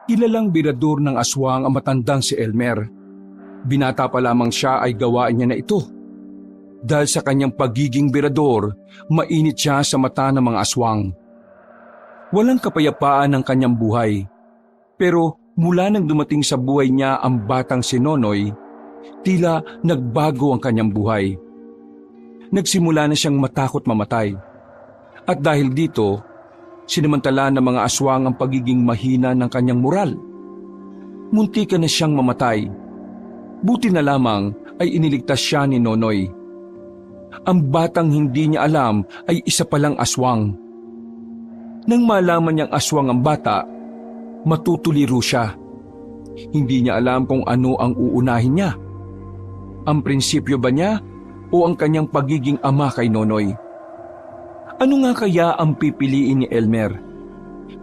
Kilalang birador ng aswang ang matandang si Elmer. Binata pa lamang siya ay gawain niya na ito. Dahil sa kanyang pagiging birador, mainit siya sa mata ng mga aswang. Walang kapayapaan ang kanyang buhay. Pero mula nang dumating sa buhay niya ang batang si Nonoy, tila nagbago ang kanyang buhay. Nagsimula na siyang matakot mamatay. At dahil dito, sinamantala ng mga aswang ang pagiging mahina ng kanyang moral. Muntikan na siyang mamatay. Buti na lamang ay iniligtas siya ni Nonoy. Ang batang hindi niya alam ay isa palang aswang. Nang malaman niyang aswang ang bata, matutuliro siya. Hindi niya alam kung ano ang uunahin niya. Ang prinsipyo ba niya o ang kanyang pagiging ama kay Nonoy? Ano nga kaya ang pipiliin ni Elmer?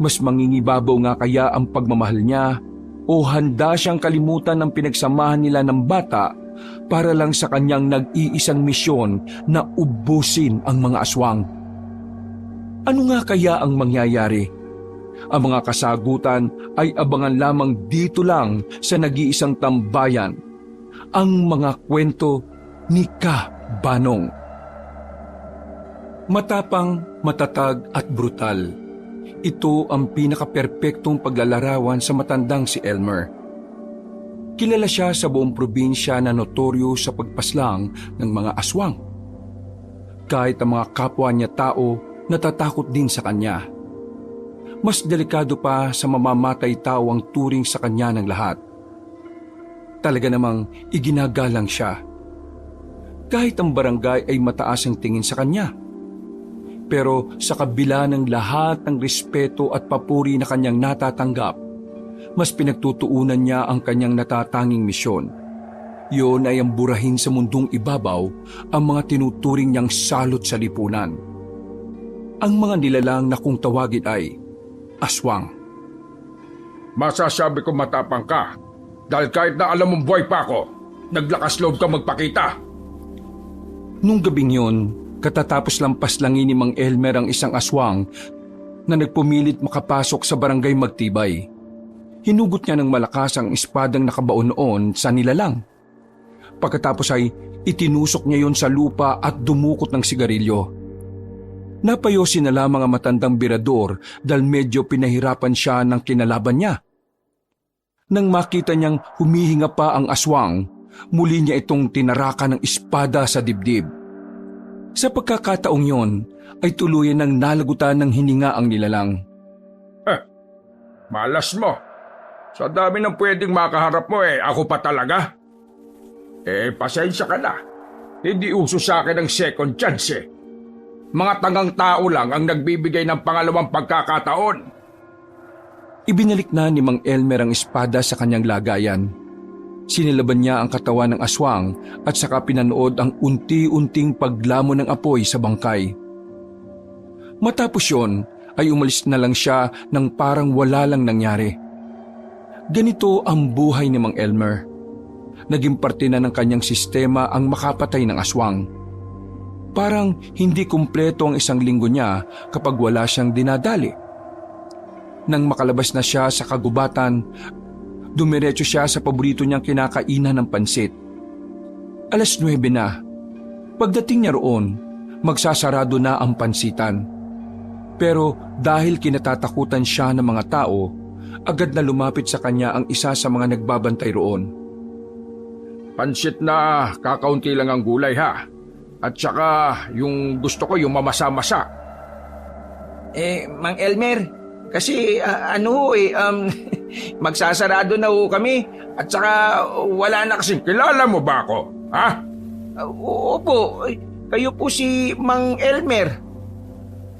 Mas mangingibabaw nga kaya ang pagmamahal niya o handa siyang kalimutan ng pinagsamahan nila ng bata para lang sa kanyang nag-iisang misyon na ubusin ang mga aswang? Ano nga kaya ang mangyayari? Ang mga kasagutan ay abangan lamang dito lang sa nag-iisang tambayan, ang mga kwento ni Ka Banong. Matapang, matatag at brutal. Ito ang pinakaperpektong paglalarawan sa matandang si Elmer. Kilala siya sa buong probinsya na notoryo sa pagpaslang ng mga aswang. Kahit ang mga kapwa niya tao natatakot din sa kanya. Mas delikado pa sa mamamatay tao ang turing sa kanya ng lahat. Talaga namang iginagalang siya. Kahit ang barangay ay mataas ang tingin sa kanya. Pero sa kabila ng lahat ng respeto at papuri na kanyang natatanggap, mas pinagtutuunan niya ang kanyang natatanging misyon. Iyon ay ang burahin sa mundong ibabaw ang mga tinuturing niyang salot sa lipunan. Ang mga nilalang na kung tawagin ay aswang. Masasabi ko matapang ka dahil kahit na alam mong buhay pa ako, naglakas loob ka magpakita. Nung gabing yun, katatapos lampas langin ni Mang Elmer ang isang aswang na nagpumilit makapasok sa barangay Magtibay. Hinugot niya ng malakas ang espadang nakabaon noon sa nilalang. Pagkatapos ay itinusok niya yon sa lupa at dumukot ng sigarilyo. Napayosin na lamang ang matandang birador dahil medyo pinahirapan siya ng kinalaban niya. Nang makita niyang humihinga pa ang aswang, muli niya itong tinarakan ng espada sa dibdib. Sa pagkakataong yon, ay tuluyan ng nalagutan ng hininga ang nilalang. Malas mo. Sa dami ng pwedeng makaharap mo ako pa talaga. Pasensya ka na. Hindi uso sa akin ang second chance Mga tangang tao lang ang nagbibigay ng pangalawang pagkakataon. Ibinalik na ni Mang Elmer ang espada sa kanyang lagayan. Sinilaban niya ang katawan ng aswang at saka pinanood ang unti-unting paglamon ng apoy sa bangkay. Matapos yon, ay umalis na lang siya nang parang wala lang nangyari. Ganito ang buhay ni Mang Elmer. Naging parte na ng kanyang sistema ang makapatay ng aswang. Parang hindi kumpleto ang isang linggo niya kapag wala siyang dinadali. Nang makalabas na siya sa kagubatan, dumiretso siya sa paborito niyang kinakainan ng pansit. 9:00 na. Pagdating niya roon, magsasarado na ang pansitan. Pero dahil kinatatakutan siya ng mga tao, agad na lumapit sa kanya ang isa sa mga nagbabantay roon. Pansit na kakaunti lang ang gulay ha. At saka yung gusto ko yung mamasa-masa. Mang Elmer, kasi magsasarado na ho kami at saka wala na kasi. Kilala mo ba ako? Ha? Opo, kayo po si Mang Elmer.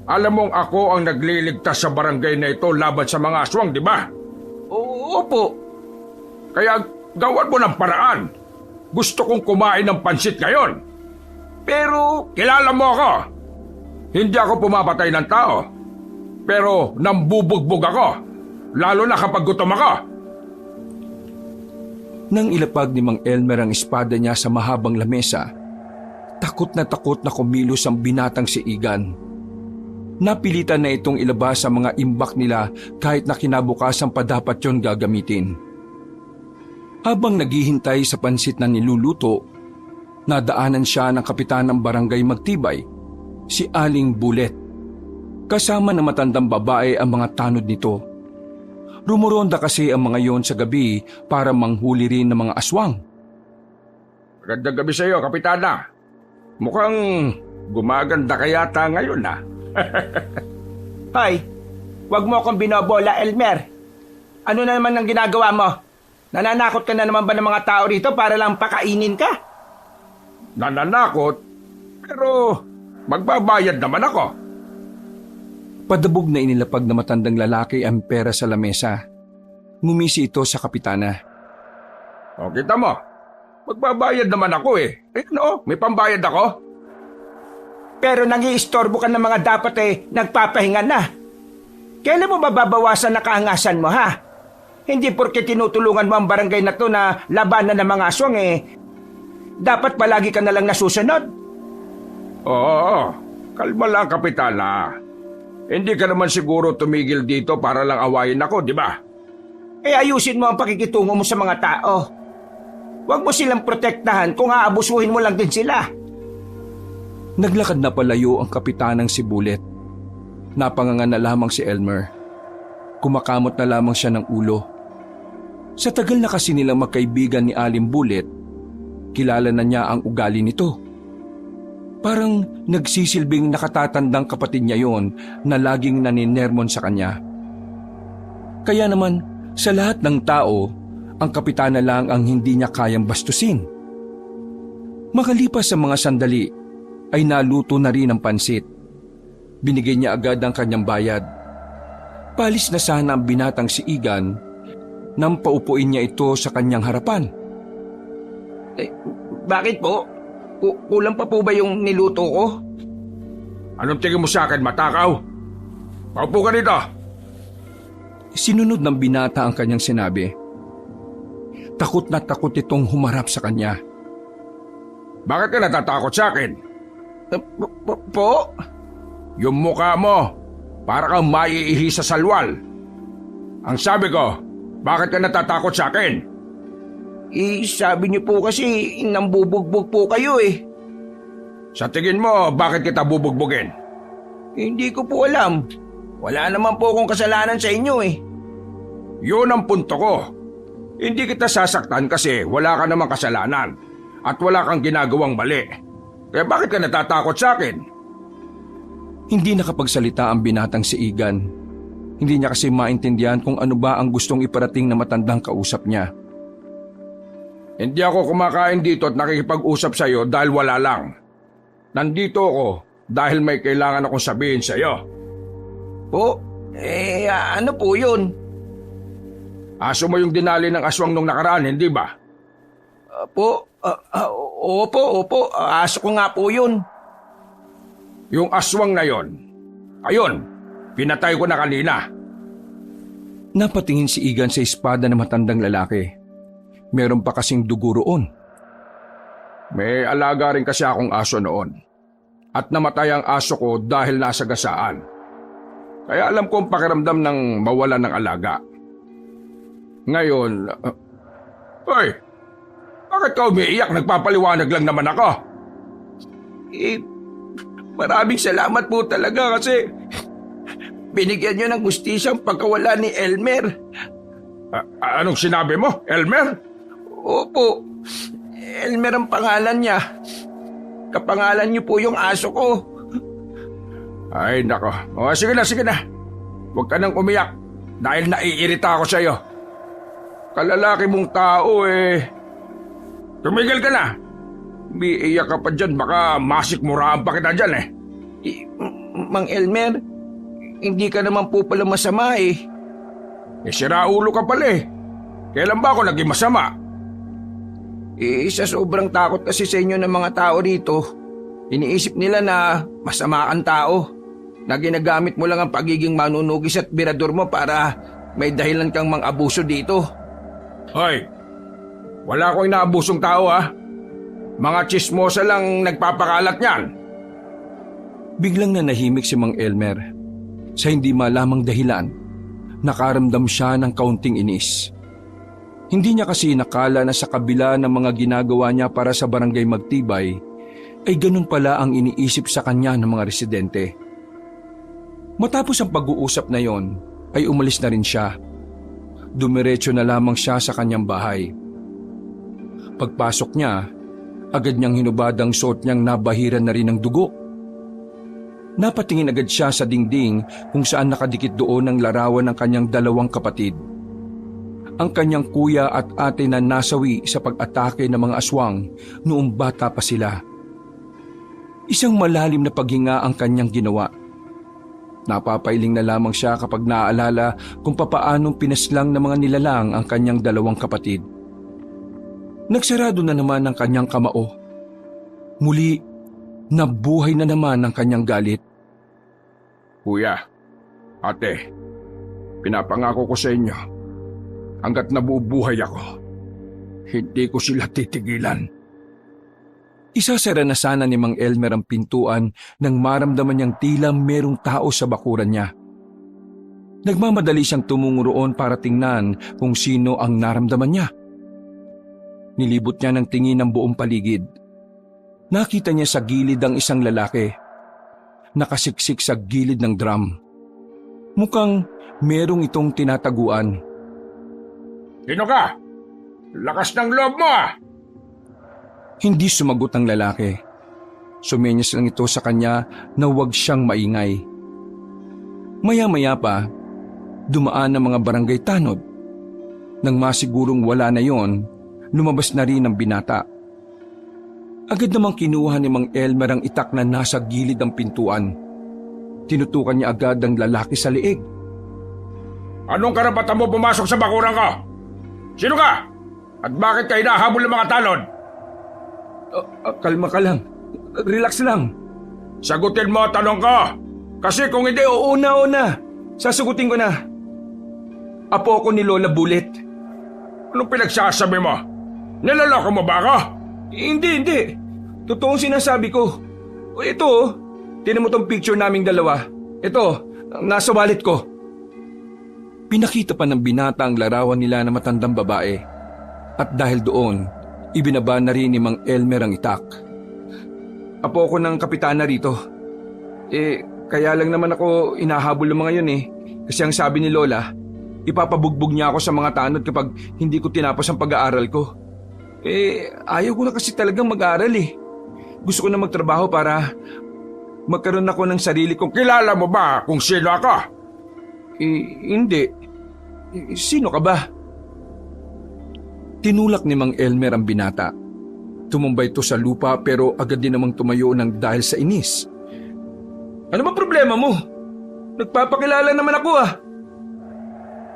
Alam mong ako ang nagliligtas sa barangay na ito laban sa mga aswang, di ba? Opo. Kaya gawan mo ng paraan. Gusto kong kumain ng pansit ngayon. Pero kilala mo ako. Hindi ako pumapatay ng tao. Pero nambubugbog ako. Lalo na kapag gutom ako. Nang ilapag ni Mang Elmer ang espada niya sa mahabang lamesa, takot na kumilos ang binatang si Igan. Napilitan na itong ilabas sa mga imbak nila kahit na kinabukasan pa dapat yon gagamitin. Habang naghihintay sa pansit na niluluto, nadaanan siya ng kapitan ng barangay Magtibay, si Aling Bulet. Kasama ng matandang babae ang mga tanod nito. Rumuronda kasi ang mga yon sa gabi para manghuli rin ng mga aswang. Magandang gabi sa iyo, Kapitana. Mukhang gumaganda ka yata ngayon, ha? Hoy, wag mo akong binobola, Elmer. Ano na naman ang ginagawa mo? Nananakot ka na naman ba ng mga tao rito para lang pakainin ka? Nananakot, pero magbabayad naman ako. Padabog na inilapag na matandang lalaki ang pera sa lamesa. Ngumisi ito sa kapitana. O, kita mo, magbabayad naman ako eh. No, may pambayad ako. Pero nangiistorbo ka ng mga dapat nagpapahinga na. Kailan mo mababawasan na kaangasan mo, ha? Hindi porke tinutulungan mo ang barangay na to na labanan ng mga aswang dapat palagi ka na lang nasusunod. Oo, kalma lang, Kapitana. Hindi ka naman siguro tumigil dito para lang awayin ako, di ba? Ayusin mo ang pakikitungo mo sa mga tao. Huwag mo silang protektahan kung aabusuhin mo lang din sila. Naglakad na palayo ang kapitanang si Bulet. Napangangan na lamang si Elmer. Kumakamot na lamang siya ng ulo. Sa tagal na kasi nilang magkaibigan ni Aling Bulet, kilala na niya ang ugali nito. Parang nagsisilbing nakatatandang kapatid niya yon na laging naninermon sa kanya. Kaya naman, sa lahat ng tao, ang kapitana lang ang hindi niya kayang bastusin. Makalipas sa mga sandali, ay naluto na rin ang pansit. Binigay niya agad ang kanyang bayad. Palis na sana ang binatang si Igan nang paupuin niya ito sa kanyang harapan. Bakit po? Kulang pa po ba yung niluto ko? Anong tingin mo sa akin, matakaw? Paupo ka dito. Sinunod ng binata ang kanyang sinabi. Takot na takot itong humarap sa kanya. Bakit ka natatakot sa akin? Po? Yung mukha mo, para kang maiihi sa salwal. Ang sabi ko, bakit ka natatakot sa akin? Sabi niyo po kasi nambubugbog po kayo eh. Sa tingin mo, bakit kita bubugbugin? Hindi ko po alam. Wala naman po akong kasalanan sa inyo eh. Yun ang punto ko. Hindi kita sasaktan kasi wala ka namang kasalanan at wala kang ginagawang mali. Kaya bakit ka natatakot sa akin? Hindi nakapagsalita ang binatang si Igan. Hindi niya kasi maintindihan kung ano ba ang gustong iparating na matandang kausap niya. Hindi ako kumakain dito at nakikipag-usap sa iyo dahil wala lang. Nandito ako dahil may kailangan akong sabihin sa iyo. Po? Ano po yun? Aso mo yung dinali ng aswang nung nakaraan, hindi ba? Opo. Aso ko nga po yun. Yung aswang na yon, ayun, pinatay ko na kanina. Napatingin si Igan sa espada ng matandang lalaki. Meron pa kasing dugo roon. May alaga rin kasi akong aso noon. At namatay ang aso ko dahil nasa gasaan. Kaya alam ko ang pakiramdam ng mawala ng alaga. Ngayon, Hoy! Bakit ka umiiyak? Nagpapaliwanag lang naman ako. Maraming salamat po talaga kasi binigyan niyo ng hustisya ang pagkawala ni Elmer. Anong sinabi mo, Elmer? Opo, Elmer ang pangalan niya. Kapangalan niyo po yung aso ko. Ay, nako. O, sige na. Huwag ka nang umiyak dahil naiirita ako sa iyo. Kalalaki mong tao Tumigil ka na. Umiiyak ka pa dyan, baka masikmuraan pa kita dyan Mang Elmer, hindi ka naman po pala masama sira ulo ka pala Kailan ba ako naging masama? Sa sobrang takot kasi sa inyo ng mga tao rito, iniisip nila na masama kang tao, na ginagamit mo lang ang pagiging manunugis at birador mo para may dahilan kang mang-abuso dito. Hoy, wala akong inaabusong tao Mga chismosa lang nagpapakalat niyan. Biglang nanahimik si Mang Elmer. Sa hindi malamang dahilan, nakaramdam siya ng kaunting inis. Hindi niya kasi nakala na sa kabila ng mga ginagawa niya para sa barangay Magtibay, ay ganun pala ang iniisip sa kanya ng mga residente. Matapos ang pag-uusap na yon, ay umalis na rin siya. Dumiretso na lamang siya sa kanyang bahay. Pagpasok niya, agad niyang hinubad ang suot niyang nabahiran na rin ng dugo. Napatingin agad siya sa dingding kung saan nakadikit doon ang larawan ng kanyang dalawang kapatid. Ang kanyang kuya at ate na nasawi sa pag-atake ng mga aswang noong bata pa sila. Isang malalim na paghinga ang kanyang ginawa. Napapailing na lamang siya kapag naaalala kung papaanong pinaslang ng mga nilalang ang kanyang dalawang kapatid. Nagsarado na naman ang kanyang kamao. Muli, nabuhay na naman ang kanyang galit. Kuya, ate, pinapangako ko sa inyo, hanggat nabubuhay ako, hindi ko sila titigilan. Isasara na sana ni Mang Elmer ang pintuan nang maramdaman niyang tila merong tao sa bakuran niya. Nagmamadali siyang tumungo roon para tingnan kung sino ang naramdaman niya. Nilibot niya ng tingin ang buong paligid. Nakita niya sa gilid ang isang lalaki. Nakasiksik sa gilid ng drum. Mukhang merong itong tinataguan. Sino ka? Lakas ng loob mo ah! Hindi sumagot ang lalaki. Sumenyas lang ito sa kanya na huwag siyang maingay. Maya-maya pa, dumaan ang mga barangay tanod. Nang masigurong wala na yon, lumabas na rin ang binata. Agad namang kinuha ni Mang Elmer ang itak na nasa gilid ng pintuan. Tinutukan niya agad ang lalaki sa liig. Anong karapatan mo pumasok sa bakuran ko? Sino ka? At bakit ka hinahabol ng mga tanod? Kalma ka lang. Relax lang. Sagutin mo ang tanong ko! Kasi kung hindi, Una. Sasagutin ko na. Apo ako ni Lola Bullet. anong pinagsasabi mo? Nilaloko mo ba ako? Hindi. Totoong sinasabi ko. Ito, tinan mo tong picture naming dalawa. Ito, nasa wallet ko. Pinakita pa ng binata ang larawan nila na matandang babae. At dahil doon, ibinaba na rin ni Mang Elmer ang itak. Apo ko ng kapitana rito. Kaya lang naman ako inahabol ng mga yun Kasi ang sabi ni Lola, ipapabugbog niya ako sa mga tanod kapag hindi ko tinapos ang pag-aaral ko. Ayaw ko na kasi talagang mag-aaral Gusto ko na magtrabaho para magkaroon ako ng sarili kong... Kilala mo ba kung sino ako? Hindi. Sino ka ba? Tinulak ni Mang Elmer ang binata. Tumumbay ito sa lupa pero agad din namang tumayo ng dahil sa inis. Ano ba problema mo? Nagpapakilala naman ako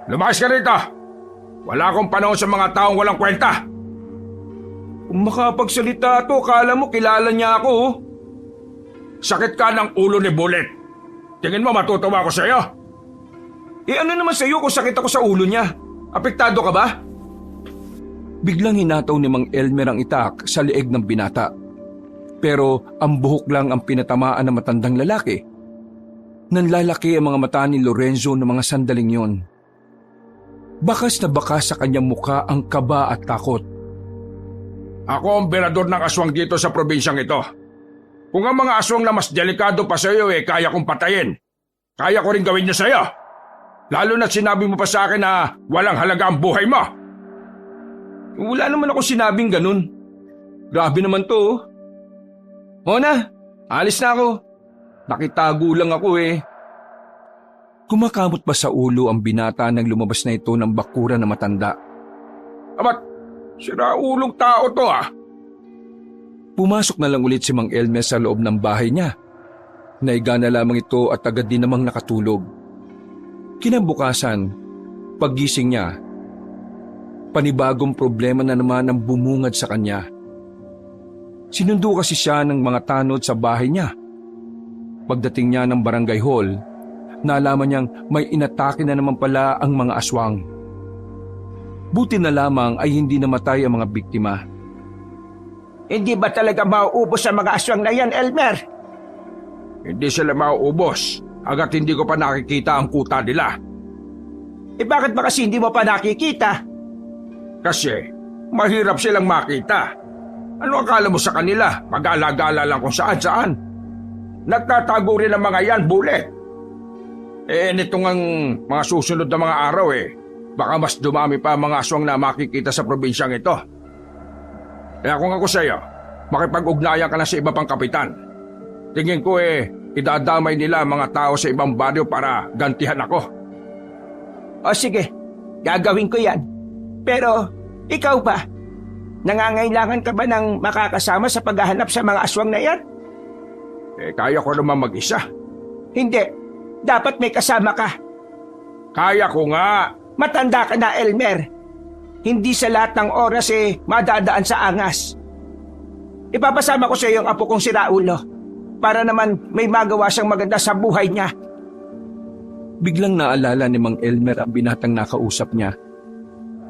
Lumayas ka rito! Wala akong panahon sa mga taong walang kwenta! Kung makapagsalita to, kala mo kilala niya ako Sakit ka ng ulo ni Bullet. Tingin mo matutuwa ako sa'yo? Ano naman sa'yo kung sakit ako sa ulo niya? Apektado ka ba? Biglang hinataw ni Mang Elmer ang itak sa leeg ng binata. Pero ang buhok lang ang pinatamaan ng matandang lalaki. Nanlalaki ang mga mata ni Lorenzo ng mga sandaling yon. Bakas na bakas sa kanyang mukha ang kaba at takot. Ako ang berador ng aswang dito sa probinsyang ito. Kung ang mga aswang na mas delikado pa sa'yo kaya kong patayin. Kaya ko rin gawin niya sa'yo. Lalo na sinabi mo pa sa akin na walang halaga ang buhay mo. Wala naman ako sinabing ganun. Grabe naman to. Mona, alis na ako. Nakitago lang ako Kumakamot pa sa ulo ang binata nang lumabas na ito ng bakuran na matanda. Abat, siraulong tao to Pumasok na lang ulit si Mang Elmer sa loob ng bahay niya. Naiga na lamang ito at agad din namang nakatulog. Kinabukasan, paggising niya, panibagong problema na naman ang bumungad sa kanya. Sinundo kasi siya ng mga tanod sa bahay niya. Pagdating niya ng barangay hall, nalaman niyang may inatake na naman pala ang mga aswang. Buti na lamang ay hindi namatay ang mga biktima. Hindi ba talaga mauubos ang mga aswang na yan, Elmer? Hindi sila mauubos hanggat hindi ko pa nakikita ang kuta nila. Bakit ba kasi hindi mo pa nakikita? Kasi mahirap silang makita. Ano akala mo sa kanila? Mag-alagala lang kung saan-saan. Nagtatago rin ang mga yan, bulet. Nitong ang mga susunod na mga araw baka mas dumami pa ang mga aswang na makikita sa probinsyang ito. Kaya kung ako sa'yo, makipag-ugnayan ka na sa iba pang kapitan. Tingin ko idadamay nila ang mga tao sa ibang baryo para gantihan ako. O sige, gagawin ko yan. Pero, ikaw ba? Nangangailangan ka ba ng makakasama sa paghahanap sa mga aswang na yan? Kaya ko naman mag-isa. Hindi. Dapat may kasama ka. Kaya ko nga. Matanda ka na, Elmer. Hindi sa lahat ng oras madadaan sa angas. Ipapasama ko sa iyo ang apo kong si Raulo para naman may magawa siyang maganda sa buhay niya. Biglang naalala ni Mang Elmer ang binatang nakausap niya.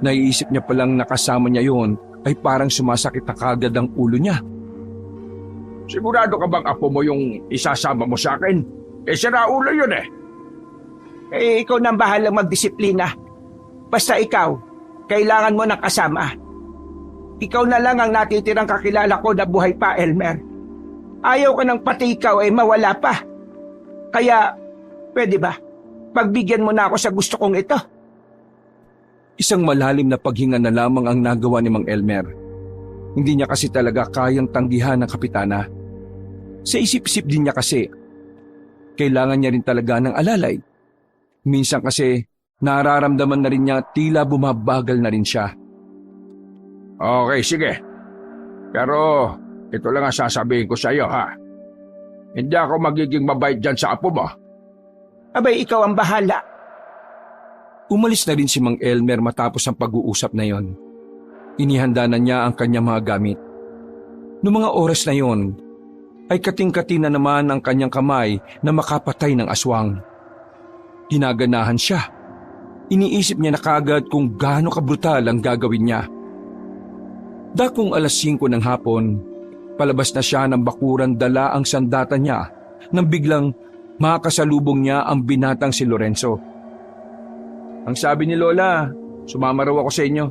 Naiisip niya palang nakasama niya yon ay parang sumasakit na kagad ang ulo niya. Sigurado ka bang apo mo yung isasama mo sa akin? Si Raulo yun Ikaw nang bahalang magdisiplina. Basta ikaw, kailangan mo ng kasama. Ikaw na lang ang natitirang kakilala ko na buhay pa, Elmer. Ayaw ka ng pati ikaw mawala pa. Kaya, pwede ba? Pagbigyan mo na ako sa gusto kong ito. Isang malalim na paghinga na lamang ang nagawa ni Mang Elmer. Hindi niya kasi talaga kayang tanggihan ng kapitana. Sa isip-isip din niya kasi, kailangan niya rin talaga ng alalay. Minsan kasi, nararamdaman na rin niya tila bumabagal na rin siya. Okay, sige. Pero ito lang ang sasabihin ko sa iyo, ha? Hindi ako magiging mabait dyan sa apo mo. Abay, ikaw ang bahala. Umalis na rin si Mang Elmer matapos ang pag-uusap na yon. Inihanda na niya ang kanyang mga gamit. Noong mga oras na yon, ay kating-kati na naman ang kanyang kamay na makapatay ng aswang. Ginaganahan siya. Iniisip niya na kagad kung gaano kabrutal ang gagawin niya. Dakong 5:00 ng hapon, palabas na siya ng bakuran dala ang sandata niya nang biglang makasalubong niya ang binatang si Lorenzo. Ang sabi ni Lola, sumama raw ako sa inyo.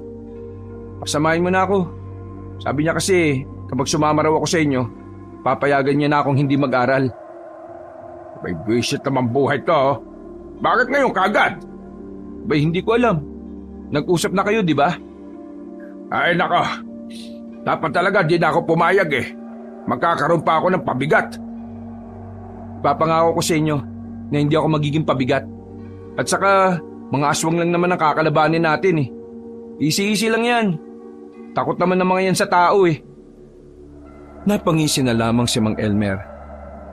Pasamahin mo na ako. Sabi niya kasi kapag sumama raw ako sa inyo, papayagan niya na akong hindi mag-aral. May visit naman buhay to. Bakit ngayon kagad? Bay, hindi ko alam. Nag-usap na kayo, di ba? Ay nako, dapat talaga di na ako pumayag Magkakaroon pa ako ng pabigat. Papangako ko sa inyo na hindi ako magiging pabigat. At saka, mga aswang lang naman ang kakalabanin natin Easy-easy lang yan. Takot naman ng mga yan sa tao Napangisi na lamang si Mang Elmer.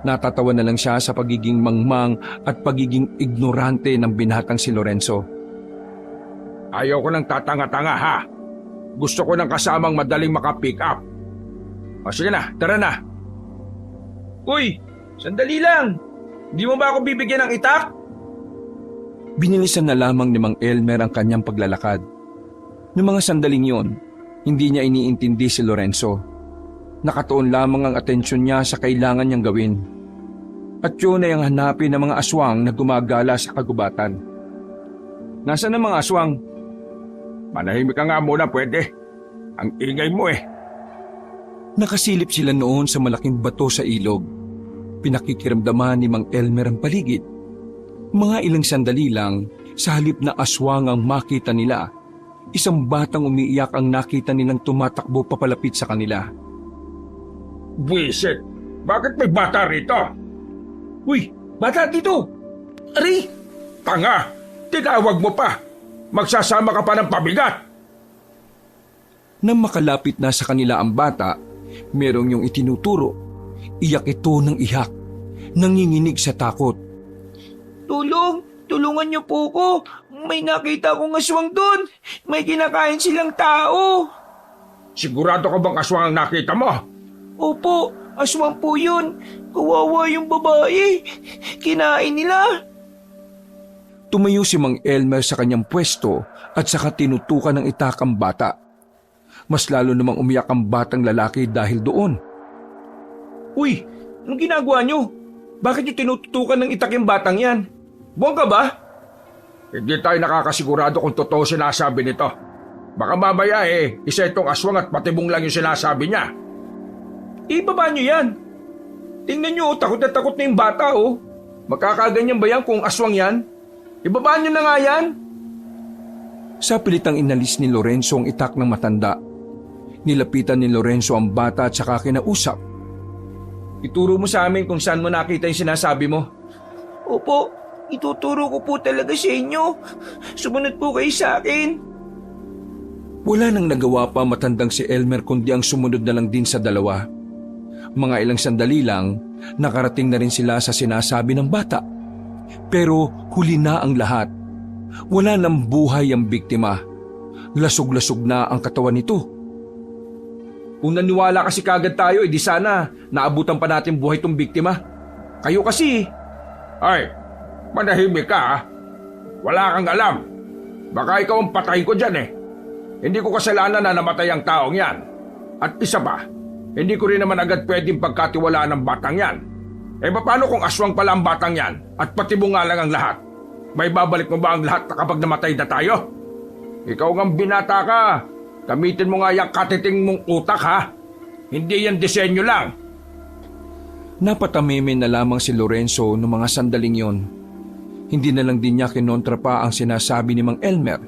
Natatawa na lang siya sa pagiging mangmang at pagiging ignorante ng binatang si Lorenzo. Ayaw ko ng tatanga-tanga, ha? Gusto ko ng kasamang madaling makapick up. O sige na, tara na. Uy, sandali lang. Di mo ba ako bibigyan ng itak? Binilisan na lamang ni Mang Elmer ang kanyang paglalakad. Noong mga sandaling yon, hindi niya iniintindi si Lorenzo. Nakatuon lamang ang atensyon niya sa kailangan niyang gawin. At yun ay ang hanapin ng mga aswang na gumagala sa kagubatan. Nasaan ang mga aswang? Manahimik ka nga muna, pwede. Ang ingay mo Nakasilip sila noon sa malaking bato sa ilog. Pinakikiramdaman ni Mang Elmer ang paligid. Mga ilang sandali lang, sa halip na aswang ang makita nila, isang batang umiiyak ang nakita nilang tumatakbo papalapit sa kanila. Buisit! Bakit may bata rito? Uy! Bata dito! Ari! Tanga! Tinawag mo pa! Magsasama ka pa ng pabigat! Nang makalapit na sa kanila ang bata, merong yung itinuturo. Iyak ito ng iyak. Nanginginig sa takot. Tulong! Tulungan niyo po ko! May nakita akong aswang doon! May kinakain silang tao! Sigurado ka bang aswang ang nakita mo? Opo, aswang po yun. Kawawa yung babae. Kinain nila. Tumayo si Mang Elmer sa kanyang pwesto at saka tinutukan ng itak ang bata. Mas lalo namang umiyak ang batang lalaki dahil doon. Uy, anong ginagawa niyo? Bakit yung tinututukan ng itak yung batang yan? Buwang ka ba? Hindi tayo nakakasigurado kung totoo sinasabi nito. Baka mamaya isa itong aswang at patibong lang yung sinasabi niya. Ibaba nyo yan. Tingnan nyo, takot na takot na yung bata oh. Magkakaganyan ba yan kung aswang yan? Ibaba nyo na nga yan. Sa pilitang inalis ni Lorenzo ang itak ng matanda, nilapitan ni Lorenzo ang bata at saka kinausap. Ituro mo sa amin kung saan mo nakita yung sinasabi mo. Opo, ituturo ko po talaga sa inyo. Sumunod po kayo sa akin. Wala nang nagawa pa matandang si Elmer kundi ang sumunod na lang din sa dalawa. Mga ilang sandali lang, nakarating na rin sila sa sinasabi ng bata. Pero huli na ang lahat. Wala nang buhay ang biktima. Lasog-lasog na ang katawan nito. Kung naniwala kasi kagad tayo, edi sana naabutan pa natin buhay tong biktima. Kayo kasi. Ay, manahimik ka ha. Wala kang alam. Baka ikaw ang patay ko dyan Hindi ko kasalanan na namatay ang taong yan. At isa pa, hindi ko rin naman agad pwedeng pagkatiwalaan ng batang yan. Paano kung aswang pala ang batang yan at patibong nga lang ang lahat? May babalik mo ba ang lahat kapag namatay na tayo? Ikaw ngang binata ka. Gamitin mo nga yung katiting mong utak ha. Hindi yan disenyo lang. Napatameme na lamang si Lorenzo noong mga sandaling yon. Hindi na lang din niya kinontra pa ang sinasabi ni Mang Elmer.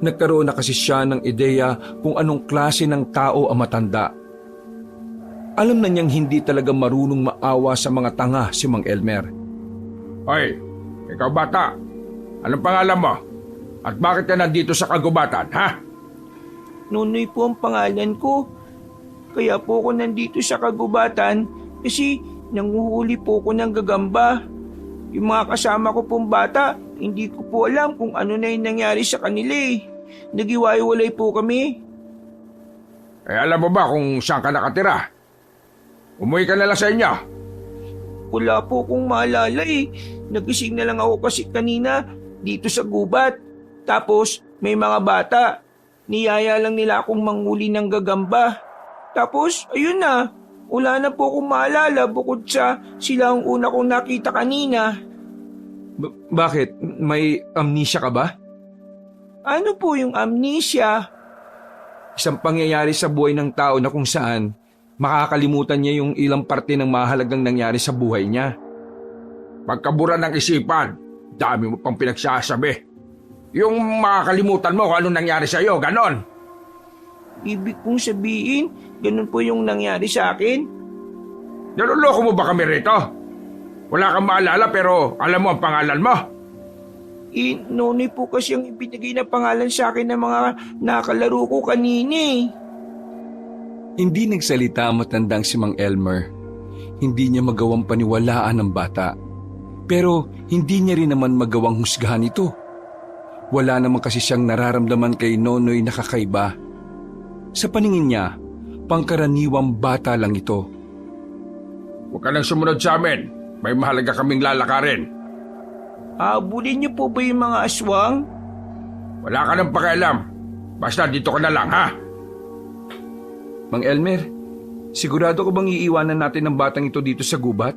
Nagkaroon na kasi siya ng ideya kung anong klase ng tao ang matanda. Alam na niyang hindi talaga marunong maawa sa mga tanga si Mang Elmer. Hoy, ikaw bata. Anong pangalan mo? At bakit ka nandito sa kagubatan, ha? Nonoy po ang pangalan ko. Kaya po ako nandito sa kagubatan kasi nanguhuli po ko ng gagamba. Yung mga kasama ko pong bata, hindi ko po alam kung ano na yung nangyari sa kanila Nagiwaiwalay po kami. Alam mo ba kung saan ka nakatira? Umuwi ka na lang sa inyo. Wala po kong maalala Nagising na lang ako kasi kanina dito sa gubat. Tapos may mga bata. Niyaya lang nila akong manghuli ng gagamba. Tapos ayun na. Wala na po akong maalala bukod sa sila ang una kong nakita kanina. Bakit? May amnesia ka ba? Ano po yung amnesia? Isang pangyayari sa buhay ng tao na kung saan makakalimutan niya yung ilang parte ng mahalagang nangyari sa buhay niya. Pagkabura ng isipan, dami mo pang pinagsasabi. Yung makakalimutan mo kung anong nangyari sa iyo, ganon. Ibig kong sabihin, ganun po yung nangyari sa akin? Naluloko mo ba kami rito? Wala kang maalala pero alam mo ang pangalan mo. Nonoy po kasi ang ibinigay na pangalan sa akin ng mga nakalaro ko kanina Hindi nagsalita ang matandang si Mang Elmer. Hindi niya magawang paniwalaan ang bata. Pero hindi niya rin naman magawang husgahan ito. Wala naman kasi siyang nararamdaman kay Nonoy na kakaiba. Sa paningin niya, pangkaraniwang bata lang ito. Huwag ka nang sumunod sa amin. May mahalaga kaming lalakarin. Habulin niyo po ba yung mga aswang? Wala ka nang pakialam. Basta dito ka na lang, ha? Mang Elmer, sigurado ka bang iiwanan natin ang batang ito dito sa gubat?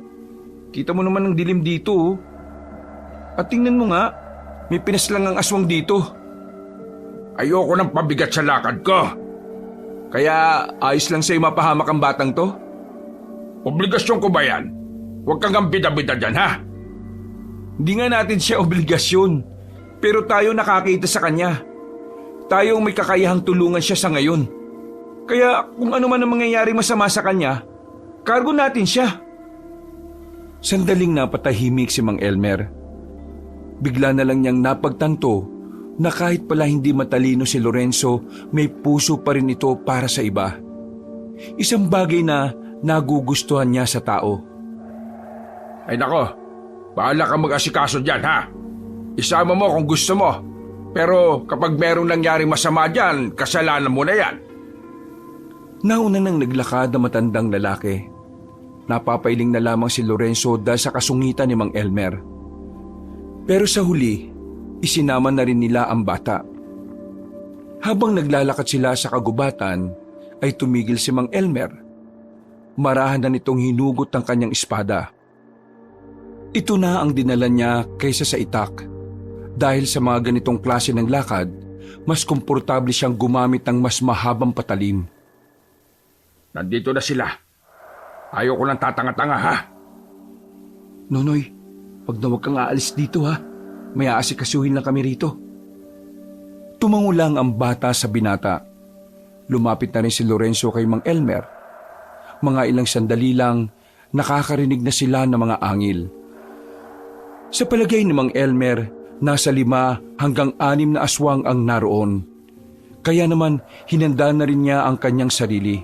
Kita mo naman ang dilim dito At tingnan mo nga, may pinaslang ang aswang dito. Ayoko ng pabigat sa lakad ko. Kaya ayos lang sa'yo mapahamak ang batang to? Obligasyon ko ba yan? Huwag kang bida-bida dyan, ha? Hindi nga natin siya obligasyon, pero tayo nakakita sa kanya. Tayo may kakayahang tulungan siya sa ngayon. Kaya kung ano man ang mangyayari masama sa kanya, kargo natin siya. Sandaling napatahimik si Mang Elmer. Bigla na lang niyang napagtanto na kahit pala hindi matalino si Lorenzo, may puso pa rin ito para sa iba. Isang bagay na nagugustuhan niya sa tao. Ay nako, bahala ka mag-asikaso dyan, ha? Isama mo kung gusto mo. Pero kapag merong nangyari masama dyan, kasalanan mo na yan. Nauna nang naglakad ang matandang lalaki. Napapailing na lamang si Lorenzo dahil sa kasungitan ni Mang Elmer. Pero sa huli, isinama na rin nila ang bata. Habang naglalakad sila sa kagubatan, ay tumigil si Mang Elmer. Marahan na nitong hinugot ang kanyang espada. Ito na ang dinala niya kaysa sa itak. Dahil sa mga ganitong klase ng lakad, mas komportable siyang gumamit ng mas mahabang patalim. Nandito na sila. Ayaw ko lang tatanga-tanga, ha? Nonoy, wag na wag kang aalis dito ha. May aasikasuhin lang kami rito. Tumango lang ang bata sa binata. Lumapit na rin si Lorenzo kay Mang Elmer. Mga ilang sandali lang, nakakarinig na sila ng mga angil. Sa palagay ni Mang Elmer, nasa 5 hanggang 6 na aswang ang naroon. Kaya naman, hinanda na rin niya ang kanyang sarili.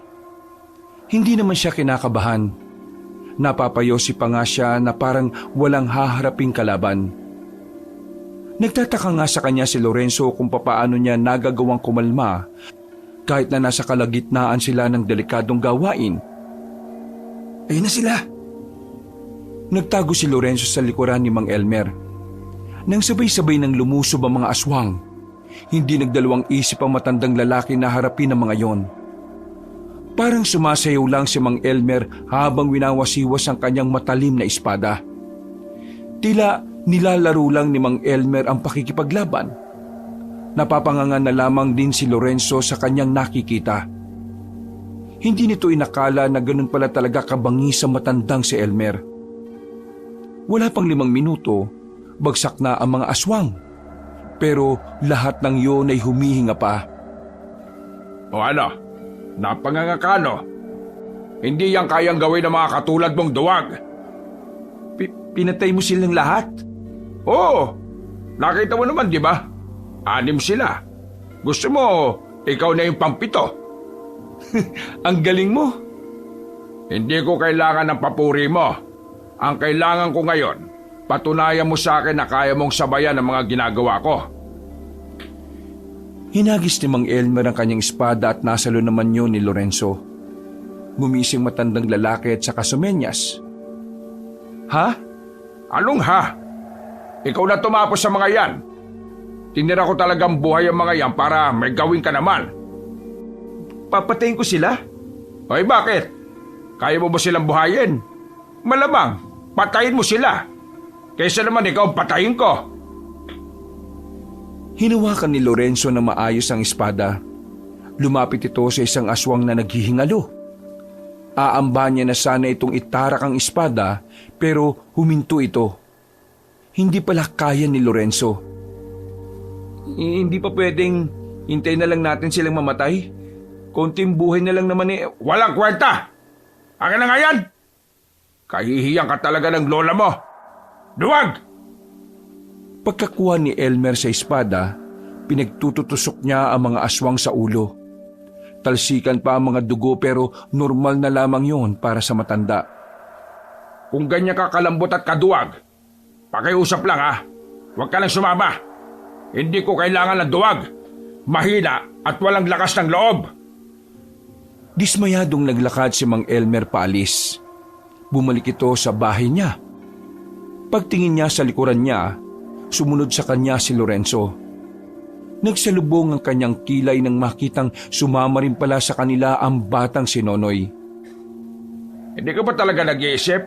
Hindi naman siya kinakabahan. Napapayosi pa nga siya na parang walang haharaping kalaban. Nagtataka nga sa kanya si Lorenzo kung papaano niya nagagawang kumalma kahit na nasa kalagitnaan sila ng delikadong gawain. Ayun na sila! Nagtago si Lorenzo sa likuran ni Mang Elmer. Nang sabay-sabay nang lumusob ang mga aswang, hindi nagdalawang isip ang matandang lalaki na harapin ang mga yon. Parang sumasayaw lang si Mang Elmer habang winawasiwas ang kanyang matalim na espada. Tila nilalaro lang ni Mang Elmer ang pakikipaglaban. Napapangangan na lamang din si Lorenzo sa kanyang nakikita. Hindi nito inakala na ganun pala talaga kabangis sa matandang si Elmer. Wala pang 5 minuto, bagsak na ang mga aswang. Pero lahat ng yun ay humihinga pa. O ano? Napanganga ka, no? Hindi yan kayang gawin ng mga katulad mong duwag. Pinatay mo silang lahat? Oo, nakita mo naman, di ba? 6 sila. Gusto mo, ikaw na yung pang-7. Ang galing mo. Hindi ko kailangan ng papuri mo. Ang kailangan ko ngayon, patunayan mo sa akin na kaya mong sabayan ang mga ginagawa ko. Hinagis ni Mang Elmer ang kanyang espada at nasalo naman yun ni Lorenzo. Gumising matandang lalaki at saka sumenyas. Ha? Anong ha? Ikaw na tumapos sa mga yan. Tinira ko talagang buhay ang mga yan para may gawin ka naman. Papatayin ko sila? Ay bakit? Kaya mo ba silang buhayin? Malamang, patayin mo sila. Kaysa naman ikaw patayin ko. Hinawakan ni Lorenzo na maayos ang espada. Lumapit ito sa isang aswang na naghihingalo. Aamba niya na sana itong itarak ang espada pero huminto ito. Hindi pala kaya ni Lorenzo. Hindi pa pwedeng hintayin na lang natin silang mamatay? Konting buhay na lang naman eh. Walang kwenta! Akin na nga yan! Kahihiyan ka talaga ng lola mo! Duwag! Pagkakuha ni Elmer sa espada, pinagtututusok niya ang mga aswang sa ulo. Talsikan pa ang mga dugo pero normal na lamang yon para sa matanda. Kung ganyan ka kalambot at kaduwag, pakiusap lang ha. Huwag ka lang sumama. Hindi ko kailangan ng duwag. Mahina at walang lakas ng loob. Dismayadong naglakad si Mang Elmer paalis. Bumalik ito sa bahay niya. Pagtingin niya sa likuran niya, sumunod sa kanya si Lorenzo. Nagsalubong ang kanyang kilay nang makitang sumama rin pala sa kanila ang batang si Nonoy. Hindi ka ba talaga nag-iisip?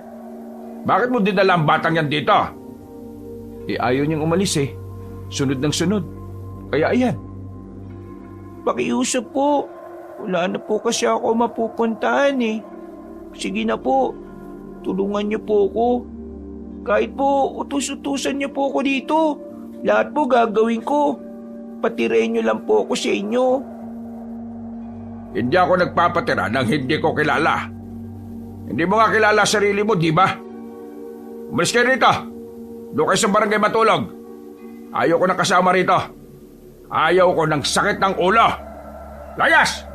Bakit mo dinala ang batang yan dito? Ayaw niyang umalis eh. Sunod ng sunod. Kaya ayan. Pakiusap po. Wala na po kasi ako mapupuntahan eh. Sige na po. Tulungan niyo po ako. Kahit po utus-utusan niyo po ako dito. Lahat po gagawin ko. Patirain niyo lang po ako sa inyo. Hindi ako nagpapatira nang hindi ko kilala. Hindi mo nga kilala sarili mo, di ba? Umalis kayo rito. Doon kayo sa barangay matulog. Ayaw ko na kasama rito. Ayaw ko ng sakit ng ulo. Layas!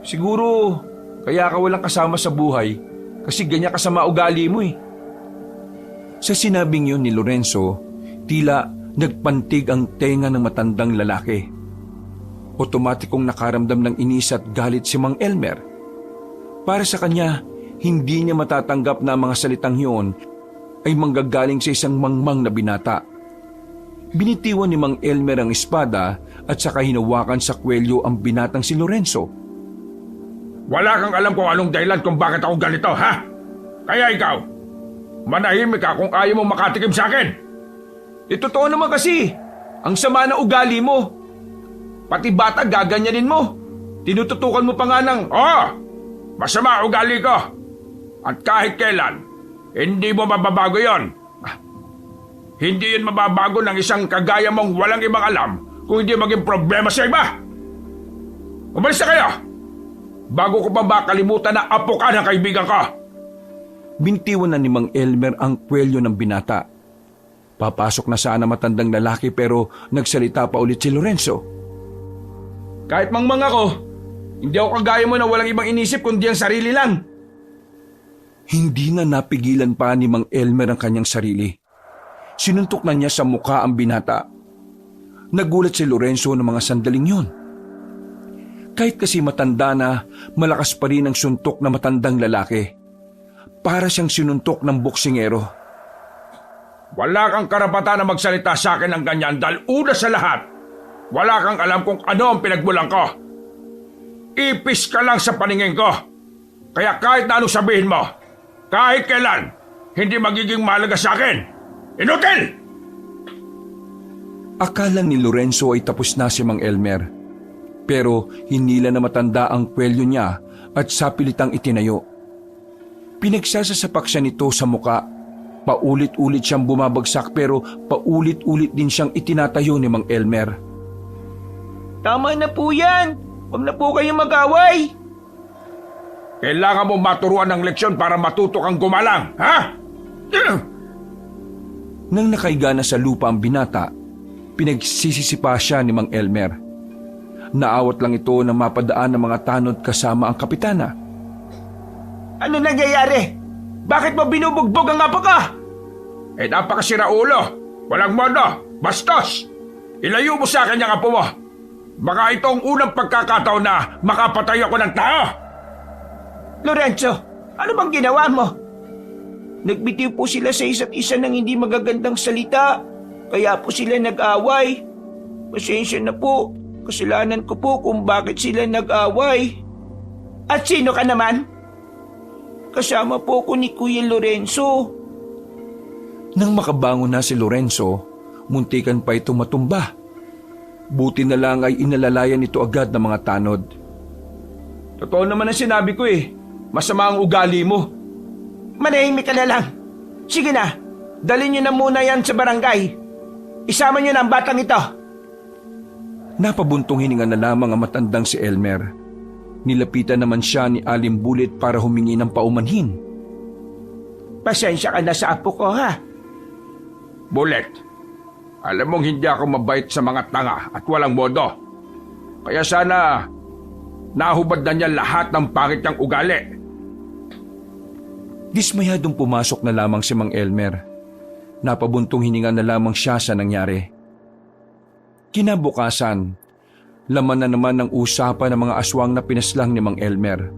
Siguro kaya ka walang kasama sa buhay kasi ganyan ka sa maugali mo eh. Sa sinabing yun ni Lorenzo, tila nagpantig ang tenga ng matandang lalaki. Otomatikong nakaramdam ng inis at galit si Mang Elmer. Para sa kanya, hindi niya matatanggap na ang mga salitang yun ay manggagaling sa isang mangmang na binata. Binitiwan ni Mang Elmer ang espada at saka hinawakan sa kwelyo ang binatang si Lorenzo. Wala kang alam kung anong dahilan kung bakit ako ganito, ha? Kaya ikaw, Manahimik ka kung ayaw mong makatikim sa akin. Totoo naman kasi, ang sama ng ugali mo. Pati bata gaganyanin mo. Tinututukan mo pa nga ng... Oo! Masama ugali ko. At kahit kailan, hindi mo mababago yon. Hindi yun mababago ng isang kagaya mong walang ibang alam kung hindi maging problema sa iba. Umalis na kayo! Bago ko pa ba kalimutan na apo ka ng kaibigan ko? Bintiwan na ni Mang Elmer ang kwelyo ng binata. Papasok na sana matandang lalaki pero nagsalita pa ulit si Lorenzo. Kahit mangmang ako, hindi ako kagaya mo na walang ibang inisip kundi ang sarili lang. Hindi na napigilan pa ni Mang Elmer ang kanyang sarili. Sinuntok na niya sa mukha ang binata. Nagulat si Lorenzo ng mga sandaling yun. Kahit kasi matanda na, malakas pa rin ang suntok na matandang lalaki. Para siyang sinuntok ng boksingero. Wala kang karapatan na magsalita sa akin ng ganyan dahil una sa lahat, wala kang alam kung ano ang pinagmulan ko. Ipis ka lang sa paningin ko. Kaya kahit na ano sabihin mo, kahit kailan, hindi magiging mahalaga sa akin. Inutil! Akala ni Lorenzo ay tapos na si Mang Elmer. Pero hinila na matanda ang kwelyo niya at sapilitang itinayo. Pinagsasasapak siya nito sa muka. Paulit-ulit siyang bumabagsak pero paulit-ulit din siyang itinatayo ni Mang Elmer. Tama na po yan. Huwag na po kayong mag-away. Kailangan mo maturuan ng leksyon para matuto kang gumalang, ha? Nang nakaiga na sa lupa ang binata, pinagsisisipa siya ni Mang Elmer. Naawat lang ito na mapadaan ng mga tanod kasama ang kapitana. Ano nangyayari? Bakit mo binubugbog ang apo ka? Napakasira ulo. Walang modo. Bastos! Ilayo mo sa akin yung apo mo. Baka ito ang unang pagkakataon na makapatay ako ng tao. Lorenzo, ano bang ginawa mo? Nagbitiw po sila sa isa't isa ng hindi magagandang salita. Kaya po sila nag-away. Pasensya na po. Kasalanan ko po kung bakit sila nag-away. At sino ka naman? Kasama po ko ni Kuya Lorenzo. Nang makabangon na si Lorenzo, muntikan pa ito matumba. Buti na lang ay inalalayan ito agad ng mga tanod. Totoo naman ang sinabi ko eh. Masama ang ugali mo. Manahimik ka na lang. Sige na, dalhin niyo na muna yan sa barangay. Isama niyo na ang batang ito. Napabuntong hininga na lamang ang matandang si Elmer. Nilapitan naman siya ni Aling Bulit para humingi ng paumanhin. Pasensya ka na sa apo ko ha. Bulet, alam mong hindi ako mabait sa mga tanga at walang modo. Kaya sana nahubad na niya lahat ng pangit niyang ugali. Dismayadong pumasok na lamang si Mang Elmer. Napabuntong hininga na lamang siya sa nangyari. Kinabukasan, laman na naman ng usapan ng mga aswang na pinaslang ni Mang Elmer.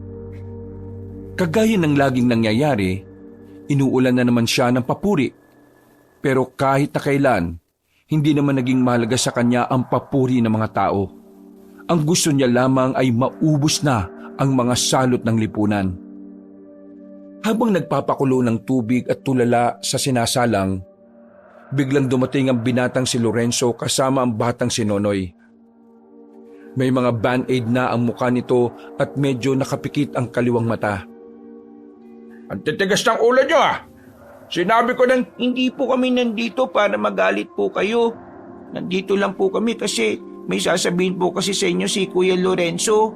Kagaya ng laging nangyayari, inuulan na naman siya ng papuri. Pero kahit na kailan, hindi naman naging mahalaga sa kanya ang papuri ng mga tao. Ang gusto niya lamang ay maubos na ang mga salot ng lipunan. Habang nagpapakulo ng tubig at tulala sa sinasalang, biglang dumating ang binatang si Lorenzo kasama ang batang si Nonoy. May mga band-aid na ang mukha nito at medyo nakapikit ang kaliwang mata. Ang titigas ng ulo niyo ah! Sinabi ko ng... Hindi po kami nandito para magalit po kayo. Nandito lang po kami kasi may sasabihin po kasi sa inyo si Kuya Lorenzo.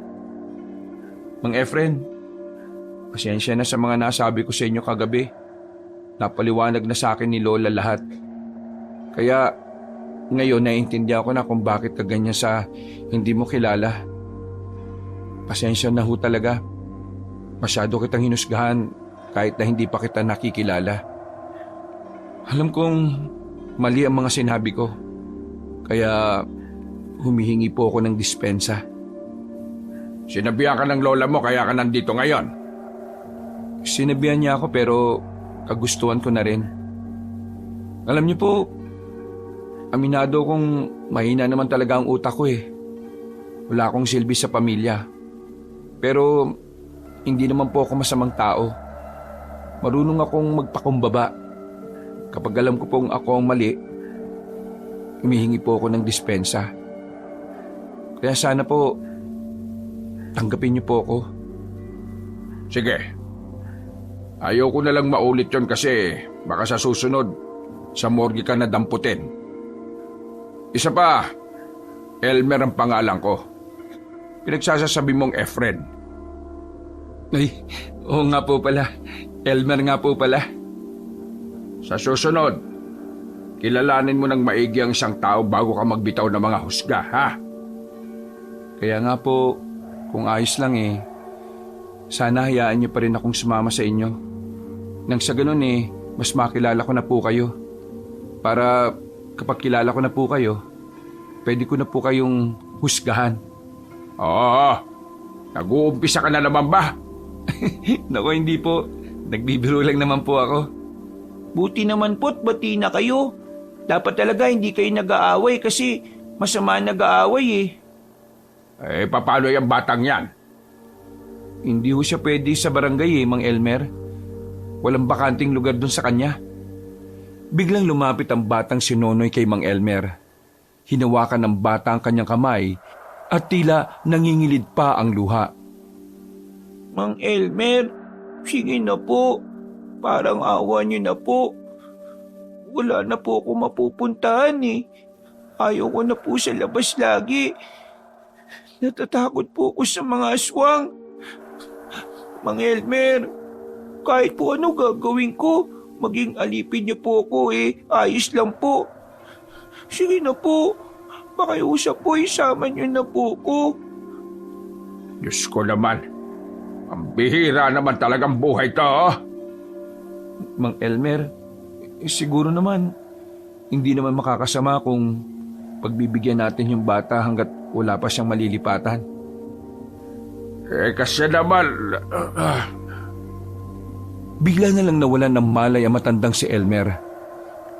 Mang Efren, pasensya na sa mga nasabi ko sa inyo kagabi. Napaliwanag na sa akin ni Lola lahat. Kaya ngayon naiintindihan ko na kung bakit ka ganyan sa hindi mo kilala. Pasensya na ho talaga. Masyado kitang hinusgahan kahit na hindi pa kita nakikilala. Alam kong mali ang mga sinabi ko. Kaya humihingi po ako ng dispensa. Sinabihan ka ng lola mo kaya ka nandito ngayon. Sinabihan niya ako pero kagustuhan ko na rin. Alam niyo po, aminado kong mahina naman talaga ang utak ko eh. Wala akong silbi sa pamilya. Pero hindi naman po ako masamang tao. Marunong akong magpakumbaba. Kapag alam ko pong ako ang mali, humihingi po ako ng dispensa. Kaya sana po, tanggapin niyo po ako. Sige. Ayaw ko na lang maulit yon kasi baka sa susunod, sa morgue ka na damputin. Isa pa, Elmer ang pangalan ko. Pinagsasasabi mong Efren. Ay, oo nga po pala. Elmer nga po pala. Sa susunod, kilalanin mo ng maigi ang isang tao bago ka magbitaw ng mga husga, ha? Kaya nga po, kung ayos lang sana hayaan niyo pa rin akong sumama sa inyo. Nang sa ganun mas makilala ko na po kayo. Para kapag kilala ko na po kayo, pwede ko na po kayong husgahan. Oo, nag-uumpisa ka na naman ba? Naku, hindi po. Nagbibiro lang naman po ako. Buti naman po't bati na kayo. Dapat talaga hindi kayo nag-aaway kasi masama nag-aaway Paano yung batang yan? Hindi ho siya pwede sa barangay Mang Elmer. Walang bakanting lugar dun sa kanya. Biglang lumapit ang batang si Nonoy kay Mang Elmer. Hinawakan ng bata ang kanyang kamay at tila nangingilid pa ang luha. Mang Elmer, sige na po. Parang awa niyo na po. Wala na po ako mapupuntahan Ayaw ko na po sa labas lagi. Natatakot po ako sa mga aswang. Mang Elmer, kahit po ano gagawin ko, maging alipin niyo po ako ayos lang po. Sige na po, pakiusap po isama niyo na po ko. Diyos ko naman, ang bihira naman talagang buhay to. Mang Elmer, siguro naman, hindi naman makakasama kung pagbibigyan natin yung bata hanggat wala pa siyang malilipatan. Kasi naman... Bigla na lang nawalan ng malay ang matandang si Elmer.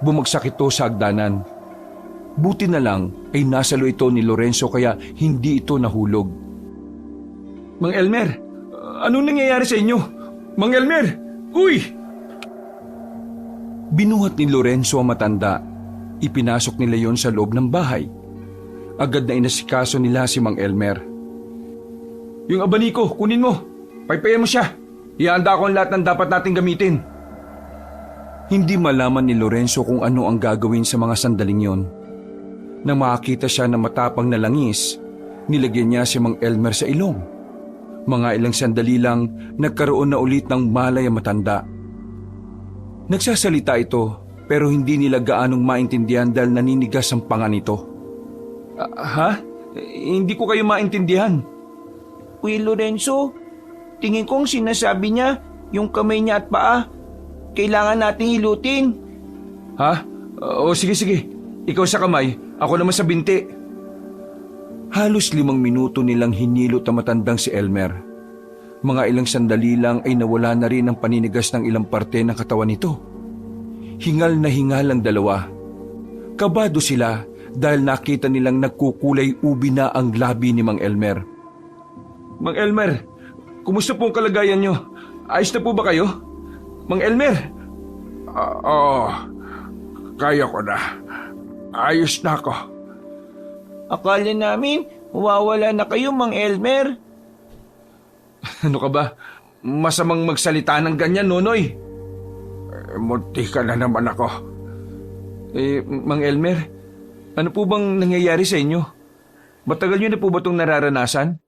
Bumagsak ito sa hagdanan. Buti na lang ay nasalo ito ni Lorenzo kaya hindi ito nahulog. Mang Elmer, anong nangyayari sa inyo? Mang Elmer! Uy! Binuhat ni Lorenzo ang matanda. Ipinasok nila yon sa loob ng bahay. Agad na inasikaso nila si Mang Elmer. Yung abaniko, kunin mo. Paypayan mo siya. Ihanda ko ang lahat ng dapat nating gamitin. Hindi malaman ni Lorenzo kung ano ang gagawin sa mga sandaling yon. Nang makakita siya na matapang na langis, nilagyan niya si Mang Elmer sa ilong. Mga ilang sandali lang, nagkaroon na ulit ng malay ang matanda. Nagsasalita ito, pero hindi nila gaanong maintindihan dahil naninigas ang panga nito. Ha? Hindi ko kayo maintindihan. Uy Lorenzo, tingin kong sinasabi niya, yung kamay niya at paa, kailangan nating hilutin. Ha? O sige. Ikaw sa kamay, ako naman sa binti. Halos 5 minuto nilang hinilot ang matandang si Elmer. Mga ilang sandali lang ay nawala na rin ang paninigas ng ilang parte ng katawan nito. Hingal na hingal ang dalawa. Kabado sila dahil nakita nilang nagkukulay ubi na ang labi ni Mang Elmer. Mang Elmer, kumusta po ang kalagayan niyo? Ayos na po ba kayo? Mang Elmer? Kaya ko na. Ayos na ako. Akala namin, mawawala na kayo, Mang Elmer. Ano ka ba? Masamang magsalita ng ganyan, Nonoy. Munti ka na naman ako. Mang Elmer, ano po bang nangyayari sa inyo? Matagal niyo na po ba itong nararanasan?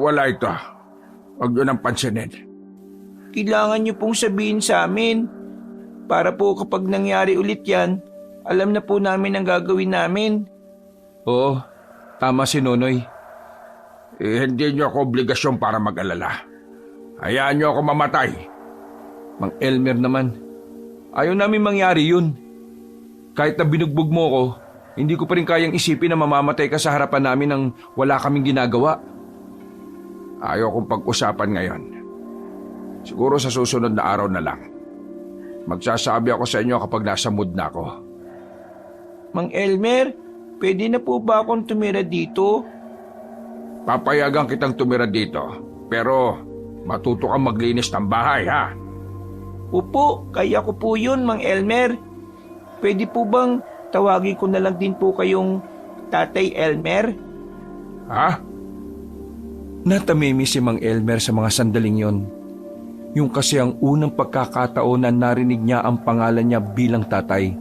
Wala ito. Huwag yun ang pansinin. Kailangan niyo pong sabihin sa amin. Para po kapag nangyari ulit yan, alam na po namin ang gagawin namin. Oo, tama si Nonoy. Hindi niyo ako obligasyon para mag-alala. Hayaan niyo ako mamatay. Mang Elmer naman, ayaw namin mangyari yun. Kahit na binugbog mo ko, hindi ko pa rin kayang isipin na mamamatay ka sa harapan namin nang wala kaming ginagawa. Ayaw kong pag-usapan ngayon. Siguro sa susunod na araw na lang. Magsasabi ako sa inyo kapag nasa mood na ako. Mang Elmer, pwede na po ba akong tumira dito? Papayagan kitang tumira dito, pero matuto kang maglinis ng bahay, ha? Opo, kaya ko po yun, Mang Elmer. Pwede po bang tawagin ko na lang din po kayong Tatay Elmer? Ha? Natamimi si Mang Elmer sa mga sandaling yon. Yung kasi ang unang pagkakataon na narinig niya ang pangalan niya bilang tatay.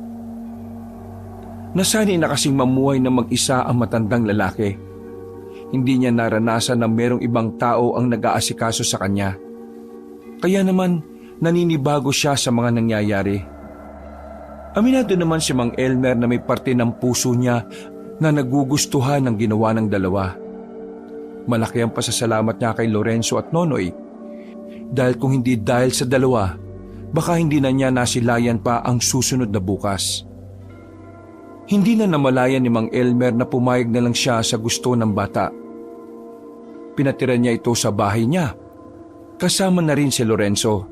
Nasanay na kasing mamuhay na mag-isa ang matandang lalaki. Hindi niya naranasan na merong ibang tao ang nag-aasikaso sa kanya. Kaya naman, naninibago siya sa mga nangyayari. Aminado naman si Mang Elmer na may parte ng puso niya na nagugustuhan ng ginawa ng dalawa. Malaki ang pasasalamat niya kay Lorenzo at Nonoy. Dahil kung hindi dahil sa dalawa, baka hindi na niya nasilayan pa ang susunod na bukas. Hindi na namalayan ni Mang Elmer na pumayag na lang siya sa gusto ng bata. Pinatira niya ito sa bahay niya. Kasama na rin si Lorenzo.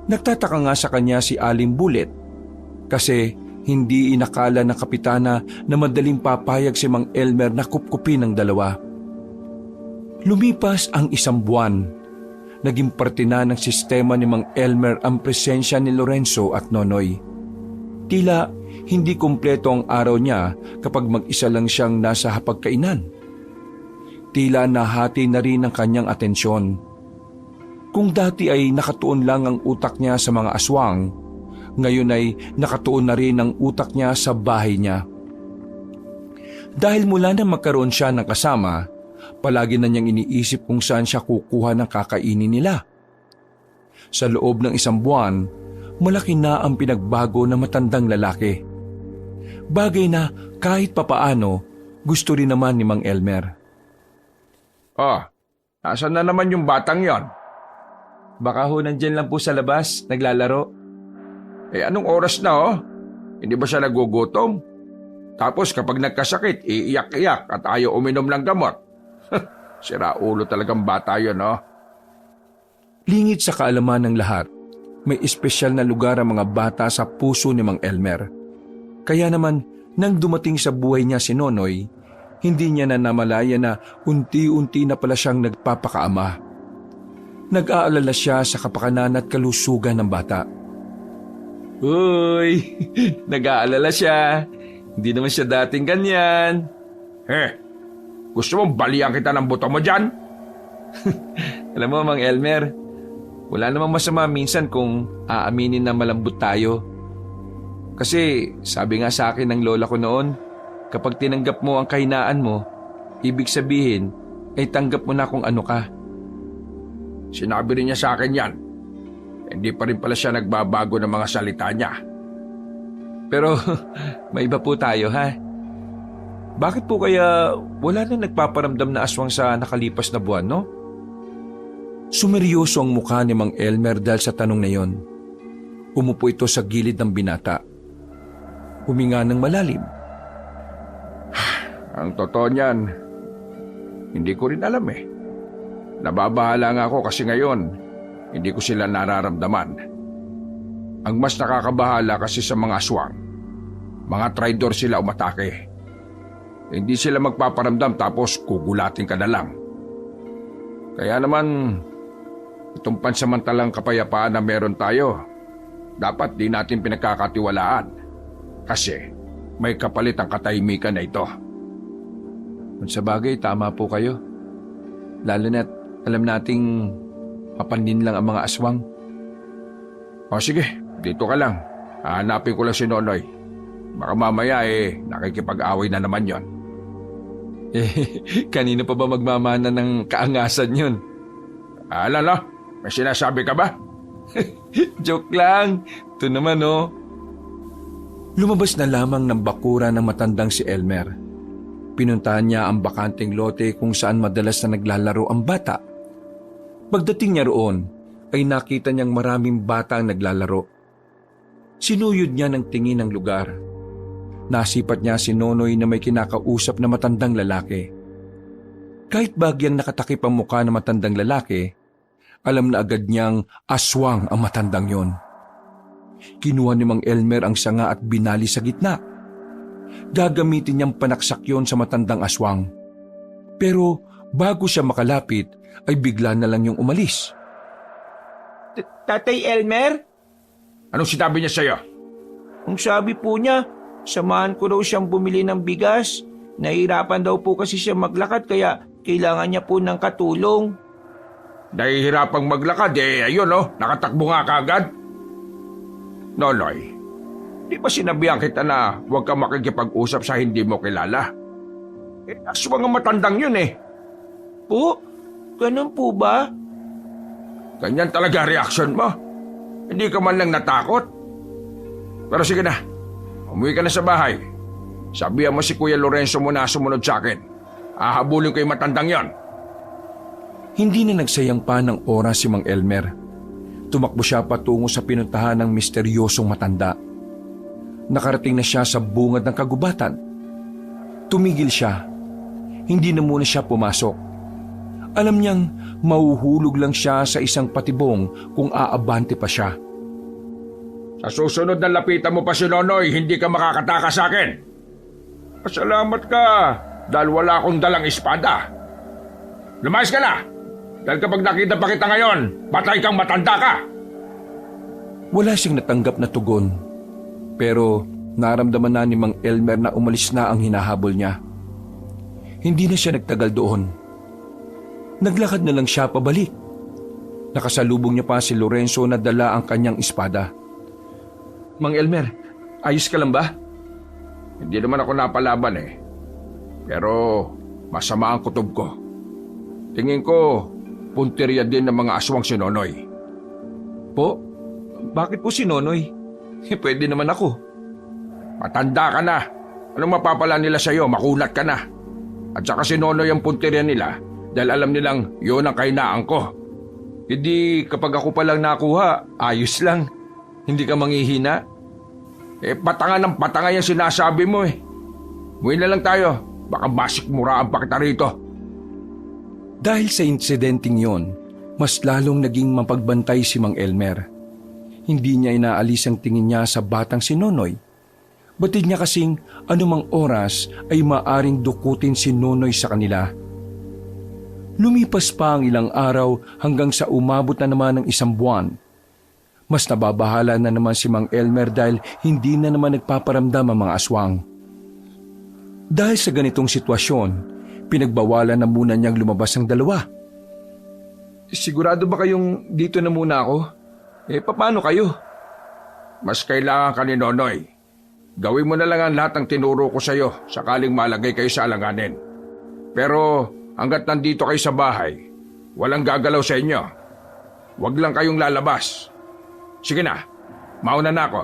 Nagtataka nga sa kanya si Aling Bulet kasi hindi inakala ng kapitana na madaling papayag si Mang Elmer na kupkupin ng dalawa. Lumipas ang 1 buwan. Naging parte na ng sistema ni Mang Elmer ang presensya ni Lorenzo at Nonoy. Tila hindi kumpleto ang araw niya kapag mag-isa lang siyang nasa hapagkainan. Tila nahati na rin ang kanyang atensyon. Kung dati ay nakatuon lang ang utak niya sa mga aswang, ngayon ay nakatuon na rin ang utak niya sa bahay niya. Dahil mula na magkaroon siya ng kasama, palagi na niyang iniisip kung saan siya kukuha ng kakainin nila. Sa loob ng 1 buwan, malaki na ang pinagbago ng matandang lalaki. Bagay na kahit papaano, gusto rin naman ni Mang Elmer. Oh, asan na naman yung batang yon? Baka ho nandyan lang po sa labas, naglalaro. Eh anong oras na oh? Hindi ba siya nagugutom? Tapos kapag nagkasakit, iiyak-iyak at ayaw uminom ng gamot. Sira ulo talagang bata yun, oh. Lingid sa kaalaman ng lahat, may espesyal na lugar ang mga bata sa puso ni Mang Elmer. Kaya naman, nang dumating sa buhay niya si Nonoy, hindi niya na namalaya na unti-unti na pala siyang nagpapakaama. Nag-aalala siya sa kapakanan at kalusugan ng bata. Uy, nag-aalala siya. Hindi naman siya dating ganyan. Gusto mong balian kita ng buto mo dyan? Alam mo, Mang Elmer, wala namang masama minsan kung aaminin na malambot tayo. Kasi sabi nga sa akin ng lola ko noon, kapag tinanggap mo ang kahinaan mo, ibig sabihin ay tanggap mo na kung ano ka. Sinabi rin niya sa akin yan. Hindi pa rin pala siya nagbabago ng mga salita niya. Pero may iba po tayo, ha? Bakit po kaya wala na nagpaparamdam na aswang sa nakalipas na buwan, no? Sumeryoso ang mukha ni Mang Elmer dahil sa tanong na yon. Umupo ito sa gilid ng binata. Huminga ng malalim. Ang totoo niyan, hindi ko rin alam eh. Nababahala nga ako kasi ngayon, hindi ko sila nararamdaman. Ang mas nakakabahala kasi sa mga aswang, mga traidor sila umatake. Hindi sila magpaparamdam tapos kugulatin ka na lang. Kaya naman, itong pansamantalang kapayapaan na meron tayo, dapat di natin pinagkakatiwalaan. Kasi may kapalit ang katahimikan na ito. Kung sa bagay, tama po kayo. Lalo na't alam nating papanlin lang ang mga aswang. O sige, dito ka lang. Hahanapin ko lang si Nonoy. Baka mamaya nakikipag-away na naman yon. Kanino pa ba magmamana ng kaangasan yun? Alala, may sinasabi ka ba? Joke lang. Ito naman, oh. Lumabas na lamang ng bakura ng matandang si Elmer. Pinuntahan niya ang bakanting lote kung saan madalas na naglalaro ang bata. Pagdating niya roon, ay nakita niyang maraming bata ang naglalaro. Sinuyod niya ng tingin ang lugar. Nasipat niya si Nonoy na may kinakausap na matandang lalaki. Kahit bagyang nakatakip ang mukha ng matandang lalaki, alam na agad niyang aswang ang matandang yon. Kinuha ni Mang Elmer ang sanga at binali sa gitna. Gagamitin niyang panaksak yon sa matandang aswang. Pero bago siya makalapit, ay bigla na lang yung umalis. Tatay Elmer? Anong sinabi niya sa'yo? Ang sabi po niya, samahan ko raw siyang bumili ng bigas. Nahihirapan daw po kasi siya maglakad kaya kailangan niya po ng katulong. Nahihirapang maglakad ayun nakatakbo nga kagad. Nonoy, di ba sinabihan kita na huwag ka makikipag-usap sa hindi mo kilala? Aswang ang matandang yun Po? Ganun po ba? Ganyan talaga reaksyon mo. Hindi ka man lang natakot. Pero sige na, umuwi ka na sa bahay. Sabihan mo si Kuya Lorenzo mo na sumunod sa akin. Hahabulin ko yung matandang yon. Hindi na nagsayang pa ng oras si Mang Elmer. Tumakbo siya patungo sa pinuntahan ng misteryosong matanda. Nakarating na siya sa bungad ng kagubatan. Tumigil siya. Hindi na muna siya pumasok. Alam niyang mahuhulog lang siya sa isang patibong kung aabante pa siya. Sa susunod na lapitan mo pa si Nonoy, hindi ka makakataka sa akin. Pasalamat ka dahil wala akong dalang espada. Lumayas ka na! Dahil kapag nakita pa kita ngayon, patay kang matanda ka! Wala siyang natanggap na tugon. Pero naramdaman na ni Mang Elmer na umalis na ang hinahabol niya. Hindi na siya nagtagal doon. Naglakad na lang siya pabalik. Nakasalubong niya pa si Lorenzo na dala ang kanyang espada. Mang Elmer, ayos ka lang ba? Hindi naman ako napalaban Pero masama ang kutob ko. Tingin ko, punteriya din ng mga aswang si Nonoy. Po? Bakit po si Nonoy? Pwede naman ako. Matanda ka na. Anong mapapala nila sa'yo? Makulat ka na. At saka si Nonoy ang punteriya nila dahil alam nilang yun ang kahinaan ko. Hindi kapag ako palang nakuha, ayos lang. Hindi ka manghihina? Patanga ng patanga yung sinasabi mo Uwi na lang tayo. Baka basik muraan pa kita rito. Dahil sa insidenteng yon, mas lalong naging mapagbantay si Mang Elmer. Hindi niya inaalis ang tingin niya sa batang si Nonoy. Batid niya kasing anumang oras ay maaring dukutin si Nonoy sa kanila. Lumipas pa ang ilang araw hanggang sa umabot na naman ng 1 buwan. Mas nababahala na naman si Mang Elmer dahil hindi na naman nagpaparamdam ang mga aswang. Dahil sa ganitong sitwasyon, pinagbawalan na muna niyang lumabas ang dalawa. Sigurado ba kayong dito na muna ako? Paano kayo? Mas kailangan ka ni Nonoy. Gawin mo na lang ang lahat ng tinuro ko sa'yo sakaling malagay kayo sa alanganin. Pero hanggat nandito kayo sa bahay, walang gagalaw sa inyo. Huwag lang kayong lalabas. Sige na, mauna na ako.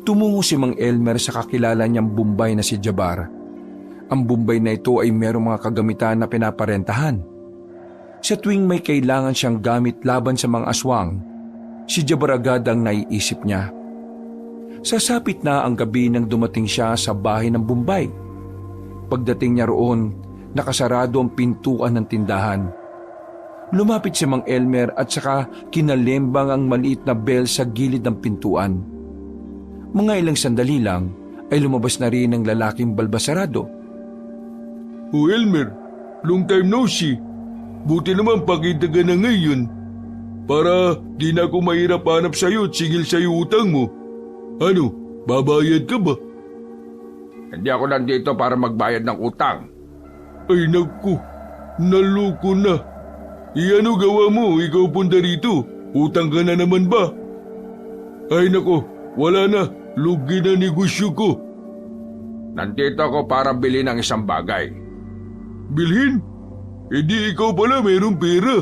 Tumungo si Mang Elmer sa kakilala niyang Bombay na si Jabar. Ang Bombay na ito ay merong mga kagamitan na pinaparentahan. Sa tuwing may kailangan siyang gamit laban sa mga aswang, si Jabar agad ang naiisip niya. Sasapit na ang gabi nang dumating siya sa bahay ng Bombay. Pagdating niya roon, nakasarado ang pintuan ng tindahan. Lumapit si Mang Elmer at saka kinalembang ang maliit na bell sa gilid ng pintuan. Mga ilang sandali lang ay lumabas na rin ang lalaking balbasarado. O Elmer, long time no see. Buti naman pakita ka na ngayon. Para di na ako mahirap hanap sa'yo at singil sa'yo utang mo. Ano, babayad ka ba? Hindi ako nandito para magbayad ng utang. Ay naku, naloko na. Ano gawa mo? Ikaw punta rito. Utang ka na naman ba? Ay nako, wala na. Lugi na negosyo ko. Nandito ako para bilhin ng isang bagay. Bilhin? E di ikaw pala mayroong pera.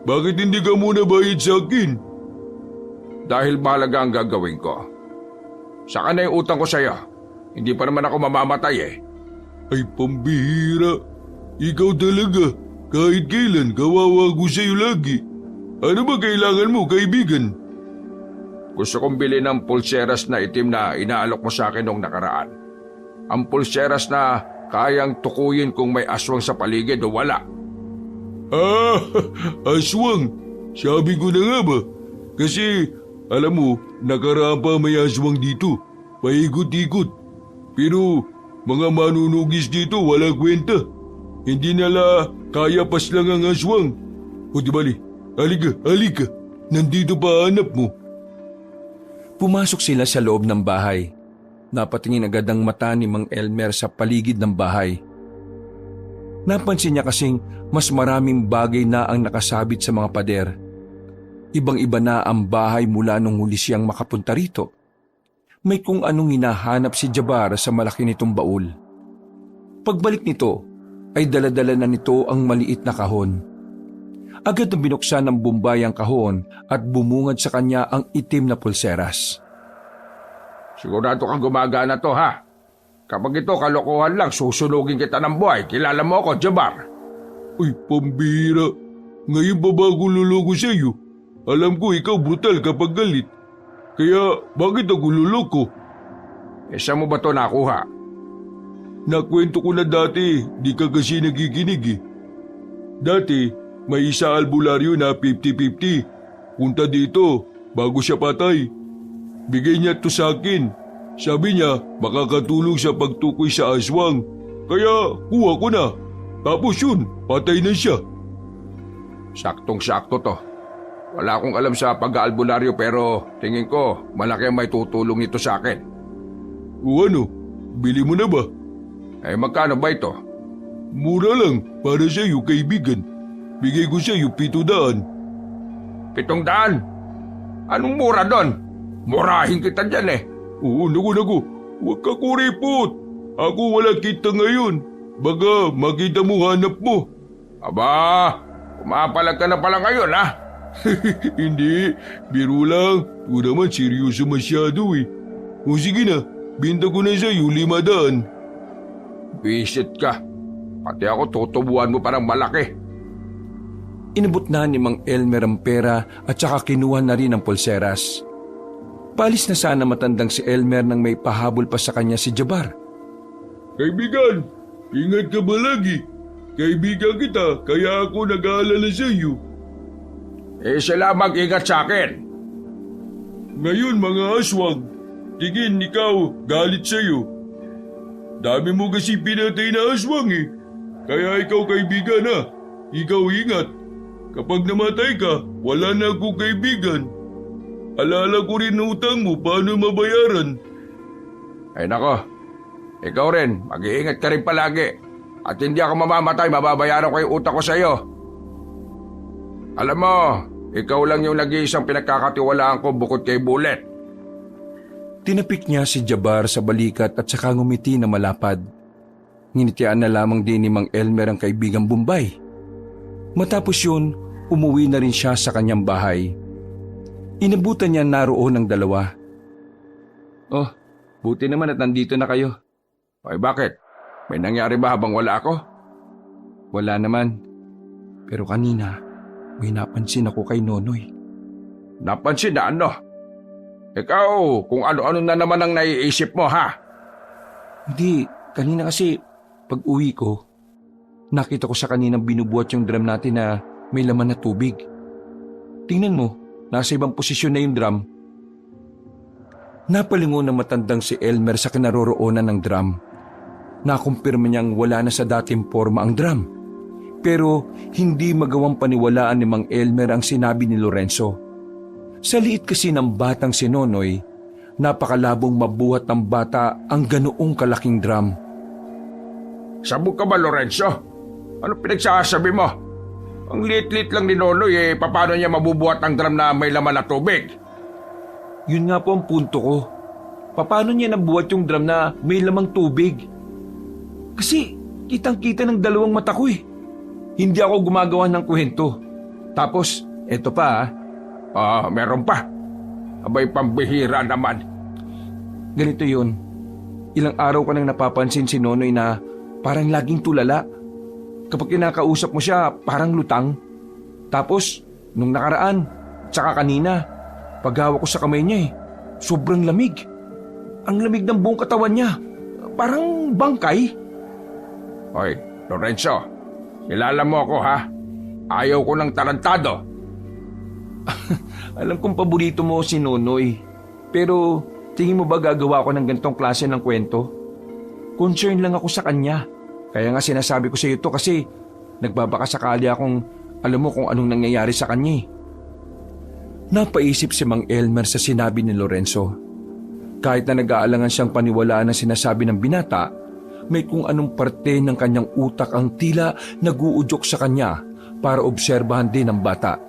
Bakit hindi ka muna bayad sa akin? Dahil mahalaga ang gagawin ko. Saka na yung utang ko sa'yo. Hindi pa naman ako mamamatay Ay pambihira. Ikaw talaga. Kahit kailan, kawawa ko sa'yo lagi. Ano ba kailangan mo, kaibigan? Gusto kong bilhin ng pulseras na itim na inaalok mo sa akin noong nakaraan. Ang pulseras na kayang tukuyin kung may aswang sa paligid o wala. Aswang. Sabi ko na nga ba? Kasi, alam mo, nakaraan pa may aswang dito. Paikot-ikot. Pero, mga manunugis dito wala kwenta. Hindi nila kaya pas lang ang aswang. O di bali, halika. Nandito pa hanap mo. Pumasok sila sa loob ng bahay. Napatingin agad ang mata ni Mang Elmer sa paligid ng bahay. Napansin niya kasing mas maraming bagay na ang nakasabit sa mga pader. Ibang-iba na ang bahay mula nung huli siyang makapunta rito. May kung anong hinahanap si Jabar sa malaki nitong baul. Pagbalik nito, ay daladala na nito ang maliit na kahon. Agad na binuksan ng Bombay ang kahon at bumungad sa kanya ang itim na pulseras. Sigurado kang gumagana to, ha? Kapag ito kalokohan lang, susunugin kita ng buhay. Kilala mo ako, Jabar. Uy, pambira. Ngayon pa ba ako luloko sa iyo? Alam ko ikaw brutal kapag galit. Kaya bakit ako luloko? Saan mo ba to nakuha? Nakwento ko na dati, di ka kasi nagiginig eh. Dati, may isa albularyo na 50-50. Punta dito, bago siya patay. Bigay niya to sa akin. Sabi niya, makakatulong sa pagtukoy sa aswang. Kaya kuha ko na. Tapos yun, patay na siya. Saktong-sakto to. Wala akong alam sa pag-aalbularyo pero tingin ko malaki ang may tutulong nito sa akin. O ano, bili mo na ba? Magkano ba ito? Mura lang, para sa iyo kaibigan. Bigay ko sa iyo 700. 700? Anong mura doon? Murahin kita dyan eh. Oo, naku. Huwag ka kuripot. Ako wala kita ngayon. Baga makita mo hanap mo. Aba, umapalag ka na pala ngayon, ha? Hindi, biro lang. O naman seryoso masyado eh. O sige na, binta ko na sa iyo 500. Visit ka. Pati ako tutubuan mo parang malaki. Inabot na ni Mang Elmer ang pera at saka kinuha na rin ang pulseras. Palis na sana matandang si Elmer nang may pahabol pa sa kanya si Jabar. Kaibigan, ingat ka ba lagi? Kaibigan kita, kaya ako nag-aalala sa iyo. Sila mag-ingat sa akin. Ngayon mga aswang, tingin ikaw galit sa iyo. Dami mo kasi pinatay na aswang eh. Kaya ikaw kaibigan ha, ikaw ingat. Kapag namatay ka, wala na akong kaibigan. Alala ko rin na utang mo, paano mabayaran? Ay nako, ikaw rin, mag-iingat ka rin palagi. At hindi ako mamamatay, mababayaran ko yung utang ko sa iyo. Alam mo, ikaw lang yung nag-iisang pinagkakatiwalaan ko bukod kay Bullet. Tinapik niya si Jabar sa balikat at saka ngumiti na malapad. Nginitian na lamang din ni Mang Elmer ang kaibigang Bombay. Matapos yun, umuwi na rin siya sa kanyang bahay. Inabutan niya naroon ng dalawa. Oh, buti naman at nandito na kayo. Ay bakit? May nangyari ba habang wala ako? Wala naman. Pero kanina, may napansin ako kay Nonoy. Napansin na ano? Ikaw, kung ano-ano na naman ang naiisip mo, ha? Hindi, kanina kasi pag uwi ko, nakita ko sa kaninang binubuhat yung drum natin na may laman na tubig. Tingnan mo, nasa ibang posisyon na yung drum. Napalingon na matandang si Elmer sa kinaroroonan ng drum. Nakumpirma niyang wala na sa dating forma ang drum. Pero hindi magawang paniwalaan ni Mang Elmer ang sinabi ni Lorenzo. Sa liit kasi ng batang si Nonoy, napakalabong mabuhat ng bata ang ganoong kalaking drum. Sabog ka ba, Lorenzo? Ano pinagsasabi mo? Ang liit-liit lang ni Nonoy paano niya mabubuhat ang drum na may laman na tubig? Yun nga po ang punto ko. Paano niya nabuhat yung drum na may lamang tubig? Kasi kitang-kita ng dalawang mata ko eh. Hindi ako gumagawa ng kwento. Tapos, eto pa meron pa. Abay pambihira naman. Ganito yun. Ilang araw ko nang napapansin si Nonoy na parang laging tulala. Kapag kinakausap mo siya, parang lutang. Tapos, nung nakaraan, tsaka kanina, paghawak ko sa kamay niya sobrang lamig. Ang lamig ng buong katawan niya. Parang bangkay. Hoy, Lorenzo, kilala mo ako ha? Ayaw ko ng tarantado. Alam kong paborito mo si Nonoy. Pero tingin mo ba gagawa ko ng ganitong klase ng kwento? Concern lang ako sa kanya. Kaya nga sinasabi ko sa iyo to kasi nagbabaka sakali akong alam mo kung anong nangyayari sa kanya. Napaisip si Mang Elmer sa sinabi ni Lorenzo. Kahit na nag-aalangan siyang paniwalaan ang sinasabi ng binata, may kung anong parte ng kanyang utak ang tila naguudyok sa kanya para obserbahan din ang bata.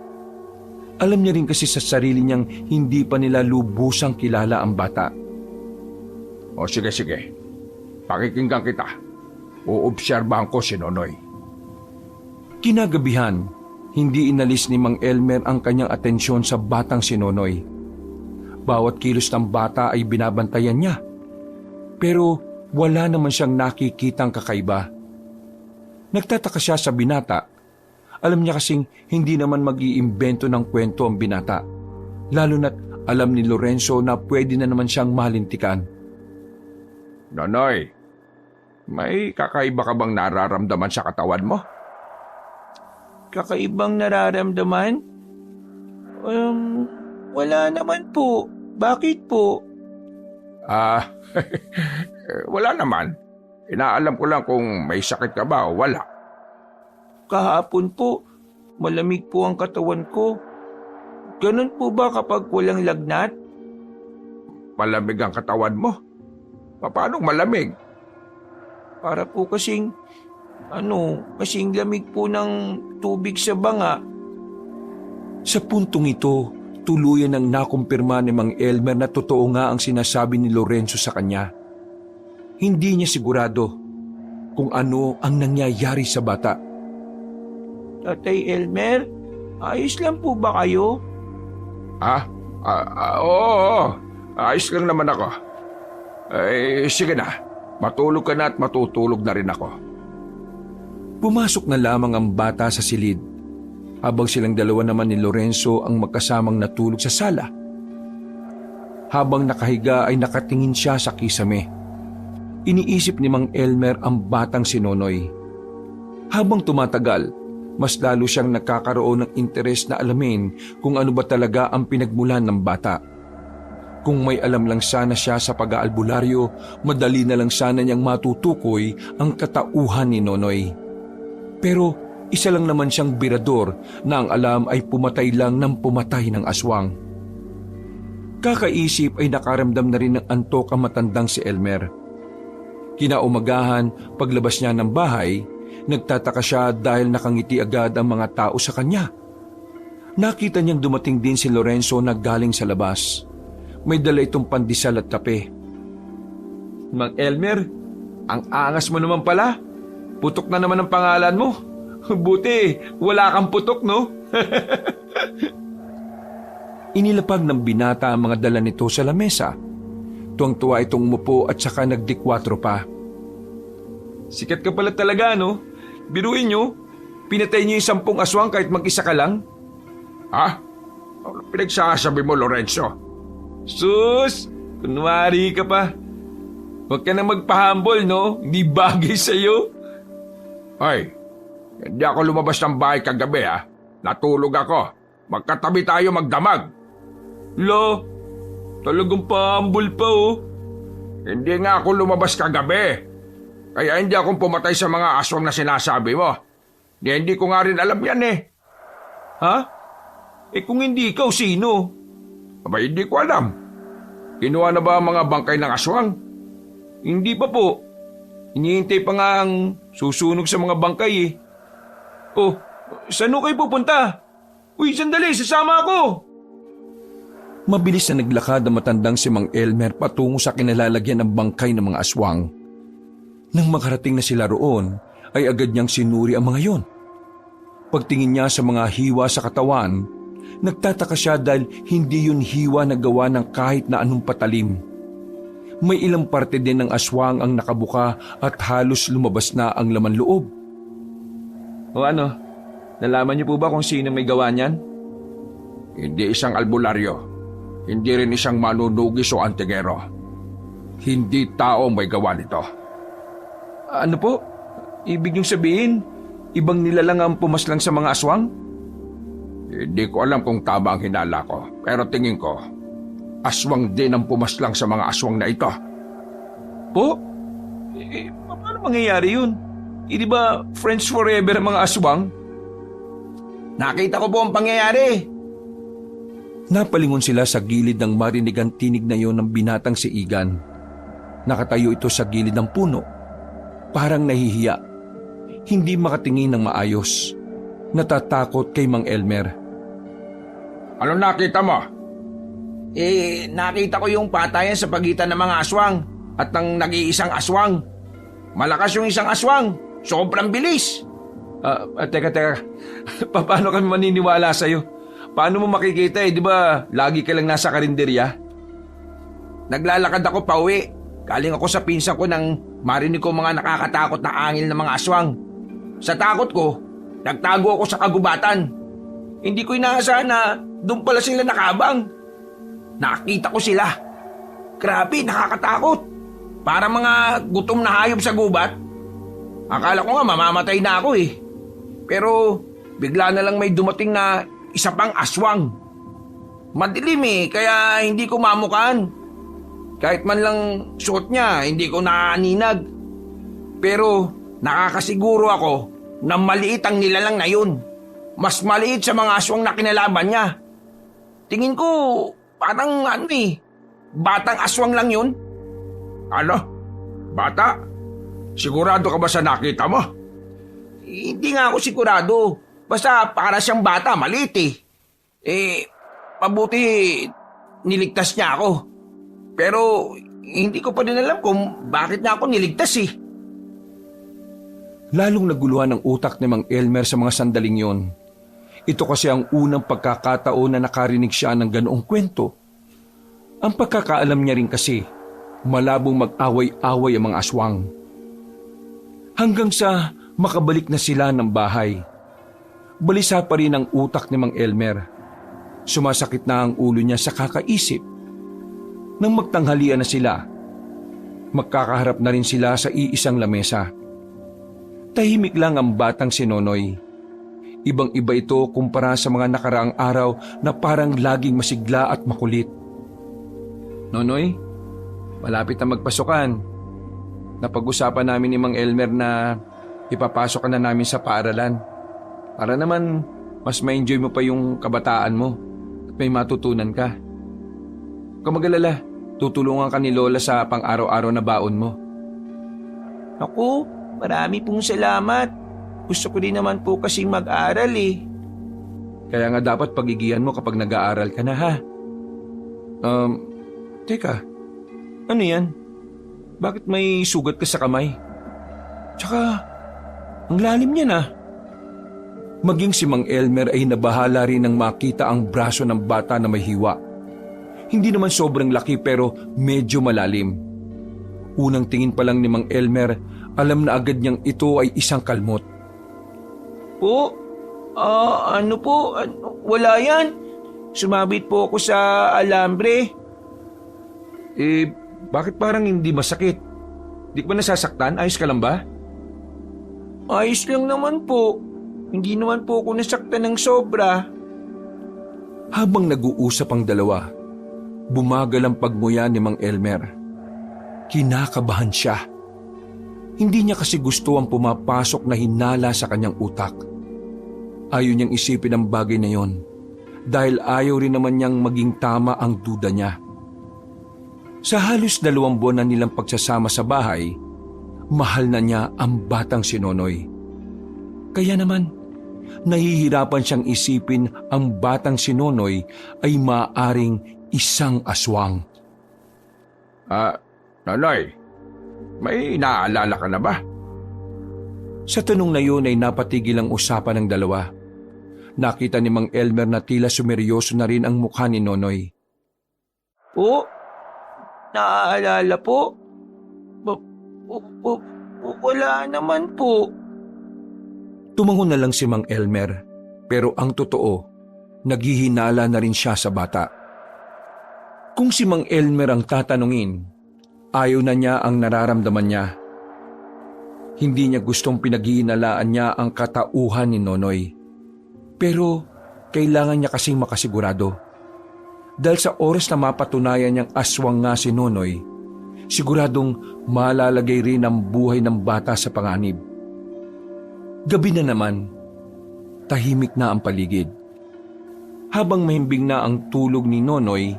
Alam niya rin kasi sa sarili niyang hindi pa nila lubusang kilala ang bata. O sige, pakikinggan kita. Uobserbahan ko si Nonoy. Kinagabihan, hindi inalis ni Mang Elmer ang kanyang atensyon sa batang si Nonoy. Bawat kilos ng bata ay binabantayan niya. Pero wala naman siyang nakikitang kakaiba. Nagtataka siya sa binata. Alam niya kasing hindi naman mag-iimbento ng kwento ang binata. Lalo na't alam ni Lorenzo na pwede na naman siyang malintikan. Nonoy, may kakaiba ka bang nararamdaman sa katawan mo? Kakaibang nararamdaman? Wala naman po. Bakit po? Wala naman. Inaalam ko lang kung may sakit ka ba o wala. Kahapon po, malamig po ang katawan ko. Ganun po ba kapag walang lagnat? Malamig ang katawan mo? Paano malamig? Para po kasing lamig po ng tubig sa banga. Sa puntong ito, tuluyan ang nakumpirma ni Mang Elmer na totoo nga ang sinasabi ni Lorenzo sa kanya. Hindi niya sigurado kung ano ang nangyayari sa bata. Tatay Elmer, ayos lang po ba kayo? Oo. Ayos lang naman ako. Sige na. Matulog ka na at matutulog na rin ako. Pumasok na lamang ang bata sa silid, habang silang dalawa naman ni Lorenzo ang magkasamang natulog sa sala. Habang nakahiga ay nakatingin siya sa kisame. Iniisip ni Mang Elmer ang batang si Nonoy. Habang tumatagal, mas lalo siyang nakakaroon ng interes na alamin kung ano ba talaga ang pinagmulan ng bata. Kung may alam lang sana siya sa pag-aalbularyo, madali na lang sana niyang matutukoy ang katauhan ni Nonoy. Pero isa lang naman siyang birador na ang alam ay pumatay lang ng pumatay ng aswang. Kakaisip ay nakaramdam na rin ng antok ang matandang si Elmer. Kinaumagahan, paglabas niya ng bahay, nagtataka siya dahil nakangiti agad ang mga tao sa kanya. Nakita niyang dumating din si Lorenzo na galing sa labas. May dala itong pandesal at kape. Mang Elmer, ang angas mo naman pala. Putok na naman ang pangalan mo. Buti, wala kang putok, no? Inilapag ng binata ang mga dala nito sa lamesa. Tuwang-tuwa itong umupo at saka nagdikwatro pa. Sikat ka pala talaga, no? Biruin nyo, pinatay nyo yung 10 aswang kahit mag-isa ka lang. Ano pinagsasabi mo, Lorenzo? Sus! Kunwari ka pa. Huwag ka na magpahambol, no? Hindi bagay sa'yo. Ay, hindi ako lumabas ng bahay kagabi, Natulog ako. Magkatabi tayo magdamag. Lo, talagang pahambol pa, oh. Hindi nga ako lumabas kagabi. Kaya hindi akong pumatay sa mga aswang na sinasabi mo. Hindi ko nga rin alam yan, Ha? Kung hindi ikaw, sino? Aba, hindi ko alam. Kinuha na ba ang mga bangkay ng aswang? Hindi pa po. Hinihintay pa nga ang susunog sa mga bangkay, Oh, saan kayo pupunta? Uy, sandali, sasama ako! Mabilis na naglakad ang matandang si Mang Elmer patungo sa kinalalagyan ng bangkay ng mga aswang. Nang makarating na sila roon, ay agad niyang sinuri ang mga yon. Pagtingin niya sa mga hiwa sa katawan, nagtataka siya dahil hindi yun hiwa na gawa ng kahit na anong patalim. May ilang parte din ng aswang ang nakabuka at halos lumabas na ang laman loob. O ano, nalaman niyo po ba kung sino may gawa niyan? Hindi isang albularyo. Hindi rin isang manunugis o antigero. Hindi tao may gawa nito. Ano po? Ibig niyong sabihin, ibang nilalang ang pumaslang sa mga aswang? Hindi ko alam kung tama ang hinala ko. Pero tingin ko, aswang din ang pumaslang sa mga aswang na ito. Po? Paano mangyayari yun? Di ba friends forever ang mga aswang? Nakita ko po ang pangyayari. Napalingon sila sa gilid ng marinigang tinig na yon ng binatang si Igan. Nakatayo ito sa gilid ng puno. Parang nahihiya. Hindi makatingin ng maayos. Natatakot kay Mang Elmer. Ano nakita mo? Nakita ko yung patayan sa pagitan ng mga aswang at ng nag-iisang aswang. Malakas yung isang aswang. Sobrang bilis. Teka. Paano kami maniniwala sa'yo? Paano mo makikita di ba lagi ka lang nasa karinderya? Naglalakad ako pauwi. Galing ako sa pinsan ko nang marinig ko mga nakakatakot na angil ng mga aswang. Sa takot ko, nagtago ako sa kagubatan. Hindi ko inaasahan na doon pala sila nakabang. Nakita ko sila. Grabe, nakakatakot. Para mga gutom na hayop sa gubat. Akala ko nga mamamatay na ako eh. Pero bigla na lang may dumating na isa pang aswang. Madilim kaya hindi ko mamukaan. Kahit man lang suot niya, hindi ko naaninag. Pero nakakasiguro ako na maliit ang nilalang na yun. Mas maliit sa mga aswang na kinalaban niya. Tingin ko parang batang aswang lang yun. Ano? Bata? Sigurado ka ba sa nakita mo? Hindi nga ako sigurado. Basta para siyang bata, maliit Mabuti niligtas niya ako. Pero hindi ko pa din alam kung bakit niya ako niligtas Lalong naguluhan ang utak ni Mang Elmer sa mga sandaling yon. Ito kasi ang unang pagkakataon na nakarinig siya ng ganoong kwento. Ang pagkakaalam niya rin kasi, malabong mag-away-away ang mga aswang. Hanggang sa makabalik na sila ng bahay. Balisa pa rin ang utak ni Mang Elmer. Sumasakit na ang ulo niya sa kakaisip. Nang magtanghalian na sila, magkakaharap na rin sila sa iisang lamesa. Tahimik lang ang batang si Nonoy. Ibang-iba ito kumpara sa mga nakaraang araw na parang laging masigla at makulit. Nonoy, malapit na magpasukan. Napag-usapan namin ni Mang Elmer na ipapasok ka na namin sa paaralan. Para naman mas ma-enjoy mo pa yung kabataan mo at may matutunan ka. Huwag ka mag-alala, tutulungan ka ni Lola sa pang-araw-araw na baon mo. Ako, marami pong salamat. Gusto ko din naman po kasing mag-aral Kaya nga dapat pagigihan mo kapag nag-aaral ka na ha. Teka, ano yan? Bakit may sugat ka sa kamay? Tsaka, ang lalim niya na. Maging si Mang Elmer ay nabahala rin nang makita ang braso ng bata na may hiwa. Hindi naman sobrang laki pero medyo malalim. Unang tingin pa lang ni Mang Elmer, alam na agad niyang ito ay isang kalmot. Wala yan. Sumabit po ako sa alambre. Bakit parang hindi masakit? Di ka ba nasasaktan? Ayos ka lang ba? Ayos lang naman po. Hindi naman po ako nasaktan ng sobra. Habang nag-uusap ang dalawa, bumagal ang pagmuya ni Mang Elmer. Kinakabahan siya. Hindi niya kasi gusto ang pumapasok na hinala sa kanyang utak. Ayaw niyang isipin ang bagay na yon dahil ayaw rin naman niyang maging tama ang duda niya. Sa halos 2 buwan na nilang pagsasama sa bahay, mahal na niya ang batang si Nonoy. Kaya naman, nahihirapan siyang isipin ang batang si Nonoy ay maaaring isang aswang. Nonoy, may naalala ka na ba? Sa tanong na yun ay napatigil ang usapan ng dalawa. Nakita ni Mang Elmer na tila sumeryoso na rin ang mukha ni Nonoy. Naaalala po? Wala naman po. Tumango na lang si Mang Elmer, pero ang totoo, naghihinala na rin siya sa bata. Kung si Mang Elmer ang tatanungin, ayaw na niya ang nararamdaman niya. Hindi niya gustong pinag-iinalaan niya ang katauhan ni Nonoy. Pero kailangan niya kasing makasigurado. Dahil sa oras na mapatunayan niyang aswang nga si Nonoy, siguradong malalagay rin ang buhay ng bata sa panganib. Gabi na naman, tahimik na ang paligid. Habang mahimbing na ang tulog ni Nonoy,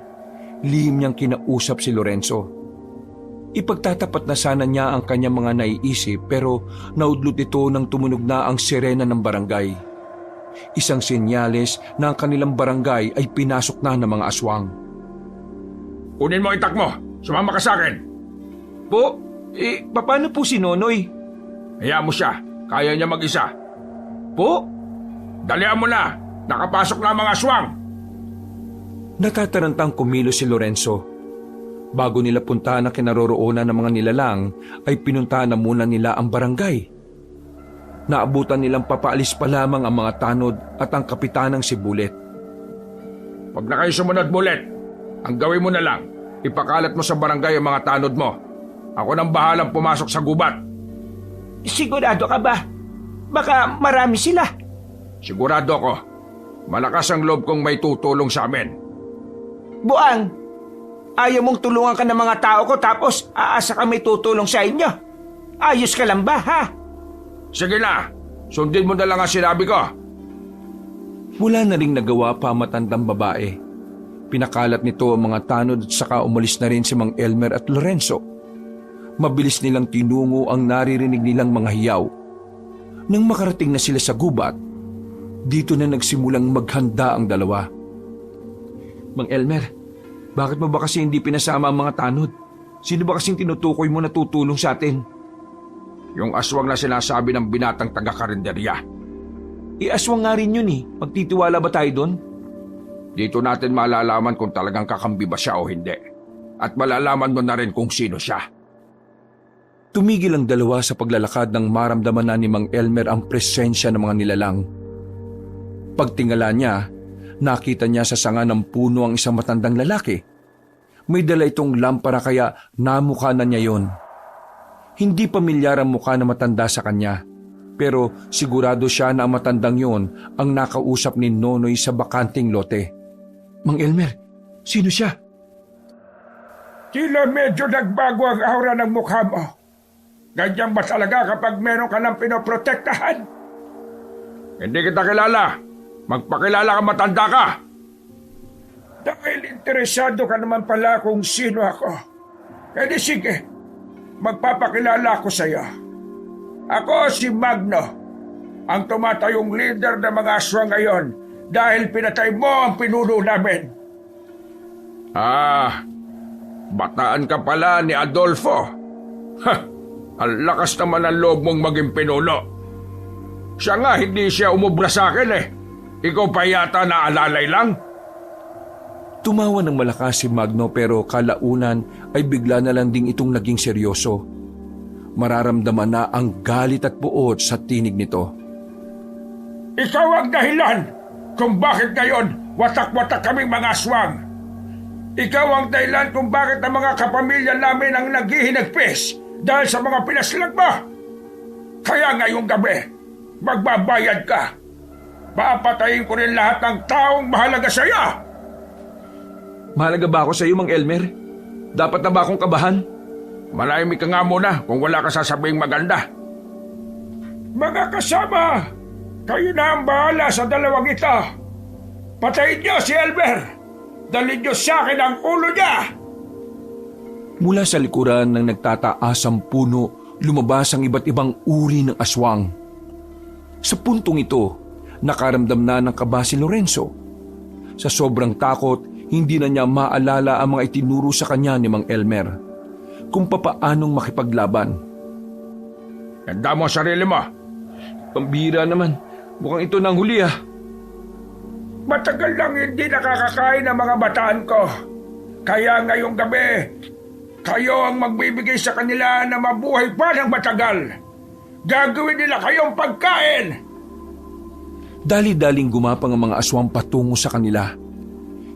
lihim niyang kinausap si Lorenzo. Ipagtatapat na sana niya ang kanyang mga naiisip pero naudlot ito nang tumunog na ang sirena ng barangay. Isang senyales na ang kanilang barangay ay pinasok na ng mga aswang. Kunin mo itak mo. Sumama ka sa akin. Po, paano po si Nonoy? Hayaan mo siya. Kaya niya mag-isa. Po? Dalian mo na. Nakapasok na ang mga aswang. Natatarantang kumilos si Lorenzo. Bago nila puntahan ang kinaroroonan ng mga nilalang, ay pinuntahan na muna nila ang barangay. Naabutan nilang papaalis pa lamang ang mga tanod at ang kapitanang si Bullet. Pag na kayo sumunod, Bullet, ang gawin mo na lang, ipakalat mo sa barangay ang mga tanod mo. Ako nang bahalang pumasok sa gubat. Sigurado ka ba? Baka marami sila. Sigurado ko. Malakas ang loob kong may tutulong sa amin. Buang, ayaw mong tulungan ka ng mga tao ko tapos aasa ka may tutulong sa inyo. Ayos ka lang ba, ha? Sige na, sundin mo na lang ang sinabi ko. Wala na ring nagawa pa ang matandang babae. Pinakalat nito ang mga tanod at saka umalis na rin si Mang Elmer at Lorenzo. Mabilis nilang tinungo ang naririnig nilang mga hiyaw. Nang makarating na sila sa gubat, dito na nagsimulang maghanda ang dalawa. Mang Elmer, bakit mo ba kasi hindi pinasama ang mga tanod? Sino ba kasing tinutukoy mo na tutulong sa atin? Yung aswang na sinasabi ng binatang taga-karinderya. Aswang nga rin yun eh. Magtitiwala ba tayo doon? Dito natin malalaman kung talagang kakambi ba siya o hindi. At malalaman mo na rin kung sino siya. Tumigil ang dalawa sa paglalakad nang maramdaman na ni Mang Elmer ang presensya ng mga nilalang. Pagtingala niya, nakita niya sa sanga ng puno ang isang matandang lalaki. May dala itong lampara kaya namukha na niya yon. Hindi pamilyar ang mukha na matanda sa kanya, pero sigurado siya na ang matandang yon ang nakausap ni Nonoy sa bakanting lote. Mang Elmer, sino siya? Tila medyo nagbago ang aura ng mukha mo. Ganyan ba talaga kapag meron ka ng pinoprotektahan? Hindi kita kilala. Magpakilala ka, matanda ka. Dahil interesado ka naman pala kung sino ako. Kaya sige, magpapakilala ako sa iyo. Ako si Magno, ang tumatayong leader ng mga aswang ngayon dahil pinatay mo ang pinuno namin. Bataan ka pala ni Adolfo. Ang lakas naman ang loob mong maging pinuno. Siya nga, hindi siya umubra sa akin eh. Ikaw pa yata naalalay lang? Tumawa ng malakas si Magno pero kalaunan ay bigla na lang ding itong naging seryoso. Mararamdaman na ang galit at puot sa tinig nito. Ikaw ang dahilan kung bakit ngayon watak-watak kaming mga aswang. Ikaw ang dahilan kung bakit ang mga kapamilya namin ang naghihinagpis dahil sa mga pinaslag mo. Kaya ngayong gabi, magbabayad ka. Papatayin ko rin lahat ng taong mahalaga sa iyo. Mahalaga ba ako sa iyo, Mang Elmer? Dapat na ba akong kabahan? Malayamig ka nga muna kung wala ka sasabing maganda. Mga kasama, kayo na ang bahala sa dalawang ito. Patayin niyo si Elmer. Dalhin niyo sa akin ang ulo niya. Mula sa likuran ng nagtataasang puno, lumabas ang iba't ibang uri ng aswang. Sa puntong ito, nakaramdam na ng kaba si Lorenzo. Sa sobrang takot, hindi na niya maalala ang mga itinuro sa kanya ni Mang Elmer kung papaanong makipaglaban. Ganda mo ang sarili mo. Pambira naman, mukhang ito na ang huli ah. Matagal lang hindi nakakakain ng mga bataan ko. Kaya ngayong gabi, kayo ang magbibigay sa kanila na mabuhay pa ng matagal. Gagawin nila kayong pagkain. Dali-daling gumapang ang mga aswang patungo sa kanila.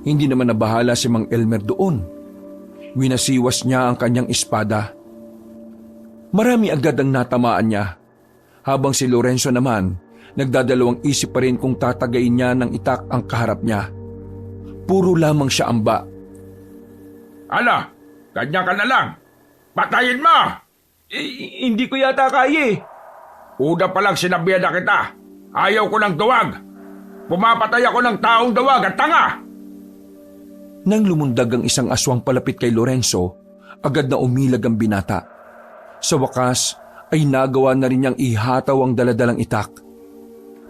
Hindi naman nabahala si Mang Elmer doon. Winasiwas niya ang kanyang espada. Marami agad ang natamaan niya. Habang si Lorenzo naman, nagdadalawang isip pa rin kung tatagayin niya ng itak ang kaharap niya. Puro lamang siya amba. Ala, ganyan ka na lang. Patayin mo! Hindi ko yata kaya eh. Una pa lang sinabihan na kita. Ayaw ko ng duwag. Pumapatay ako ng taong dawag at tanga! Nang lumundag ang isang aswang palapit kay Lorenzo, agad na umilag ang binata. Sa wakas ay nagawa na rin niyang ihataw ang daladalang itak.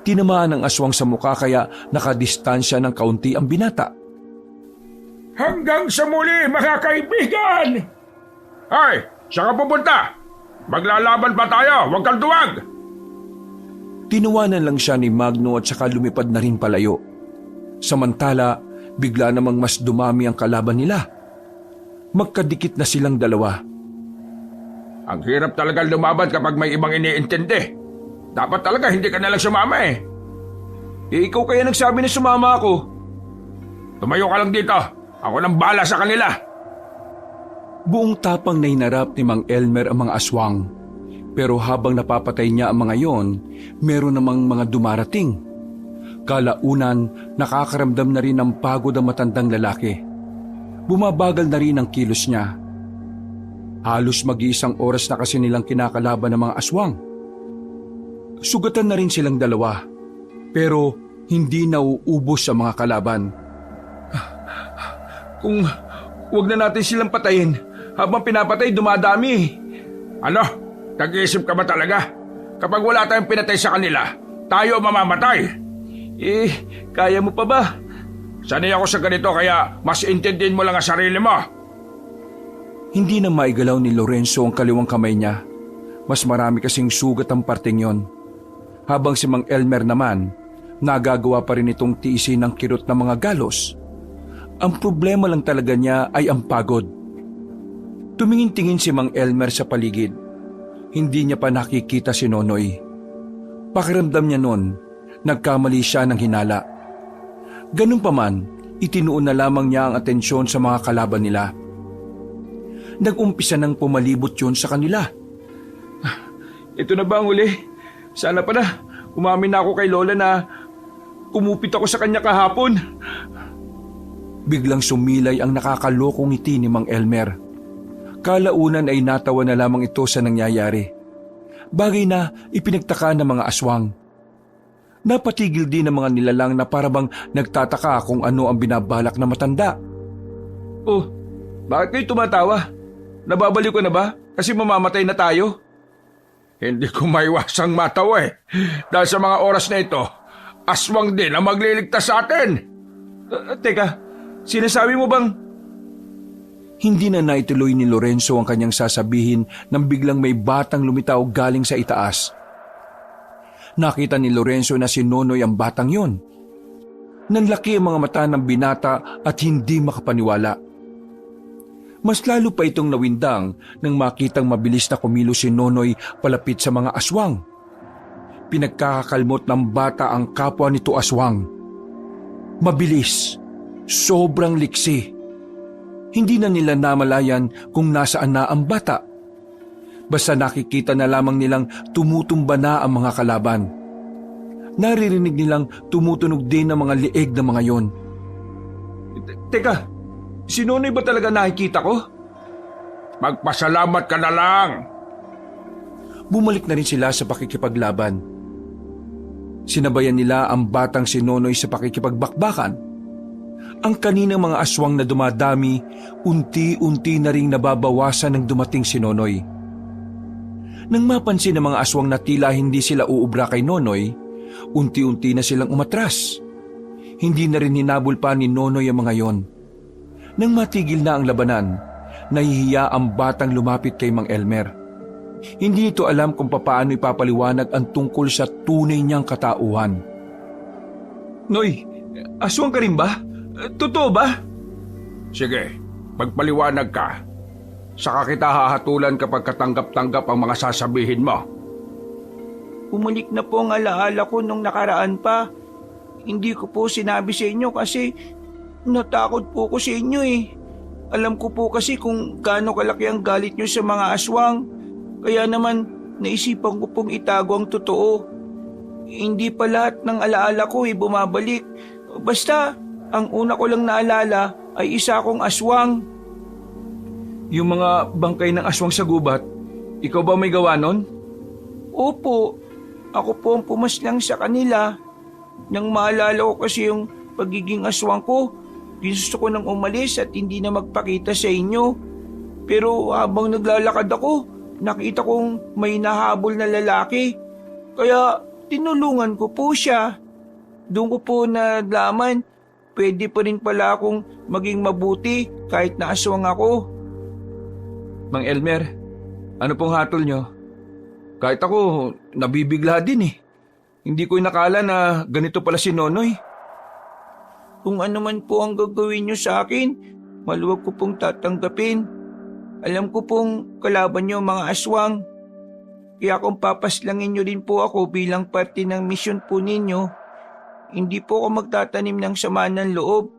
Tinamaan ang aswang sa mukha kaya nakadistansya ng kaunti ang binata. Hanggang sa muli, mga kaibigan! Ay, saan ka pupunta? Maglalaban pa tayo, huwag kang duwag! Tinuwanan lang siya ni Magno at saka lumipad na rin palayo. Samantala, bigla namang mas dumami ang kalaban nila. Magkadikit na silang dalawa. Ang hirap talaga lumaban kapag may ibang iniintindi. Dapat talaga hindi ka nalang sumama eh. Ikaw kaya nagsabi na sumama ako. Tumayo ka lang dito. Ako nang bala sa kanila. Buong tapang na hinarap ni Mang Elmer ang mga aswang. Pero habang napapatay niya ang mga yon, meron namang mga dumarating. Kalaunan, nakakaramdam na rin ng pagod ang matandang lalaki. Bumabagal na rin ang kilos niya. Halos mag-iisang oras na kasi nilang kinakalaban ng mga aswang. Sugatan na rin silang dalawa, pero hindi nauubos ang mga kalaban. Kung wag na natin silang patayin, habang pinapatay dumadami. Ano? Nag-iisip ka ba talaga? Kapag wala tayong pinatay sa kanila, tayo mamamatay. Kaya mo pa ba? Sanay ako sa ganito kaya mas intindihin mo lang ang sarili mo. Hindi na maigalaw ni Lorenzo ang kaliwang kamay niya. Mas marami kasing sugat ang parteng yon. Habang si Mang Elmer naman, nagagawa pa rin itong tiisin ng kirot ng mga galos. Ang problema lang talaga niya ay ang pagod. Tumingin-tingin si Mang Elmer sa paligid. Hindi niya pa nakikita si Nonoy. Pakiramdam niya noon, nagkamali siya ng hinala. Ganun pa man, itinuon na lamang niya ang atensyon sa mga kalaban nila. Nag-umpisa nang pumalibot yun sa kanila. Ito na ba ang huli? Sana pa na, umamin na ako kay Lola na kumupit ako sa kanya kahapon. Biglang sumilay ang nakakalokong ngiti ni Mang Elmer. Kalaunan ay natawa na lamang ito sa nangyayari. Bagay na ipinagtaka ng mga aswang. Napatigil din ng mga nilalang na parabang nagtataka kung ano ang binabalak na matanda. Oh, bakit kayo tumatawa? Nababaliw ko na ba? Kasi mamamatay na tayo? Hindi ko maiwasang matawa eh. Dahil sa mga oras na ito, aswang din ang magliligtas sa atin. Teka, sinasabi mo bang... Hindi na naituloy ni Lorenzo ang kanyang sasabihin nang biglang may batang lumitaw galing sa itaas. Nakita ni Lorenzo na si Nonoy ang batang yon. Nanlaki ang mga mata ng binata at hindi makapaniwala. Mas lalo pa itong nawindang nang makitang mabilis na kumilos si Nonoy palapit sa mga aswang. Pinagkakakalmot ng bata ang kapwa nito aswang. Mabilis, sobrang liksi. Hindi na nila namalayan kung nasaan na ang bata. Basta nakikita na lamang nilang tumutumba na ang mga kalaban. Naririnig nilang tumutunog din ang mga lieg ng mga yon. Teka, si Nonoy ba talaga nakikita ko? Magpasalamat ka na lang. Bumalik na rin sila sa pakikipaglaban. Sinabayan nila ang batang si Nonoy sa pakikipagbakbakan. Ang kaninang mga aswang na dumadami, unti-unti na ring nababawasan ng dumating si Nonoy. Nang mapansin ng mga aswang na tila hindi sila uubra kay Nonoy, unti-unti na silang umatras. Hindi na rin hinabol pa ni Nonoy ang mga yon. Nang matigil na ang labanan, nahihiya ang batang lumapit kay Mang Elmer. Hindi ito alam kung papaano ipapaliwanag ang tungkol sa tunay niyang katauhan. Noy, aswang ka rin ba? Totoo ba? Sige, magpaliwanag ka. Saka kita hahatulan kapag katanggap-tanggap ang mga sasabihin mo. Bumalik na po ang alaala ko nung nakaraan pa. Hindi ko po sinabi sa inyo kasi natakot po ko sa inyo eh. Alam ko po kasi kung gaano kalaki ang galit nyo sa mga aswang. Kaya naman naisipan ko pong itago ang totoo. Hindi pa lahat ng alaala ko bumabalik. Basta ang una ko lang naalala ay isa akong aswang. Yung mga bangkay ng aswang sa gubat, ikaw ba may gawa nun? Opo, ako po ang pumaslang sa kanila. Nang maalala ko kasi yung pagiging aswang ko, gusto ko nang umalis at hindi na magpakita sa inyo. Pero habang naglalakad ako, nakita kong may nahabol na lalaki. Kaya tinulungan ko po siya. Doon ko po nalaman, pwede pa rin pala akong maging mabuti kahit na aswang ako. Mang Elmer, ano pong hatol nyo? Kahit ako, nabibigla din eh. Hindi ko inakala na ganito pala si Nonoy. Kung ano man po ang gagawin niyo sa akin, maluwag ko pong tatanggapin. Alam ko pong kalaban niyo mga aswang. Kaya kung papaslangin niyo din po ako bilang parte ng misyon po ninyo, hindi po ako magtatanim ng sama ng loob.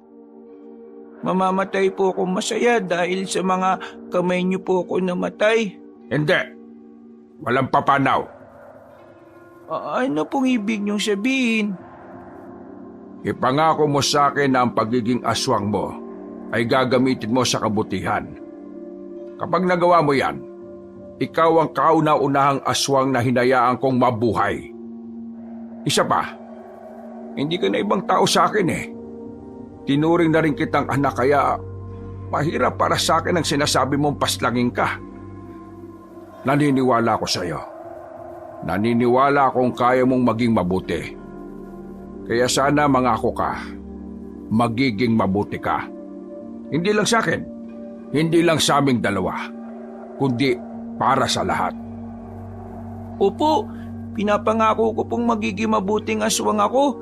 Mamamatay po ako masaya dahil sa mga kamay niyo po ako namatay. Hindi. Walang papanaw. Ano pong ibig niyong sabihin? Ipangako mo sa akin na ang pagiging aswang mo ay gagamitin mo sa kabutihan. Kapag nagawa mo yan, ikaw ang kauna-unahang aswang na hinayaan kong mabuhay. Isa pa, hindi ka na ibang tao sa akin eh. Tinuring na rin kitang anak kaya mahirap para sa akin ang sinasabi mong paslangin ka. Naniniwala ako sa iyo. Naniniwala akong kaya mong maging mabuti. Kaya sana mangako ka, magiging mabuti ka. Hindi lang sa akin, hindi lang sa aming dalawa, kundi para sa lahat. Opo, pinapangako ko pong magiging mabuting aswang ako.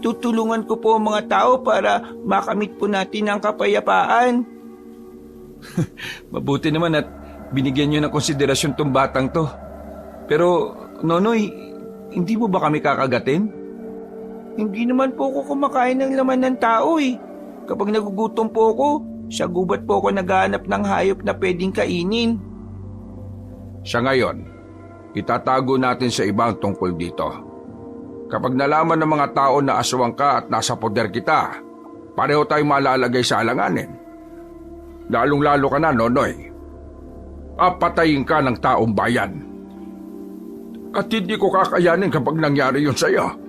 Tutulungan ko po ang mga tao para makamit po natin ang kapayapaan. Mabuti naman at binigyan nyo ng konsiderasyon tong batang to. Pero, Nonoy, hindi mo ba kami kakagatin? Hindi naman po ako kumakain ng laman ng tao eh. Kapag nagugutom po ako, sa gubat po ako naghahanap ng hayop na pwedeng kainin. Sa ngayon, itatago natin sa ibang tungkol dito. Kapag nalaman ng mga tao na aswang ka at nasa poder kita, pareho tayong malalagay sa alanganin. Lalong-lalo ka na, Nonoy. Papatayin ka ng taong bayan. At hindi ko kakayanin kapag nangyari yun sa'yo.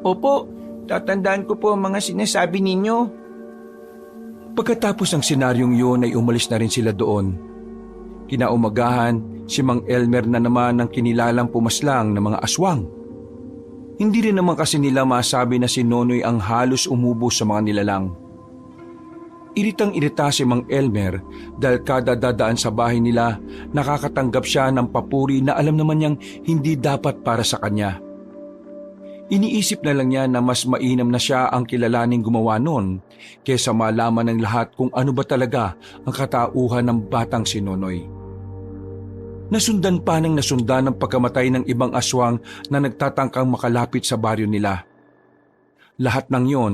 Opo, tatandaan ko po ang mga sinasabi ninyo. Pagkatapos ng senaryong yun ay umalis na rin sila doon. Kinaumagahan, si Mang Elmer na naman ang kinilalang pumaslang ng mga aswang. Hindi rin naman kasi nila masabi na si Nonoy ang halos umubos sa mga nilalang. Iritang-irita si Mang Elmer dahil kada dadaan sa bahay nila, nakakatanggap siya ng papuri na alam naman niyang hindi dapat para sa kanya. Iniisip na lang niya na mas mainam na siya ang kilalaning gumawa nun kaysa malaman ng lahat kung ano ba talaga ang katauhan ng batang si Nonoy. Nasundan pa ng nasundan ang pagkamatay ng ibang aswang na nagtatangkang makalapit sa baryo nila. Lahat ng yon,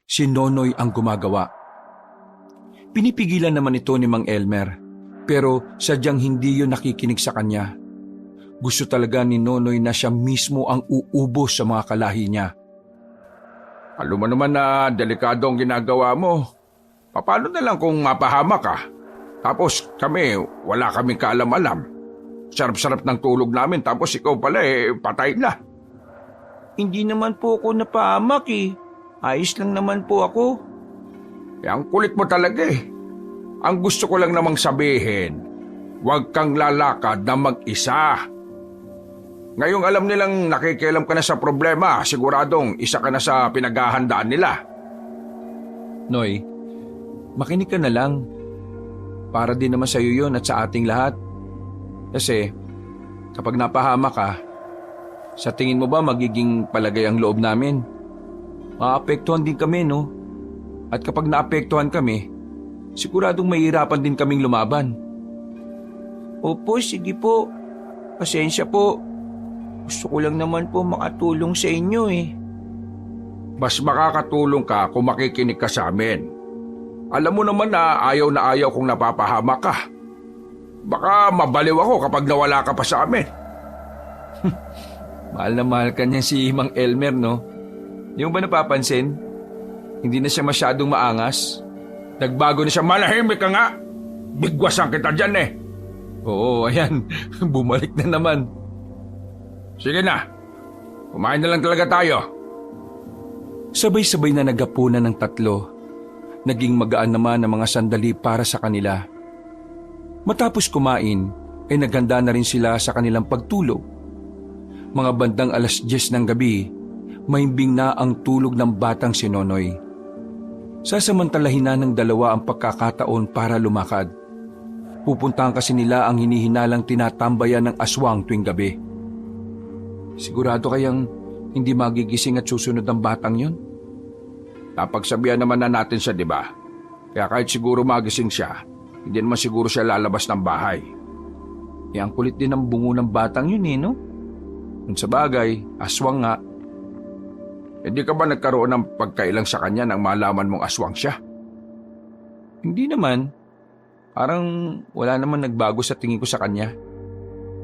si Nonoy ang gumagawa. Pinipigilan naman ito ni Mang Elmer, pero sadyang hindi yun nakikinig sa kanya. Gusto talaga ni Nonoy na siya mismo ang uubos sa mga kalahi niya. Alam mo naman na delikado ang ginagawa mo. Paano na lang kung mapahama ka? Tapos kami, wala kaming kaalam-alam. Sarap-sarap ng tulog namin tapos ikaw pala patay na. Hindi naman po ako napahamak eh. Ayos lang naman po ako. Ang kulit mo talaga eh. Ang gusto ko lang namang sabihin, huwag kang lalakad na mag-isa. Ngayong alam nilang nakikialam ka na sa problema, siguradong isa ka na sa pinaghahandaan nila. Noy, makinig ka na lang. Para din naman sa iyo yun at sa ating lahat. Kasi kapag napahama ka, sa tingin mo ba magiging palagay ang loob namin? Maapektuhan din kami, no? At kapag naapektuhan kami, siguradong mahihirapan din kaming lumaban. Opo, sige po. Pasensya po. Gusto ko lang naman po makatulong sa inyo eh. Mas makakatulong ka kung makikinig ka sa amin. Alam mo naman na ayaw kung napapahama ka. Baka mabaliw ako kapag nawala ka pa sa amin. Mahal na mahal ka niya si Mang Elmer, no? Di mo ba napapansin? Hindi na siya masyadong maangas. Nagbago na siya, malahimik ka nga. Bigwasan kita dyan eh. Oo, ayan. Bumalik na naman. Sige na. Kumain na lang talaga tayo. Sabay-sabay na nagapunan ng tatlo. Naging magaan naman ang mga sandali para sa kanila. Matapos kumain, ay naghanda na rin sila sa kanilang pagtulog. Mga bandang 10:00 ng gabi, mahimbing na ang tulog ng batang si Nonoy. Sasamantalahin na ng dalawa ang pagkakataon para lumakad. Pupuntahan kasi nila ang hinihinalang tinatambayan ng aswang tuwing gabi. Sigurado kayang hindi magigising at susunod ang batang yon? Napagsabihan naman na natin siya, di ba? Kaya kahit siguro magising siya, hindi naman siguro siya lalabas ng bahay. Ang kulit din ng bungo ng batang yun no? Kung sa bagay, aswang nga. Hindi ka ba nagkaroon ng pagkailang sa kanya nang malaman mong aswang siya? Hindi naman. Parang wala naman nagbago sa tingin ko sa kanya.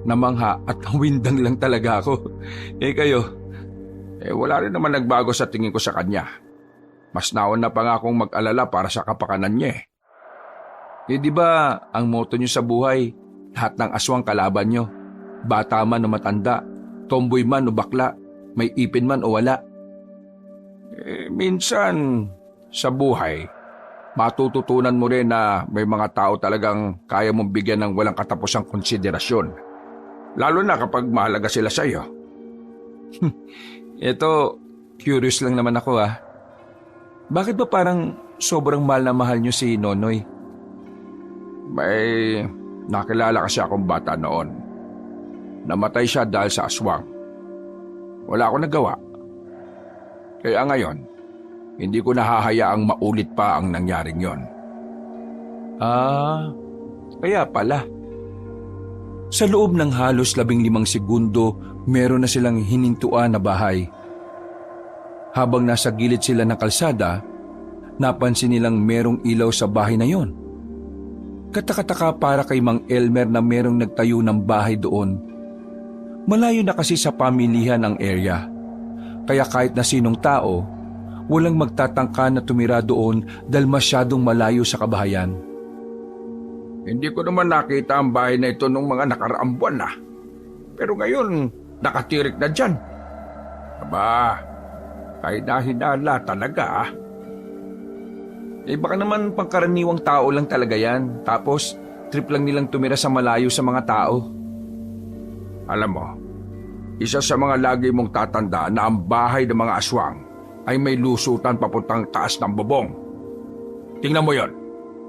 Namangha at nawindang lang talaga ako. Kayo? Wala rin naman nagbago sa tingin ko sa kanya. Mas naon na pa nga akong mag-alala para sa kapakanan niya Di ba ang motto niyo sa buhay, lahat ng aswang kalaban niyo. Bata man o matanda, tomboy man o bakla, may ipin man o wala. Minsan, sa buhay, matututunan mo rin na may mga tao talagang kaya mong bigyan ng walang katapusang konsiderasyon. Lalo na kapag mahalaga sila sa iyo. Ito, curious lang naman ako Bakit ba parang sobrang mahal na mahal niyo si Nonoy? May nakilala kasi akong bata noon. Namatay siya dahil sa aswang. Wala akong nagawa. Kaya ngayon, hindi ko nahahayaang maulit pa ang nangyaring yon. Kaya pala. Sa loob ng halos 15 segundo, meron na silang hinintuan na bahay. Habang nasa gilid sila ng kalsada, napansin nilang merong ilaw sa bahay na yon. Katakataka para kay Mang Elmer na merong nagtayo ng bahay doon. Malayo na kasi sa pamilihan ang area. Kaya kahit na sinong tao, walang magtatangka na tumira doon dahil masyadong malayo sa kabahayan. Hindi ko naman nakita ang bahay na ito nung mga nakaraang buwan na. Pero ngayon, nakatirik na dyan. Aba, ay nahinala talaga Baka naman pangkaraniwang tao lang talaga yan. Tapos, trip lang nilang tumira sa malayo sa mga tao. Alam mo, isa sa mga lagi mong tatandaan na ang bahay ng mga aswang ay may lusutan papuntang taas ng bubong. Tingnan mo yon.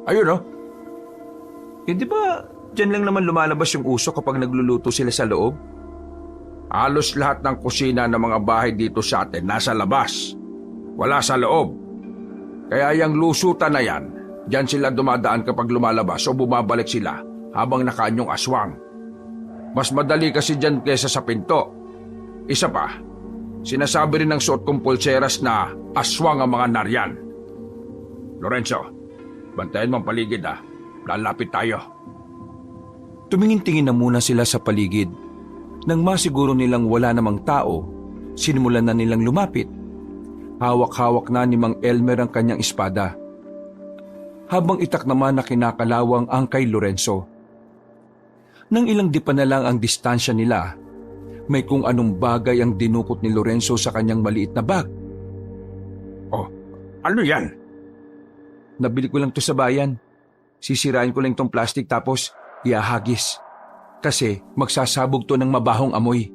Ayun Di ba dyan lang naman lumalabas yung usok kapag nagluluto sila sa loob? Halos lahat ng kusina ng mga bahay dito sa atin nasa labas. Wala sa loob. Kaya yung lusutan na yan, dyan sila dumadaan kapag lumalabas o bumabalik sila habang nakaanyong aswang. Mas madali kasi dyan kesa sa pinto. Isa pa, sinasabi rin ng suot kong pulseras na aswang ang mga naryan. Lorenzo, bantayan mo ang paligid Lalapit tayo. Tumingin-tingin na muna sila sa paligid. Nang masiguro nilang wala namang tao, sinimulan na nilang lumapit. Hawak-hawak na ni Mang Elmer ang kanyang espada. Habang itak naman na kinakalawang ang kay Lorenzo. Nang ilang dipa na lang ang distansya nila, may kung anong bagay ang dinukot ni Lorenzo sa kanyang maliit na bag. Oh, ano yan? Nabili ko lang to sa bayan. Sisirain ko lang tong plastic tapos iahagis. Kasi magsasabog to ng mabahong amoy.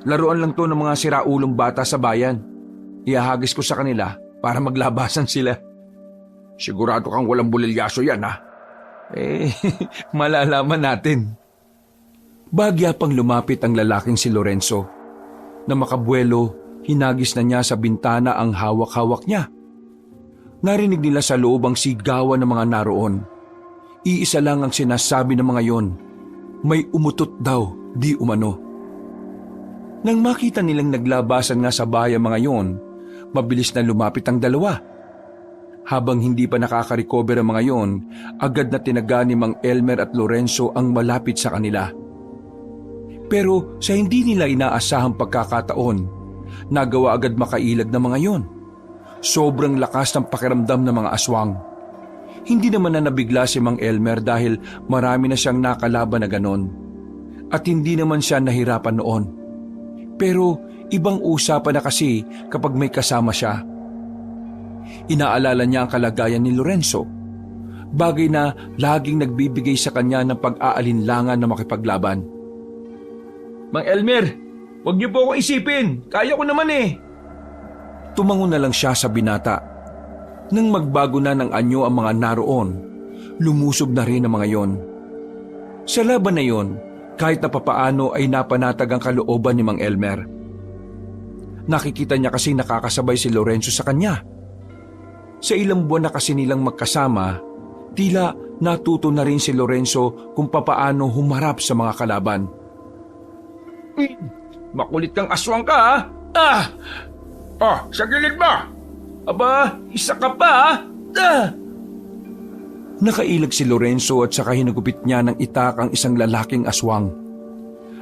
Laruan lang to ng mga siraulong bata sa bayan. Iahagis ko sa kanila para maglabasan sila. Sigurado kang walang bulilyaso yan Malalaman natin. Bagya pang lumapit ang lalaking si Lorenzo. Na makabuelo, hinagis na niya sa bintana ang hawak-hawak niya. Narinig nila sa loob ang sigawan ng mga naroon. Iisa lang ang sinasabi ng mga yon. May umutot daw, di umano. Nang makita nilang naglabasan nga sa bahay ang mga yon, mabilis na lumapit ang dalawa. Habang hindi pa nakaka-recover ang mga yon, agad na tinaga ni Mang Elmer at Lorenzo ang malapit sa kanila. Pero sa hindi nila inaasahang pagkakataon, nagawa agad makailag ng mga yon. Sobrang lakas ng pakiramdam ng mga aswang. Hindi naman na nabigla si Mang Elmer dahil marami na siyang nakalaban na ganon. At hindi naman siya nahirapan noon. Pero ibang usapan na kasi kapag may kasama siya. Inaalala niya ang kalagayan ni Lorenzo, bagay na laging nagbibigay sa kanya ng pag-aalinlangan na makipaglaban. Mang Elmer, huwag niyo po akong isipin. Kaya ko naman eh. Tumango na lang siya sa binata. Nang magbago na ng anyo ang mga naroon, lumusob na rin ang mga yon. Sa laban na yon, kahit na papaano ay napanatag ang kalooban ni Mang Elmer. Nakikita niya kasi nakakasabay si Lorenzo sa kanya. Sa ilang buwan na kasi nilang magkasama, tila natuto na rin si Lorenzo kung papaano humarap sa mga kalaban. Makulit kang aswang ka ha? Ah! Oh, sa gilid mo! Aba, isa ka pa ha? Ah! Nakailag si Lorenzo at saka hinagupit niya ng itak ang isang lalaking aswang.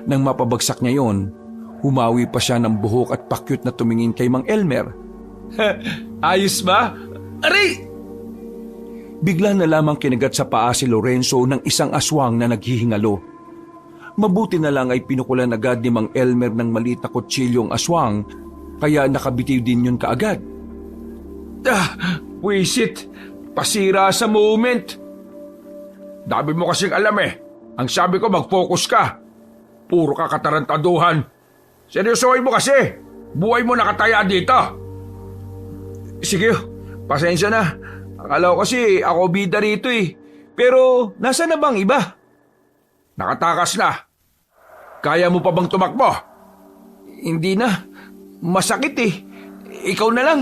Nang mapabagsak niya yon, humawi pa siya ng buhok at pakyut na tumingin kay Mang Elmer. Ayos ba? Aray! Bigla na lamang kinagat sa paa si Lorenzo ng isang aswang na naghihingalo. Mabuti na lang ay pinukulan agad ni Mang Elmer ng maliit na kutsilyo ang aswang, kaya nakabitiw din yun kaagad. Ah, wisit! Pasira sa moment! Dami mo kasing alam eh. Ang sabi ko mag-focus ka. Puro ka katarantaduhan. Seryosohin mo kasi. Buhay mo nakataya dito. Sige, pasensya na. Akala ko kasi ako bida rito eh. Pero nasa na bang iba? Nakatakas na. Kaya mo pa bang tumakbo? Hindi na. Masakit eh. Ikaw na lang.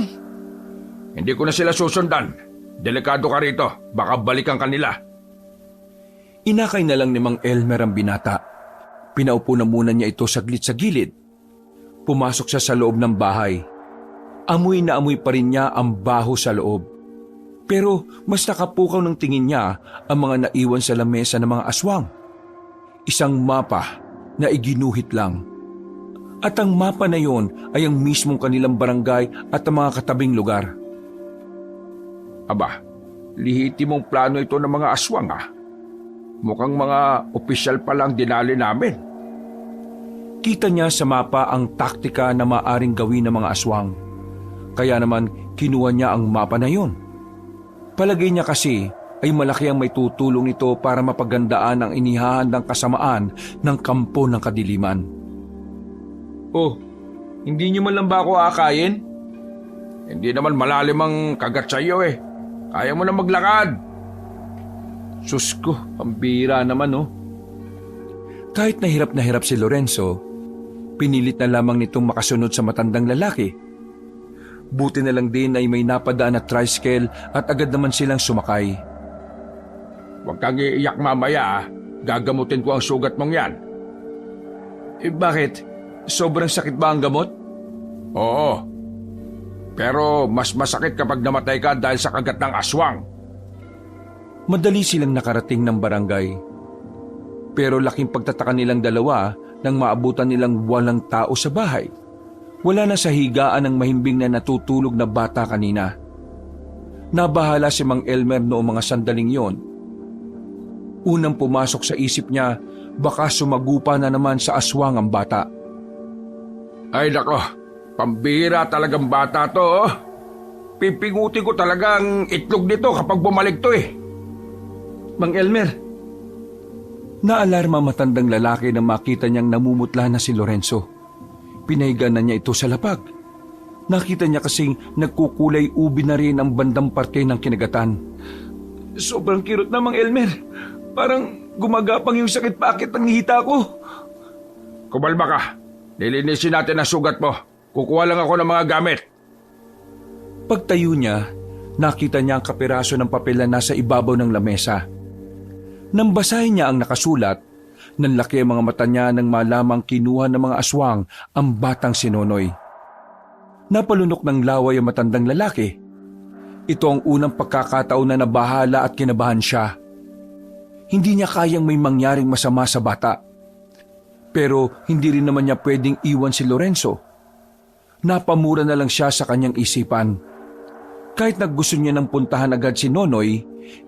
Hindi ko na sila susundan. Delikado ka rito. Baka balikan kanila. Inakay na lang ni Mang Elmer ang binata. Pinaupo na muna niya ito saglit sa gilid. Pumasok siya sa loob ng bahay. Amoy na amoy pa rin niya ang baho sa loob. Pero mas nakapukaw ng tingin niya ang mga naiwan sa lamesa ng mga aswang. Isang mapa na iginuhit lang. At ang mapa na yon ay ang mismong kanilang barangay at ang mga katabing lugar. Aba, lihiti mong plano ito ng mga aswang ah. Mukhang mga opisyal pa lang dinali namin. Kita niya sa mapa ang taktika na maaring gawin ng mga aswang. Kaya naman kinuha niya ang mapa na yon. Palagay niya kasi ay malaki ang may tutulong nito para mapagandaan ang inihahandang kasamaan ng kampo ng kadiliman. Oh, hindi niyo man lang ba ako aakayin? Hindi naman malalim ang kagat sa iyo eh. Kaya mo na maglakad. Sus ko, pambira naman oh. Kahit na hirap si Lorenzo, pinilit na lamang nitong makasunod sa matandang lalaki. Buti na lang din ay may napadaan na tricycle at agad naman silang sumakay. Huwag kang iiyak mamaya ah. Gagamutin ko ang sugat mong yan. Bakit? Sobrang sakit ba ang gamot? Oo. Pero mas masakit kapag namatay ka dahil sa kagat ng aswang. Madali silang nakarating ng barangay. Pero laking pagtataka nilang dalawa nang maabutan nilang walang tao sa bahay. Wala na sa higaan ang mahimbing na natutulog na bata kanina. Nabahala si Mang Elmer noong mga sandaling yon. Unang pumasok sa isip niya, baka sumagupa na naman sa aswang ang bata. Ay nako, pambira talagang bata to oh. Pipingutin ko talagang itlog nito kapag bumalik to eh. Mang Elmer. Naalarma matandang lalaki na makita niyang namumutla na si Lorenzo. Pinahiga na niya ito sa lapag. Nakita niya kasing nagkukulay ubi na rin ang bandang parte ng kinagatan. Sobrang kirot na, Mang Elmer. Parang gumagapang yung sakit pakit ng hita ko. Kumalma ka. Nilinisin natin ang sugat mo. Kukuha lang ako ng mga gamit. Pagtayo niya, nakita niya ang kapiraso ng papel na nasa ibabaw ng lamesa. Nang basahin niya ang nakasulat, nanlaki ang mga mata niya nang malamang kinuha ng mga aswang ang batang si Nonoy. Napalunok ng laway ang matandang lalaki. Ito ang unang pagkakataon na nabahala at kinabahan siya. Hindi niya kayang may mangyaring masama sa bata. Pero hindi rin naman niya pwedeng iwan si Lorenzo. Napamura na lang siya sa kanyang isipan. Kahit gusto niya nang puntahan agad si Nonoy,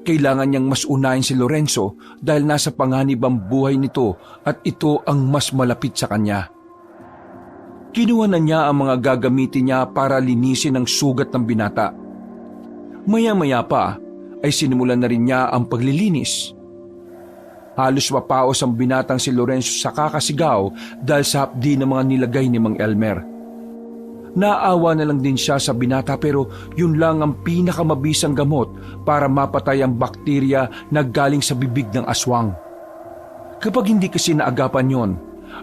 kailangan niyang mas unahin si Lorenzo dahil nasa panganib ang buhay nito at ito ang mas malapit sa kanya. Kinuha na niya ang mga gagamitin niya para linisin ang sugat ng binata. Maya-maya pa ay sinimulan na rin niya ang paglilinis. Halos mapaos ang binatang si Lorenzo sa kakasigaw dahil sa hapdi ng mga nilagay ni Mang Elmer. Naawa na lang din siya sa binata pero yun lang ang pinakamabisang gamot para mapatay ang bakterya na galing sa bibig ng aswang. Kapag hindi kasi naagapan yon,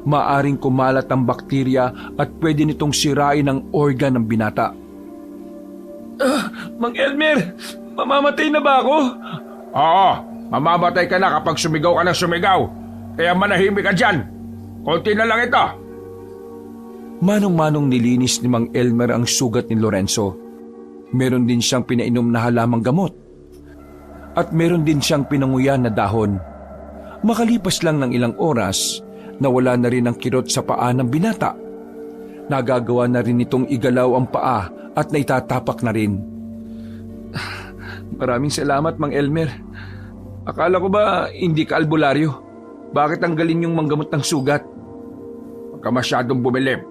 maaring kumalat ang bakterya at pwede nitong sirain ang organ ng binata. Mang Elmer, mamamatay na ba ako? Oo, mamamatay ka na kapag sumigaw ka ng sumigaw. Kaya manahimik ka dyan. Konti na lang ito. Manong-manong nilinis ni Mang Elmer ang sugat ni Lorenzo. Meron din siyang pinainom na halamang gamot. At meron din siyang pinanguyan na dahon. Makalipas lang ng ilang oras, nawala na rin ang kirot sa paa ng binata. Nagagawa na rin itong igalaw ang paa at naitatapak na rin. Maraming salamat, Mang Elmer. Akala ko ba hindi ka albularyo? Bakit ang galing yung manggamot ng sugat? Huwag ka masyadong bumilib.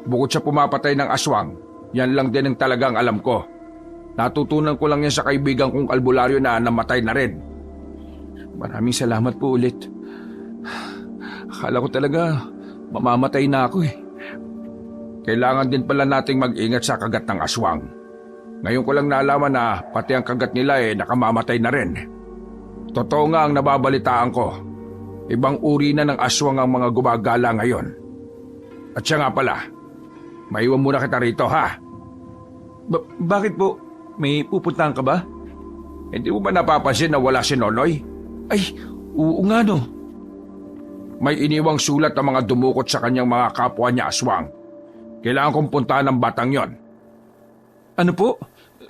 Bukod sa pumapatay ng aswang, yan lang din ang talagang alam ko. Natutunan ko lang yan sa kaibigan kong albularyo na namatay na rin. Maraming salamat po ulit. Akala ko talaga mamamatay na ako eh. Kailangan din pala nating mag-ingat sa kagat ng aswang. Ngayon ko lang nalaman na pati ang kagat nila nakamamatay na rin. Totoo nga ang nababalitaan ko. Ibang uri na ng aswang ang mga gumagala ngayon. At siya nga pala, maiwan muna kita rito ha. Bakit po? May pupuntahan ka ba? Hindi mo ba napapansin na wala si Nonoy? Ay, oo nga no. May iniwang sulat ang mga dumukot sa kanyang mga kapwa niya aswang. Kailangan kong puntahan ng batang yon. Ano po?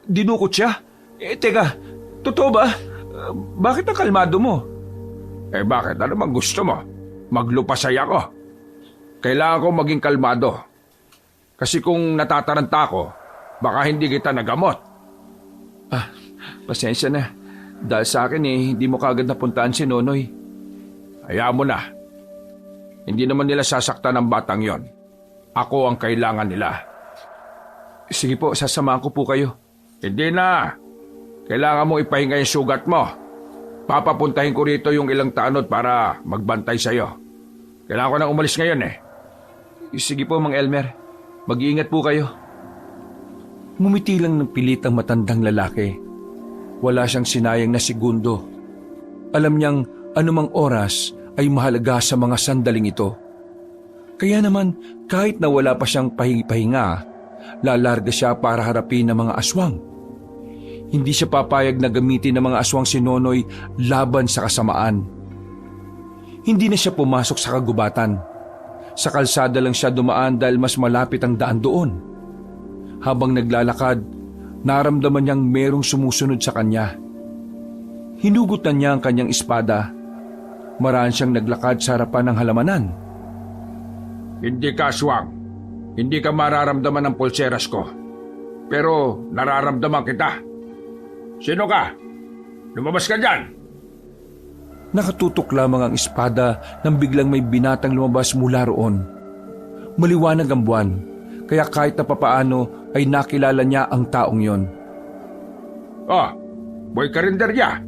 Dinukot siya? Teka, totoo ba? Bakit ang kalmado mo? Bakit? Ano bang gusto mo? Maglupasay ako. Kailangan kong maging kalmado. Kasi kung natataranta ako, baka hindi kita nagamot. Pasensya na. Dahil sa akin hindi mo kagad napuntaan si Nonoy. Hayaan mo na. Hindi naman nila sasaktan ng batang yon. Ako ang kailangan nila. Sige po, sasamahan ko po kayo. Hindi na. Kailangan mo ipahinga yung sugat mo. Papapuntahin ko rito yung ilang tanod para magbantay sa'yo. Kailangan ko nang umalis ngayon eh. Sige po, Mang Elmer. Mag-iingat po kayo. Ngumiti lang ng pilit ang matandang lalaki. Wala siyang sinayang na segundo. Alam niyang anumang oras ay mahalaga sa mga sandaling ito. Kaya naman, kahit na wala pa siyang pahinga, lalarga siya para harapin ang mga aswang. Hindi siya papayag na gamitin ng mga aswang si Nonoy laban sa kasamaan. Hindi na siya pumasok sa kagubatan. Sa kalsada lang siya dumaan dahil mas malapit ang daan doon. Habang naglalakad, naramdaman niyang merong sumusunod sa kanya. Hinugutan niya ang kanyang espada. Maraan siyang naglakad sa harapan ng halamanan. Hindi ka aswang. Hindi ka mararamdaman ng pulseras ko. Pero nararamdaman kita. Sino ka? Lumabas ka dyan! Nakatutok lamang ang espada nang biglang may binatang lumabas mula roon. Maliwanag ang buwan, kaya kahit na papaano ay nakilala niya ang taong yon. Oh, boy karinderya.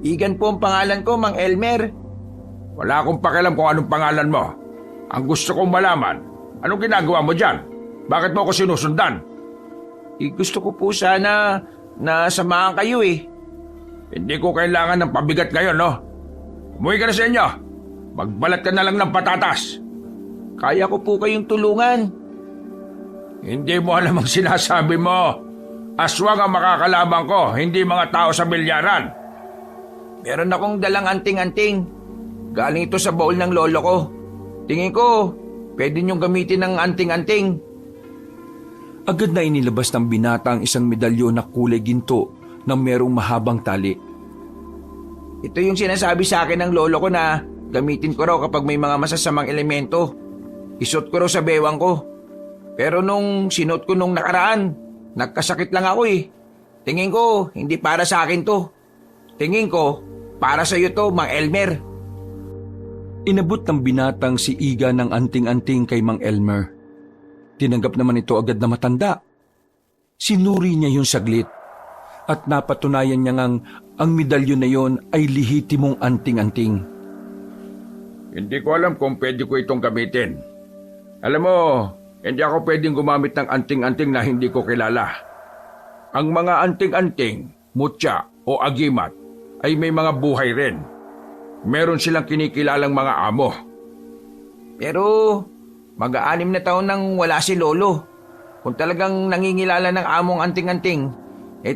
Igan po ang pangalan ko, Mang Elmer. Wala akong pakialam kung anong pangalan mo. Ang gusto kong malaman, anong ginagawa mo dyan? Bakit mo ako sinusundan? Gusto ko po sana na samahan kayo eh. Hindi ko kailangan ng pabigat ngayon, no? Umuwi ka na sa inyo. Magbalat ka na lang ng patatas. Kaya ko po kayong tulungan. Hindi mo alam ang sinasabi mo. Aswang ang makakalaban ko, hindi mga tao sa bilyaran. Meron akong dalang anting-anting. Galing ito sa baul ng lolo ko. Tingin ko, pwede niyong gamitin ng anting-anting. Agad na inilabas ng binata ang isang medalyon na kulay ginto na merong mahabang tali. Ito yung sinasabi sa akin ng lolo ko na gamitin ko raw kapag may mga masasamang elemento. Isuot ko raw sa bewang ko. Pero nung sinuot ko nung nakaraan, nagkasakit lang ako eh. Tingin ko, hindi para sa akin to. Tingin ko, para sa iyo to, Mang Elmer. Inabot ng binatang si Iga ng anting-anting kay Mang Elmer. Tinanggap naman ito agad na matanda. Sinuri niya yung saglit at napatunayan niya ngang ang medalyon na yon ay lihitimong anting-anting. Hindi ko alam kung pwede ko itong gamitin. Alam mo, hindi ako pwedeng gumamit ng anting-anting na hindi ko kilala. Ang mga anting-anting, mutya o agimat ay may mga buhay rin. Meron silang kinikilalang mga amo. Pero mag-aanim na taon nang wala si Lolo. Kung talagang nangingilala ng among anting-anting,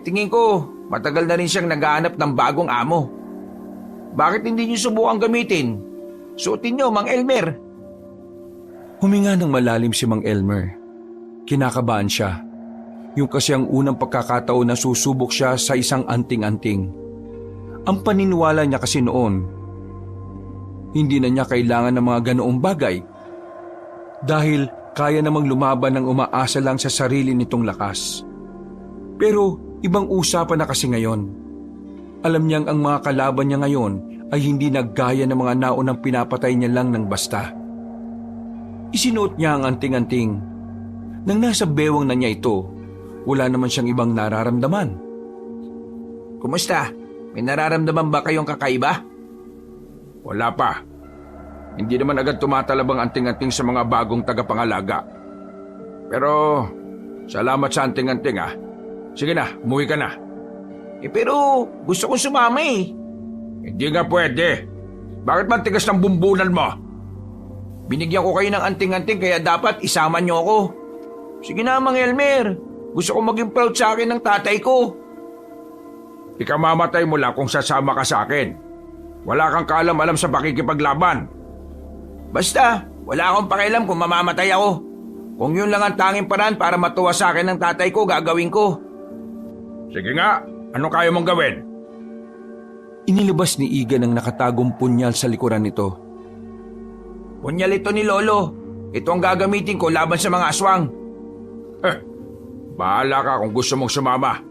tingin ko matagal na rin siyang naghahanap ng bagong amo. Bakit hindi niyo subukan gamitin? Suotin niyo, Mang Elmer. Huminga ng malalim si Mang Elmer. Kinakabahan siya. Yung kasi ang unang pagkakataon na susubok siya sa isang anting-anting. Ang paniniwala niya kasi noon, hindi na niya kailangan ng mga ganoong bagay. Dahil kaya namang lumaban ng umaasa lang sa sarili nitong lakas. Pero ibang usapan na kasi ngayon. Alam niyang ang mga kalaban niya ngayon ay hindi naggaya ng mga naunang pinapatay niya lang ng basta. Isinuot niya ang anting-anting. Nang nasa bewang na niya ito, wala naman siyang ibang nararamdaman. Kumusta? May nararamdaman ba kayong kakaiba? Wala pa. Hindi naman agad tumatalab ang anting-anting sa mga bagong tagapangalaga. Pero, salamat sa anting-anting ah. Sige na, umuwi ka na. Pero gusto kong sumama eh. Hindi nga pwede. Bakit man tigas ng bumbunan mo? Binigyan ko kayo ng anting-anting kaya dapat isama niyo ako. Sige na, Mang Elmer. Gusto ko maging proud sa akin ng tatay ko. Ikamamatay mo lang kung sasama ka sa akin. Wala kang kaalam-alam sa pakikipaglaban. Basta, wala akong pakialam kung mamamatay ako. Kung yun lang ang tanging paraan para matuwa sa akin ng tatay ko, gagawin ko. Sige nga, ano kaya mong gawin? Inilabas ni Igan ang nakatagong punyal sa likuran nito. Punyal ito ni Lolo. Ito ang gagamitin ko laban sa mga aswang. Bahala ka kung gusto mong sumama.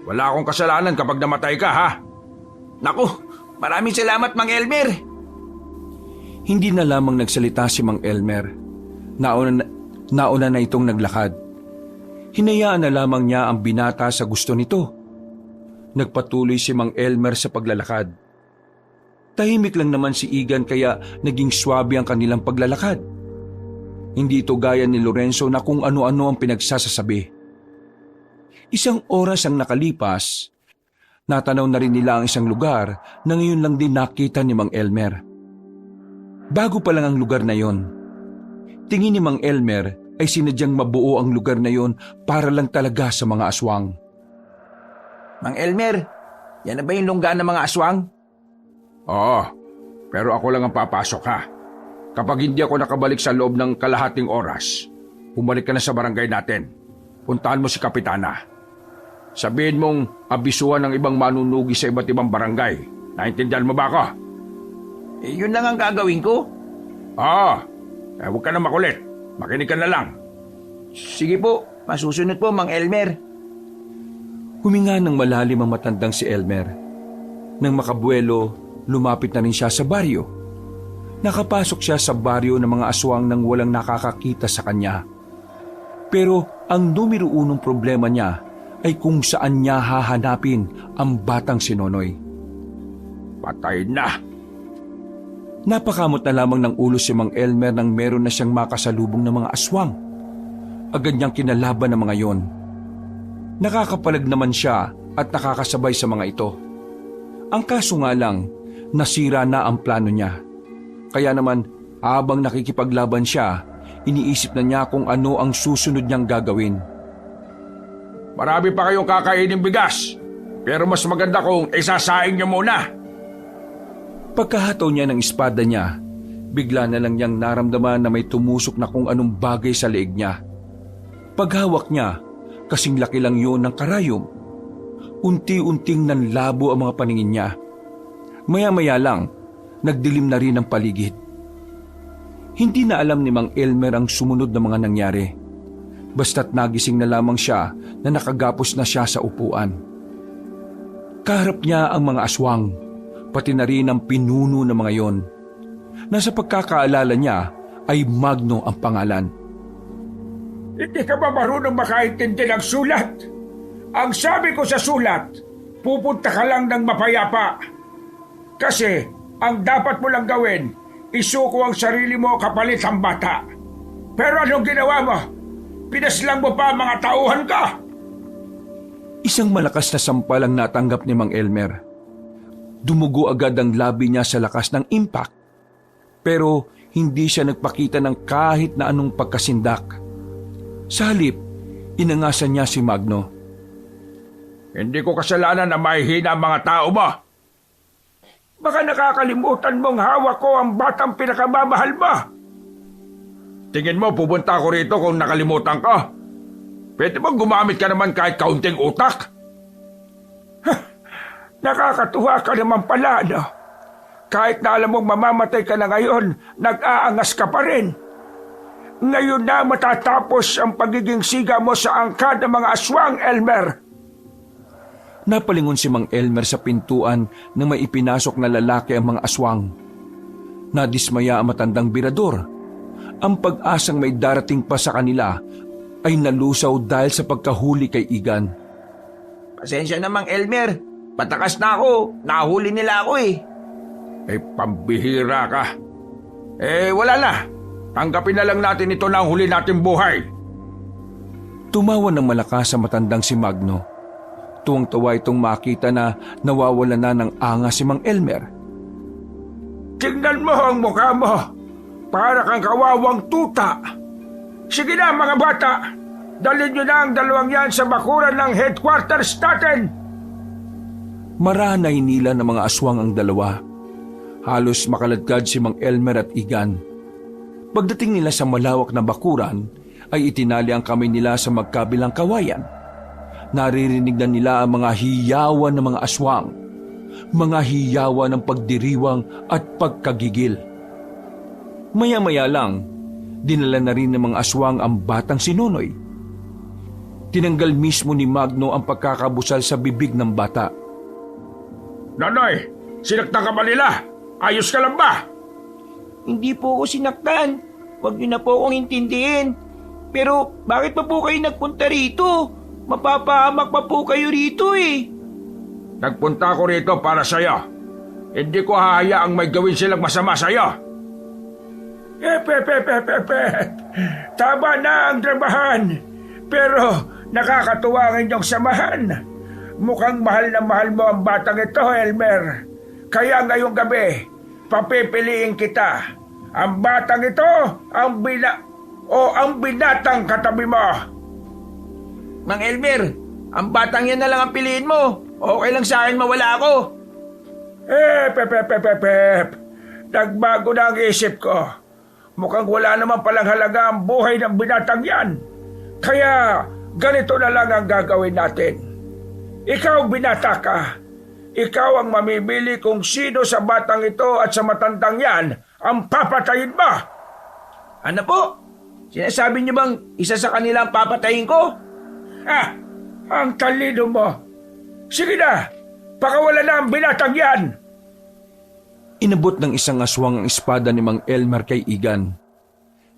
Wala akong kasalanan kapag namatay ka, ha? Naku, maraming salamat, Mang Elmer. Hindi na lamang nagsalita si Mang Elmer. Nauna na itong naglakad. Hinayaan na lamang niya ang binata sa gusto nito. Nagpatuloy si Mang Elmer sa paglalakad. Tahimik lang naman si Igan kaya naging swabe ang kanilang paglalakad. Hindi ito gaya ni Lorenzo na kung ano-ano ang pinagsasasabi. Isang oras ang nakalipas, natanaw na rin nila ang isang lugar na ngayon lang din nakita ni Mang Elmer. Bago pa lang ang lugar na yon, tingin ni Mang Elmer ay sinadyang mabuo ang lugar na yon para lang talaga sa mga aswang. Mang Elmer, yan na ba yung lungga ng mga aswang? Oo, pero ako lang ang papasok, ha? Kapag hindi ako nakabalik sa loob ng kalahating oras, bumalik ka na sa barangay natin. Puntahan mo si Kapitana. Sabihin mong abisuhan ng ibang manunugi sa iba't ibang barangay. Naintindihan mo ba ako? Yun lang ang gagawin ko. Oo, huwag ka na makulit. Makinig ka na lang. Sige po, masusunod po, Mang Elmer. Huminga ng malalim ang matandang si Elmer. Nang makabuelo, lumapit na rin siya sa baryo. Nakapasok siya sa baryo ng mga aswang nang walang nakakakita sa kanya. Pero ang numero unong problema niya ay kung saan niya hahanapin ang batang si Nonoy. Patay na. Napakamot na lamang ng ulo si Mang Elmer nang meron na siyang makasalubong ng mga aswang. Agad niyang kinalaban ng mga yon. Nakakapalag naman siya at nakakasabay sa mga ito. Ang kaso nga lang, nasira na ang plano niya. Kaya naman, habang nakikipaglaban siya, iniisip na niya kung ano ang susunod niyang gagawin. Marami pa kayong kakainin bigas. Pero mas maganda kung isasaing niyo muna. Pagkahataw niya ng espada niya, bigla na lang niyang naramdaman na may tumusok na kung anong bagay sa leeg niya. Paghawak niya, kasing laki lang yun ng karayom. Unti-unting nanlabo ang mga paningin niya. Maya-maya lang, nagdilim na rin ang paligid. Hindi na alam ni Mang Elmer ang sumunod na mga nangyari. Basta't nagising na lamang siya na nakagapos na siya sa upuan. Kaharap niya ang mga aswang, pati na rin ang pinuno ng mga yon. Nasa pagkakaalala niya ay Magno ang pangalan. Hindi ka ba marunong makaintindi ng sulat? Ang sabi ko sa sulat, pupunta ka lang ng mapayapa. Kasi ang dapat mo lang gawin, isuko ang sarili mo kapalit ang bata. Pero anong ginawa mo? Pinaslang mo pa ang mga tauhan ka. Isang malakas na sampal ang natanggap ni Mang Elmer. Dumugo agad ang labi niya sa lakas ng impact. Pero hindi siya nagpakita ng kahit na anong pagkasindak. Sa halip, inangasan niya si Magno. Hindi ko kasalanan na mahihina ang mga tao mo. Baka nakakalimutan mong hawak ko ang batang pinakamamahal mo. Tingin mo pupunta ako rito kung nakalimutan ka? Pwede bang gumamit ka naman kahit kaunting utak? Nakakatuwa ka naman pala, no? Kahit na alam mong mamamatay ka na ngayon, nag-aangas ka pa rin. Ngayon na matatapos ang pagiging siga mo sa angkan ng mga aswang, Elmer. Napalingon si Mang Elmer sa pintuan nang may ipinasok na lalaki ang mga aswang. Nadismaya ang matandang birador. Ang pag-asang may darating pa sa kanila ay nalusaw dahil sa pagkahuli kay Igan. Pasensya na, Mang Elmer. Patakas na ako. Nahuli nila ako eh. Pambihira ka. Wala na. Tanggapin na lang natin ito na ang huli nating buhay. Tumawa ng malakas sa matandang si Magno. Tuwang-tuwa itong makita na nawawala na ng angas si Mang Elmer. Tingnan mo ang mukha mo. Para kang kawawang tuta. Sige na mga bata. Dalhin nyo na ang dalawang yan sa bakuran ng headquarters natin. Maranay nila ng mga aswang ang dalawa. Halos makaladkad si Mang Elmer at Igan. Pagdating nila sa malawak na bakuran, ay itinali ang kamay nila sa magkabilang kawayan. Naririnig na nila ang mga hiyawan ng mga aswang. Mga hiyawan ng pagdiriwang at pagkagigil. Maya-maya lang, dinala na rin ng mga aswang ang batang si Nonoy. Tinanggal mismo ni Magno ang pagkakabusal sa bibig ng bata. Nonoy, sinaktan ka ba nila? Ayos ka lang ba? Hindi po ako sinaktan. Huwag niyo na po akong intindihin. Pero bakit pa po kayo nagpunta rito? Mapapahamak pa po kayo rito eh. Nagpunta ako rito para sa'yo. Hindi ko hahayaang may gawin silang masama sa'yo. Tama na ang dramahan. Pero nakakatuwa ang inyong samahan. Mukhang mahal na mahal mo ang batang ito, Elmer. Kaya ngayong gabi, papipiliin kita. Ang batang ito, ang binatang katabi mo. Mang Elmer, ang batang yan na lang ang piliin mo. Okay lang sa akin mawala ako. Nagbago na ang isip ko. Mukhang wala naman palang halaga ang buhay ng binatang yan. Kaya ganito na lang ang gagawin natin. Ikaw binata ka. Ikaw ang mamimili kung sino sa batang ito at sa matandang yan ang papatayin mo. Ano po? Sinasabi niyo bang isa sa kanila ang papatayin ko? Ang talino mo. Sige na, pakawala na ang binatang yan. Inabot ng isang aswang ang espada ni Mang Elmer kay Igan.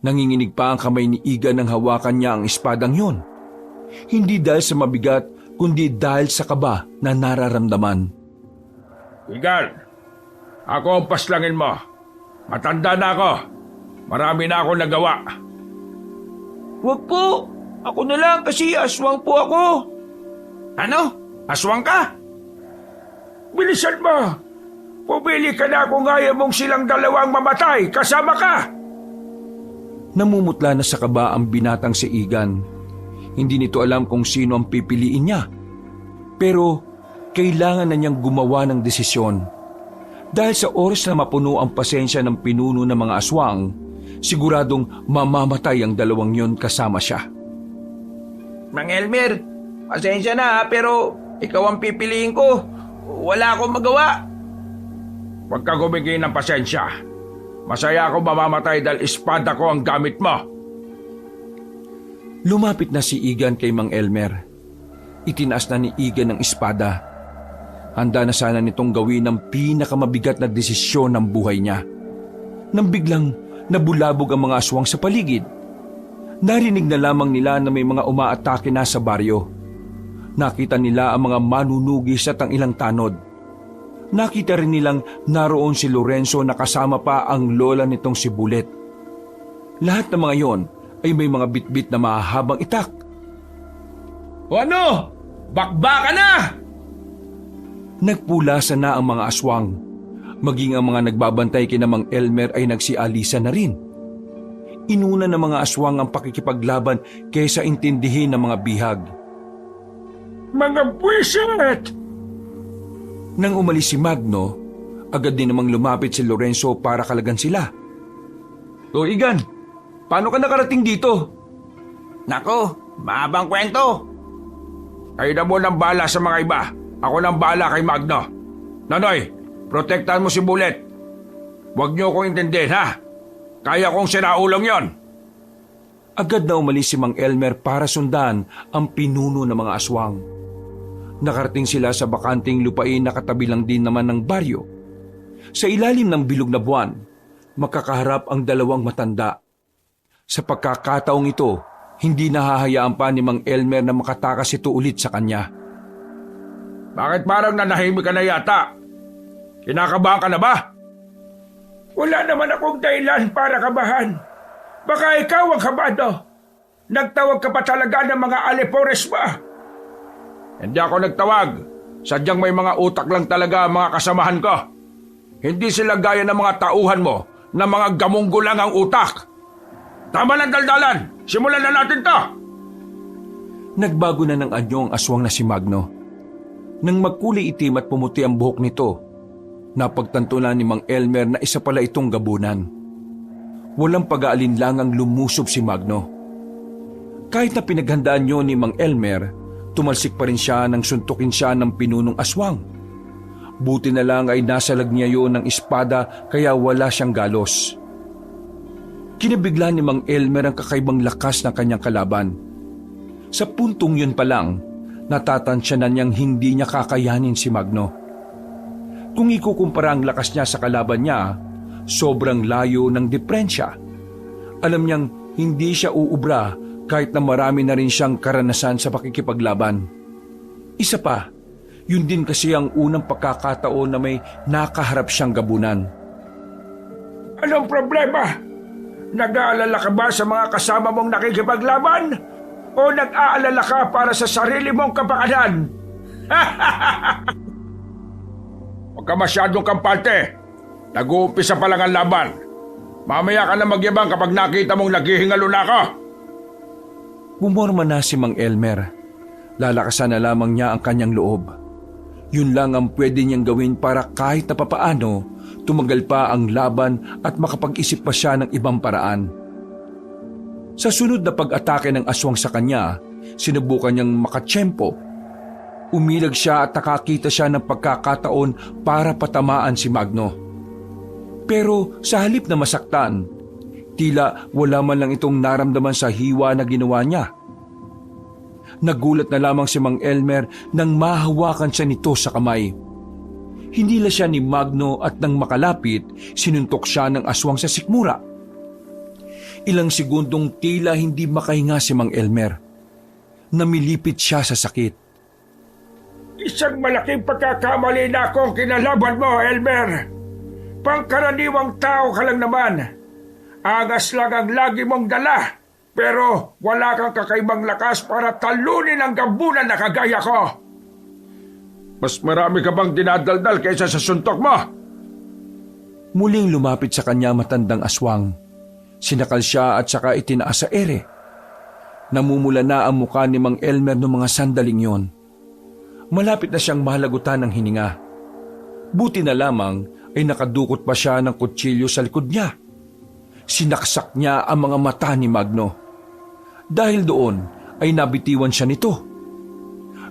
Nanginginig pa ang kamay ni Igan nang hawakan niya ang espadang yon. Hindi dahil sa mabigat, kundi dahil sa kaba na nararamdaman. Igan, ako ang paslangin mo. Matanda na ako. Marami na akong nagawa. Huwag po. Ako na lang kasi aswang po ako. Ano? Aswang ka? Bilisan mo. Pumili ka na kung ayaw mong silang dalawang mamatay. Kasama ka. Namumutla na sa kaba ang binatang si Igan. Hindi nito alam kung sino ang pipiliin niya. Pero kailangan na niyang gumawa ng desisyon. Dahil sa oras na mapuno ang pasensya ng pinuno ng mga aswang, siguradong mamamatay ang dalawang yon kasama siya. Mang Elmer, pasensya na pero ikaw ang pipiliin ko. Wala akong magawa. Huwag ka gumigay ng pasensya. Masaya ako mamamatay dahil espada ko ang gamit mo. Lumapit na si Igan kay Mang Elmer. Itinaas na ni Igan ang espada. Handa na sana nitong gawin ang pinakamabigat na desisyon ng buhay niya. Nang biglang nabulabog ang mga aswang sa paligid. Narinig na lamang nila na may mga umaatake na sa baryo. Nakita nila ang mga manunugis at ang ilang tanod. Nakita rin nilang naroon si Lorenzo na kasama pa ang lola nitong si Bulet. Lahat ng mga yon ay may mga bitbit na mahahabang itak. O ano? Bakbaka na! Nagpulasa na ang mga aswang. Maging ang mga nagbabantay kina Mang Elmer ay nagsialisa na rin. Inuna ng mga aswang ang pakikipaglaban kaysa intindihin ng mga bihag. Mga buwisit! Nang umalis si Magno, agad din namang lumapit si Lorenzo para kalagan sila. O Igan, paano ka nakarating dito? Nako, mahabang kwento. Kayo na mo ng bala sa mga iba. Ako nang bala kay Magno. Nanoy, protektahan mo si Bulet. Huwag niyo akong intindihin, ha? Kaya kong sinaulong yon. Agad na umalis si Mang Elmer para sundan ang pinuno ng mga aswang. Nakarating sila sa bakanting lupain na katabi lang din naman ng baryo. Sa ilalim ng bilog na buwan, makakaharap ang dalawang matanda. Sa pagkakataong ito, hindi nahahayaan pa ni Mang Elmer na makatakas ito ulit sa kanya. Bakit parang nanahimik ka na yata? Kinakabahan ka na ba? Wala naman akong dahilan para kabahan. Baka ikaw ang kabado. Nagtawag ka pa talaga ng mga alipores ba? Hindi ako nagtawag. Sadyang may mga utak lang talaga ang mga kasamahan ko. Hindi sila gaya ng mga tauhan mo na mga gamunggo lang ang utak. Tama ng daldalan. Simulan na natin to. Nagbago na ng anyo ang aswang na si Magno. Nang magkulay itim at pumuti ang buhok nito, napagtanto na ni Mang Elmer na isa pala itong gabunan. Walang pag-aalinlangang lumusob si Magno. Kahit na pinaghandaan niyo ni Mang Elmer, tumalsik pa rin siya nang suntukin siya ng pinunong aswang. Buti na lang ay nasalag niya yun ng espada kaya wala siyang galos. Kinabigla ni Mang Elmer ang kakaibang lakas ng kanyang kalaban. Sa puntong yun pa lang, natatansya na niyang hindi niya kakayanin si Magno. Kung ikukumpara ang lakas niya sa kalaban niya, sobrang layo ng diferensya. Alam niyang hindi siya uubra kahit na marami na rin siyang karanasan sa pakikipaglaban. Isa pa, yun din kasi ang unang pagkakataon na may nakaharap siyang gabunan. Anong problema? Nag-aalala ka ba sa mga kasama mong nakikipaglaban? O nag-aalala ka para sa sarili mong kapakanan? Huwag ka masyadong kampante. Nag-uumpisa pa lang ang laban. Mamaya ka na magyabang kapag nakita mong naghihingalo na ako. Bumorma na si Mang Elmer. Lalakasan na lamang niya ang kanyang loob. Yun lang ang pwede niyang gawin para kahit na papaano, tumagal pa ang laban at makapag-isip pa siya ng ibang paraan. Sa sunod na pag-atake ng aswang sa kanya, sinubukan niyang makatsyempo. Umilag siya at nakakita siya ng pagkakataon para patamaan si Magno. Pero sa halip na masaktan, tila wala man lang itong naramdaman sa hiwa na ginawa niya. Nagulat na lamang si Mang Elmer nang mahawakan siya nito sa kamay. Hinila siya ni Magno at nang makalapit, sinuntok siya ng aswang sa sikmura. Ilang segundong tila hindi makahinga si Mang Elmer. Namilipit siya sa sakit. Isang malaking pagkakamali na akong kinalaban mo, Elmer. Pangkaraniwang tao ka lang naman. Angas lang ang lagi mong dala. Pero wala kang kakaibang lakas para talunin ang gabunan na kagaya ko. Mas marami ka bang dinadaldal kaysa sa suntok mo? Muling lumapit sa kanya matandang aswang. Sinakal siya at saka itinaas sa ere. Namumula na ang mukha ni Mang Elmer noong mga sandaling yon. Malapit na siyang mahalagutan ng hininga. Buti na lamang ay nakadukot pa siya ng kutsilyo sa likod niya. Sinaksak niya ang mga mata ni Magno. Dahil doon ay nabitiwan siya nito.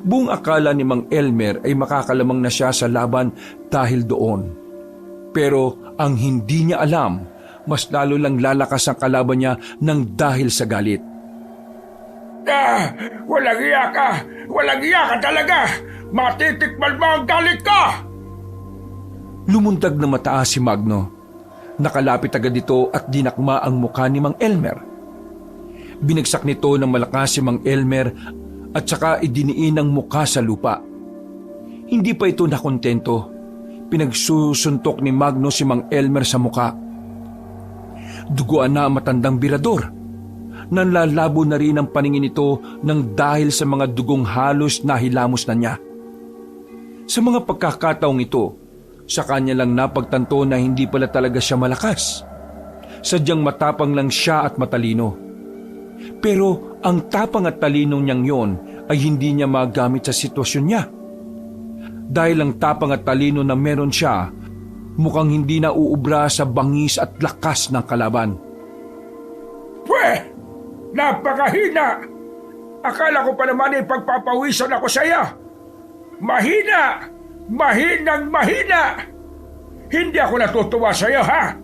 Buong akala ni Mang Elmer ay makakalamang na siya sa laban dahil doon. Pero ang hindi niya alam, mas lalo lang lalakas ang kalaban niya ng dahil sa galit. Walang iya ka! Walang iya ka talaga! Matitikman mo ang galit ko! Lumundag na mataas si Magno. Nakalapit agad ito at dinakma ang mukha ni Mang Elmer. Binagsak nito ng malakas si Mang Elmer at saka idiniin ang muka sa lupa. Hindi pa ito nakontento. Pinagsusuntok ni Magno si Mang Elmer sa muka. Duguan na ang matandang birador. Nanlalabo na rin ang paningin nito nang dahil sa mga dugong halos nahilamos na niya. Sa mga pagkakataong ito, sa kanya lang napagtanto na hindi pala talaga siya malakas. Sadyang matapang lang siya at matalino. Pero ang tapang at talino niyang yon ay hindi niya magamit sa sitwasyon niya. Dahil ang tapang at talino na meron siya, mukhang hindi na uubra sa bangis at lakas ng kalaban. Pwe! Napakahina! Akala ko pa naman ay pagpapawisan ako sa iyo. Mahina! Mahinang mahina! Hindi ako natutuwa sa iyo, ha?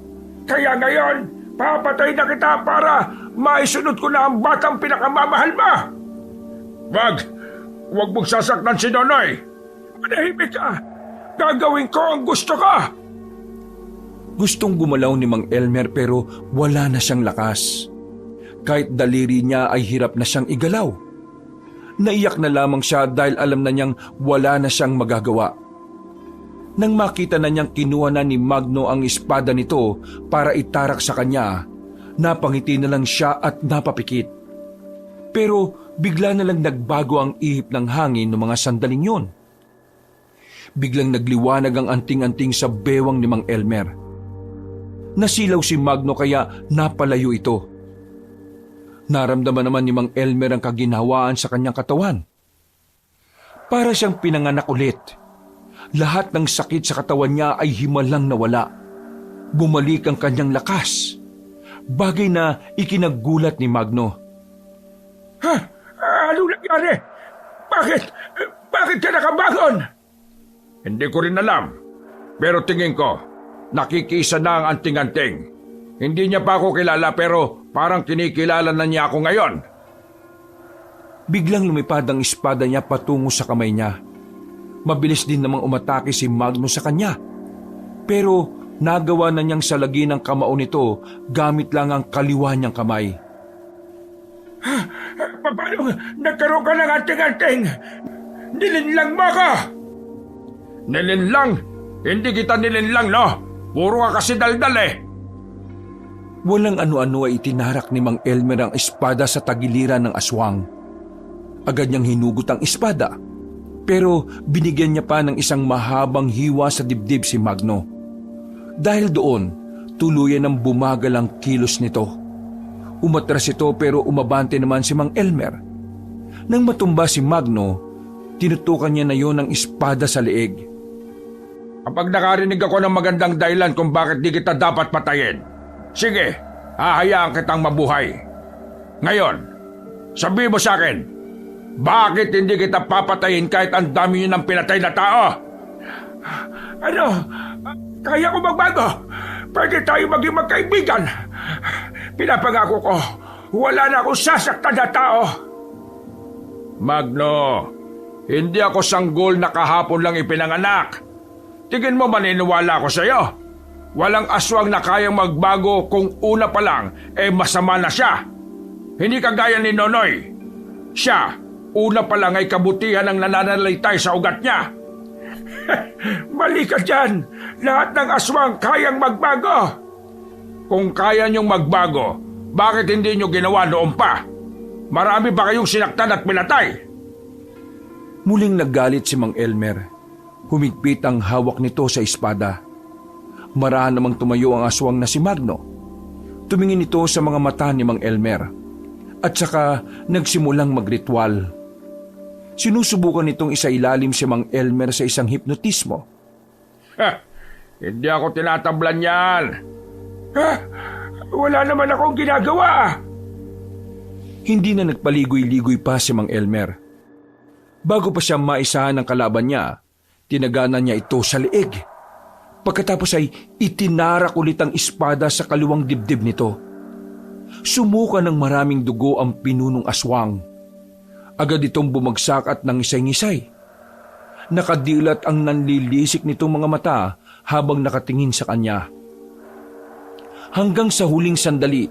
Kaya ngayon, papatay na kita para maisunod ko na ang batang pinakamamahal mo! Wag mong sasaktan si Nonoy! Manahimik ka! Gagawin ko ang gusto ko! Gustong gumalaw ni Mang Elmer pero wala na siyang lakas. Kahit daliri niya ay hirap na siyang igalaw. Naiyak na lamang siya dahil alam na niyang wala na siyang magagawa. Nang makita na niyang kinuha na ni Magno ang espada nito para itarak sa kanya, napangiti na lang siya at napapikit. Pero bigla na lang nagbago ang ihip ng hangin ng mga sandaling yon. Biglang nagliwanag ang anting-anting sa bewang ni Mang Elmer. Nasilaw si Magno kaya napalayo ito. Naramdaman naman ni Mang Elmer ang kaginhawaan sa kanyang katawan. Para siyang pinanganak ulit. Lahat ng sakit sa katawan niya ay himalang nawala. Bumalik ang kanyang lakas. Bagay na ikinagulat ni Magno. Ha? Ano nangyari? Bakit ka nakabangon? Hindi ko rin alam. Pero tingin ko, nakikisa na ang anting-anting. Hindi niya pa ako kilala pero parang kinikilala na niya ako ngayon. Biglang lumipad ang espada niya patungo sa kamay niya. Mabilis din namang umatake si Magno sa kanya. Pero nagawa na niyang salagin ang kamao nito gamit lang ang kaliwa niyang kamay. Paano nagkaroon ka ng anting-anting? Nilinlang mo ako! Nilinlang? Hindi kita nilinlang, no? Puro ka kasi daldal eh. Walang ano-ano ay itinarak ni Mang Elmer ang espada sa tagiliran ng aswang. Agad niyang hinugot ang espada. Pero binigyan niya pa ng isang mahabang hiwa sa dibdib si Magno. Dahil doon, tuluyan ang bumagal ang kilos nito. Umatras ito pero umabante naman si Mang Elmer. Nang matumba si Magno, tinutukan niya na yon ng espada sa leeg. Kapag nakarinig ako ng magandang dahilan kung bakit di kita dapat patayin, sige, hahayaan kitang mabuhay. Ngayon, sabihin mo sa akin, bakit hindi kita papatayin kahit ang dami niyo ng pinatay na tao? Ano? Kaya ko magbago. Pwede tayo maging magkaibigan. Pinapangako ko, wala na akong sasaktan na tao. Magno, hindi ako sanggol na kahapon lang ipinanganak. Tingin mo maniniwala ako sa iyo? Walang aswang na kayang magbago kung una pa lang masama na siya. Hindi kagaya ni Nonoy. Siya, una pa lang ay kabutihan ang nananalitay sa ugat niya. Mali ka dyan. Lahat ng aswang kayang magbago. Kung kaya niyong magbago, bakit hindi niyo ginawa noon pa? Marami ba kayong sinaktan at pinatay? Muling naggalit si Mang Elmer. Humigpit ang hawak nito sa espada. Marahan namang tumayo ang aswang na si Magno. Tumingin ito sa mga mata ni Mang Elmer. At saka nagsimulang magritual. Sinusubukan nitong isailalim si Mang Elmer sa isang hipnotismo. Hindi ako tinatablan yan. Wala naman akong ginagawa. Hindi na nagpaligoy-ligoy pa si Mang Elmer. Bago pa siya maisahan ng kalaban niya, tinaganan niya ito sa leeg. Pagkatapos ay itinarak ulit ang espada sa kaliwang dibdib nito. Sumuka ng maraming dugo ang pinunong aswang. Agad itong bumagsak at nangisay-ngisay. Nakadilat ang nanlilisik nitong mga mata habang nakatingin sa kanya. Hanggang sa huling sandali,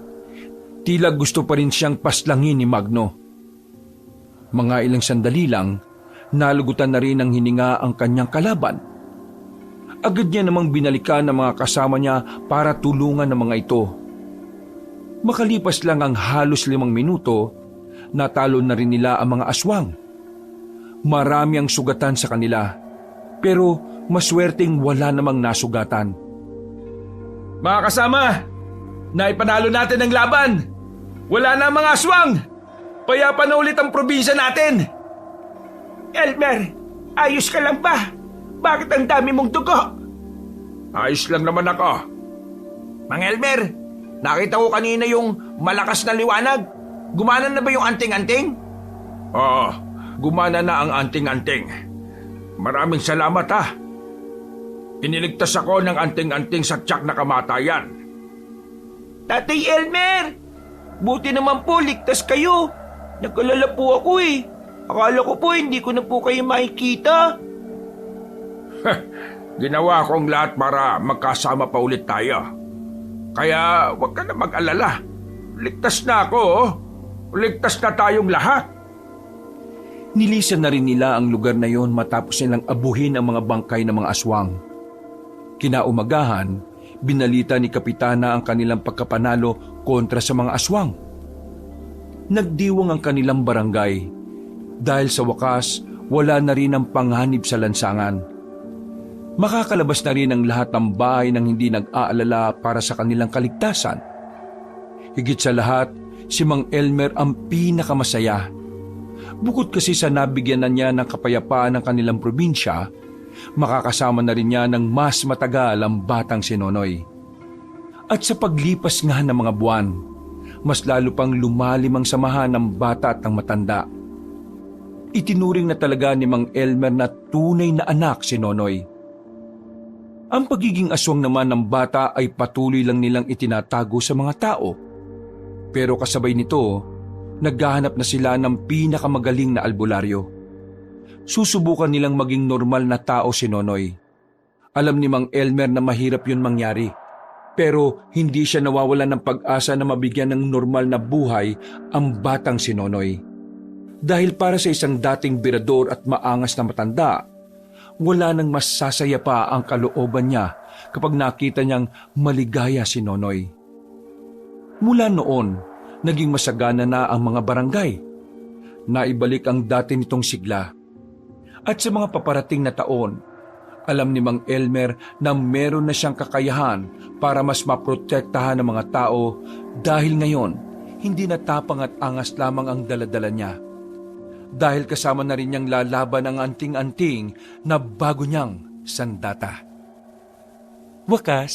tila gusto pa rin siyang paslangin ni Magno. Mga ilang sandali lang, nalugutan na rin ng hininga ang kanyang kalaban. Agad niya namang binalikan ng mga kasama niya para tulungan ng mga ito. Makalipas lang ang halos 5 minuto, natalo na rin nila ang mga aswang. Marami ang sugatan sa kanila, pero maswerteng wala namang nasugatan. Mga kasama, naipanalo natin ang laban. Wala na ang mga aswang. Payapa na ulit ang probinsya natin. Elmer, ayos ka lang ba? Bakit ang dami mong dugo? Ayos lang naman ako. Mang Elmer, nakita ko kanina yung malakas na liwanag. Gumana na ba yung anting-anting? Oo, gumana na ang anting-anting. Maraming salamat ha. Iniligtas ako ng anting-anting sa tiyak na kamatayan. Tatay Elmer, buti naman po ligtas kayo. Nagkalala po ako eh. Akala ko po hindi ko na po kayo makikita. Ginawa kong lahat para magkasama pa ulit tayo. Kaya huwag ka na mag-alala. Ligtas na ako, oh. Ligtas na tayong lahat. Nilisan na rin nila ang lugar na yon matapos nilang abuhin ang mga bangkay ng mga aswang. Kinaumagahan, binalita ni Kapitana ang kanilang pagkapanalo kontra sa mga aswang. Nagdiwang ang kanilang barangay dahil sa wakas wala na rin ang panganib sa lansangan. Makakalabas na rin ang lahat ng bahay nang hindi nag-aalala para sa kanilang kaligtasan. Higit sa lahat, si Mang Elmer ang pinakamasaya. Bukod kasi sa nabigyan na niya ng kapayapaan ng kanilang probinsya, makakasama na rin niya ng mas matagal ang batang si Nonoy. At sa paglipas nga ng mga buwan, mas lalo pang lumalim ang samahan ng bata at ng matanda. Itinuring na talaga ni Mang Elmer na tunay na anak si Nonoy. Ang pagiging aswang naman ng bata ay patuloy lang nilang itinatago sa mga tao. Pero kasabay nito, naghahanap na sila ng pinakamagaling na albularyo. Susubukan nilang maging normal na tao si Nonoy. Alam ni Mang Elmer na mahirap yun mangyari. Pero hindi siya nawawalan ng pag-asa na mabigyan ng normal na buhay ang batang si Nonoy. Dahil para sa isang dating birador at maangas na matanda, wala nang mas sasaya pa ang kalooban niya kapag nakita niyang maligaya si Nonoy. Mula noon, naging masagana na ang mga barangay. Naibalik ang dati nitong sigla. At sa mga paparating na taon, alam ni Mang Elmer na meron na siyang kakayahan para mas maprotektahan ng mga tao dahil ngayon, hindi na tapang at angas lamang ang daladala niya. Dahil kasama na rin niyang lalaban ang anting-anting na bago niyang sandata. Wakas,